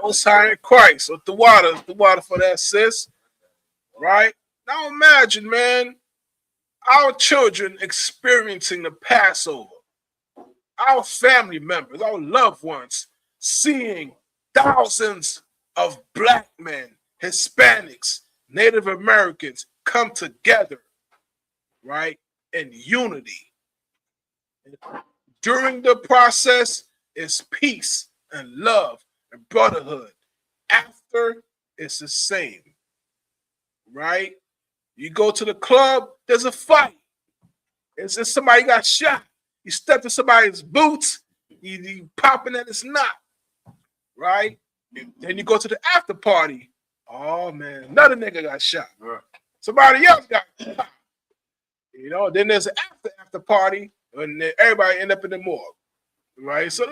Most High in Christ. So the water for that, sis. Right? Now imagine, man, our children experiencing the Passover. Our family members, our loved ones, seeing thousands of black men, Hispanics, Native Americans come together, right, in unity. During the process is peace and love and brotherhood. After, it's the same, right? You go to the club, there's a fight. It's just somebody got shot. You step to somebody's boots, you popping at his knot, right? Then you go to the after party. Oh man, another nigga got shot. Somebody else got shot. You know, then there's an after party, and then everybody end up in the morgue, right? So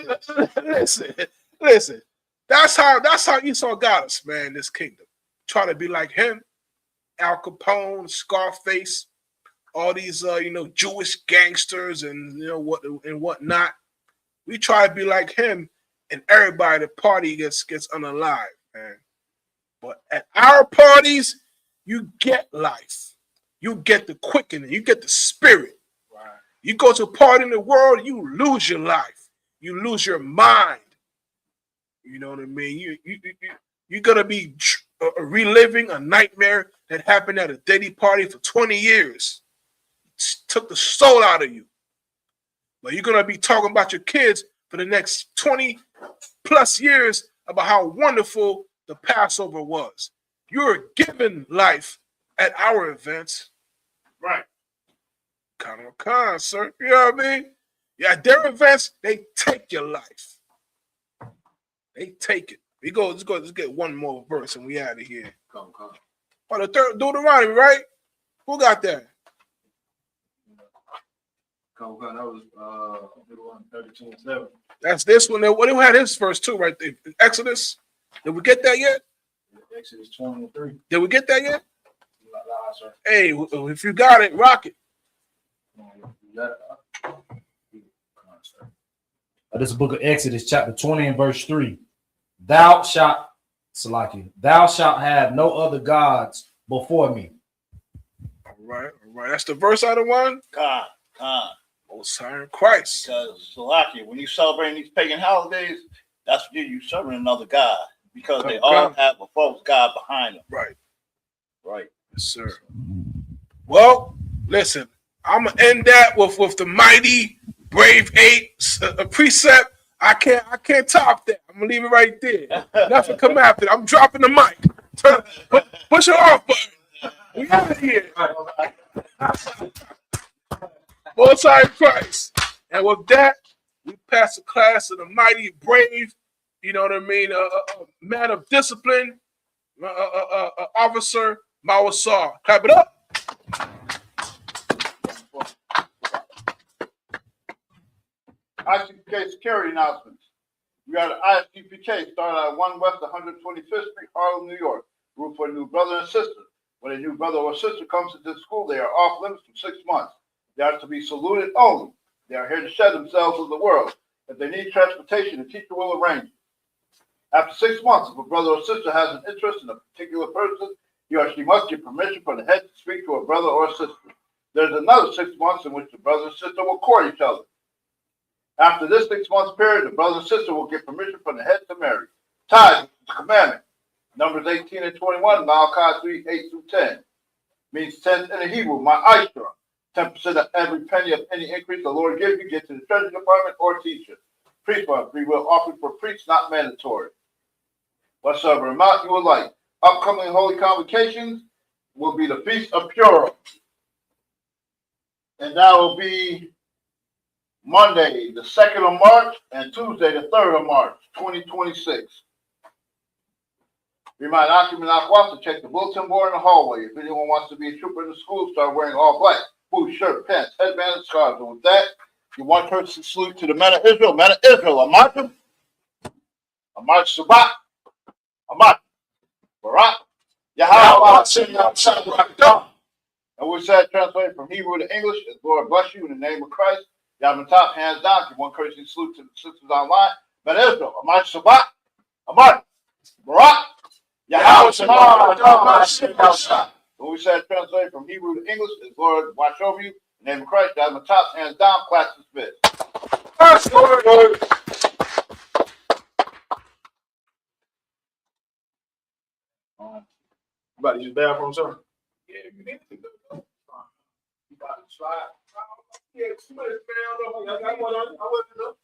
listen. That's how Esau got us, man. This kingdom, trying to be like him, Al Capone, Scarface. All these, Jewish gangsters and whatnot. We try to be like him, and everybody at the party gets unalive, man. But at our parties, you get life, you get the quickening, you get the spirit. Right. You go to a party in the world, you lose your life, you lose your mind. You know what I mean? You're gonna be reliving a nightmare that happened at a Diddy party for 20 years. Took the soul out of you. But you're going to be talking about your kids for the next 20 plus years about how wonderful the Passover was. You're given life at our events. Right. Con, sir. You know what I mean? Yeah, at their events, they take your life. They take it. Let's get one more verse and we out of here. Come. Oh, the third Deuteronomy, right? Who got that? That was 32:7. That's this one. What do we had his first two right there? Exodus. Did we get that yet? Exodus 23. Did we get that yet? Nah, sir. Hey, if you got it, rock it. This is the book of Exodus, chapter 20 and verse 3. Thou shalt have no other gods before me. All right. That's the verse out of one. God. Most High in Christ. Because Salakia, when you celebrate these pagan holidays, that's what you're serving another God. Because they all have a false God behind them. Right. Yes, sir. Well, listen, I'm gonna end that with the mighty Brave 8 precept. I can't top that. I'm gonna leave it right there. Nothing come after it. I'm dropping the mic. Push it off button. We out of here. Most High in Christ. And with that, we pass the class to the mighty brave, you know what I mean, man of discipline, officer, Mawasar. Clap it up. ISUPK security announcements. We got an ISUPK started at 1 West 125th Street, Harlem, New York. Room for a new brother and sister. When a new brother or sister comes into the school, they are off limits for 6 months. They are to be saluted only. They are here to shed themselves with the world. If they need transportation, the teacher will arrange it. After 6 months, if a brother or sister has an interest in a particular person, he or she must get permission from the head to speak to a brother or sister. There's another 6 months in which the brother and sister will court each other. After this 6 month period, the brother and sister will get permission from the head to marry. Tithe is the commandment. Numbers 18 and 21, Malachi 3, 8 through 10. Means 10 in the Hebrew, my Isra. 10% of every penny of any increase the Lord gives you, get to the treasury department or teacher. Priest fund, free will offering for priests, not mandatory. Whatsoever amount you would like. Upcoming holy convocations will be the Feast of Purim. And that will be Monday, the 2nd of March, and Tuesday, the 3rd of March, 2026. Remind Occupant Aquas to check the bulletin board in the hallway. If anyone wants to be a trooper in the school, start wearing all black. Boots, shirt, pants, headband, and scarves. And with that, you want her to salute to the men of Israel. Men of Israel, Amartim, Amar Shabbat, Amar Barak, Yahweh, and we said, translated from Hebrew to English, is Lord bless you in the name of Christ. Y'all top, hands down. If you want courtesy salute to the sisters online. Men of Israel, Amar Shabbat, Amar Barak, Yahweh, when we said translated from Hebrew to English, is Lord watch over you. In the name of Christ, y'all my top, hands down, clap the spit. First Lord. You about to use the bathroom, sir? Yeah, you need to go. You about to slide. Yeah, somebody found up. I got one on. I wasn't up.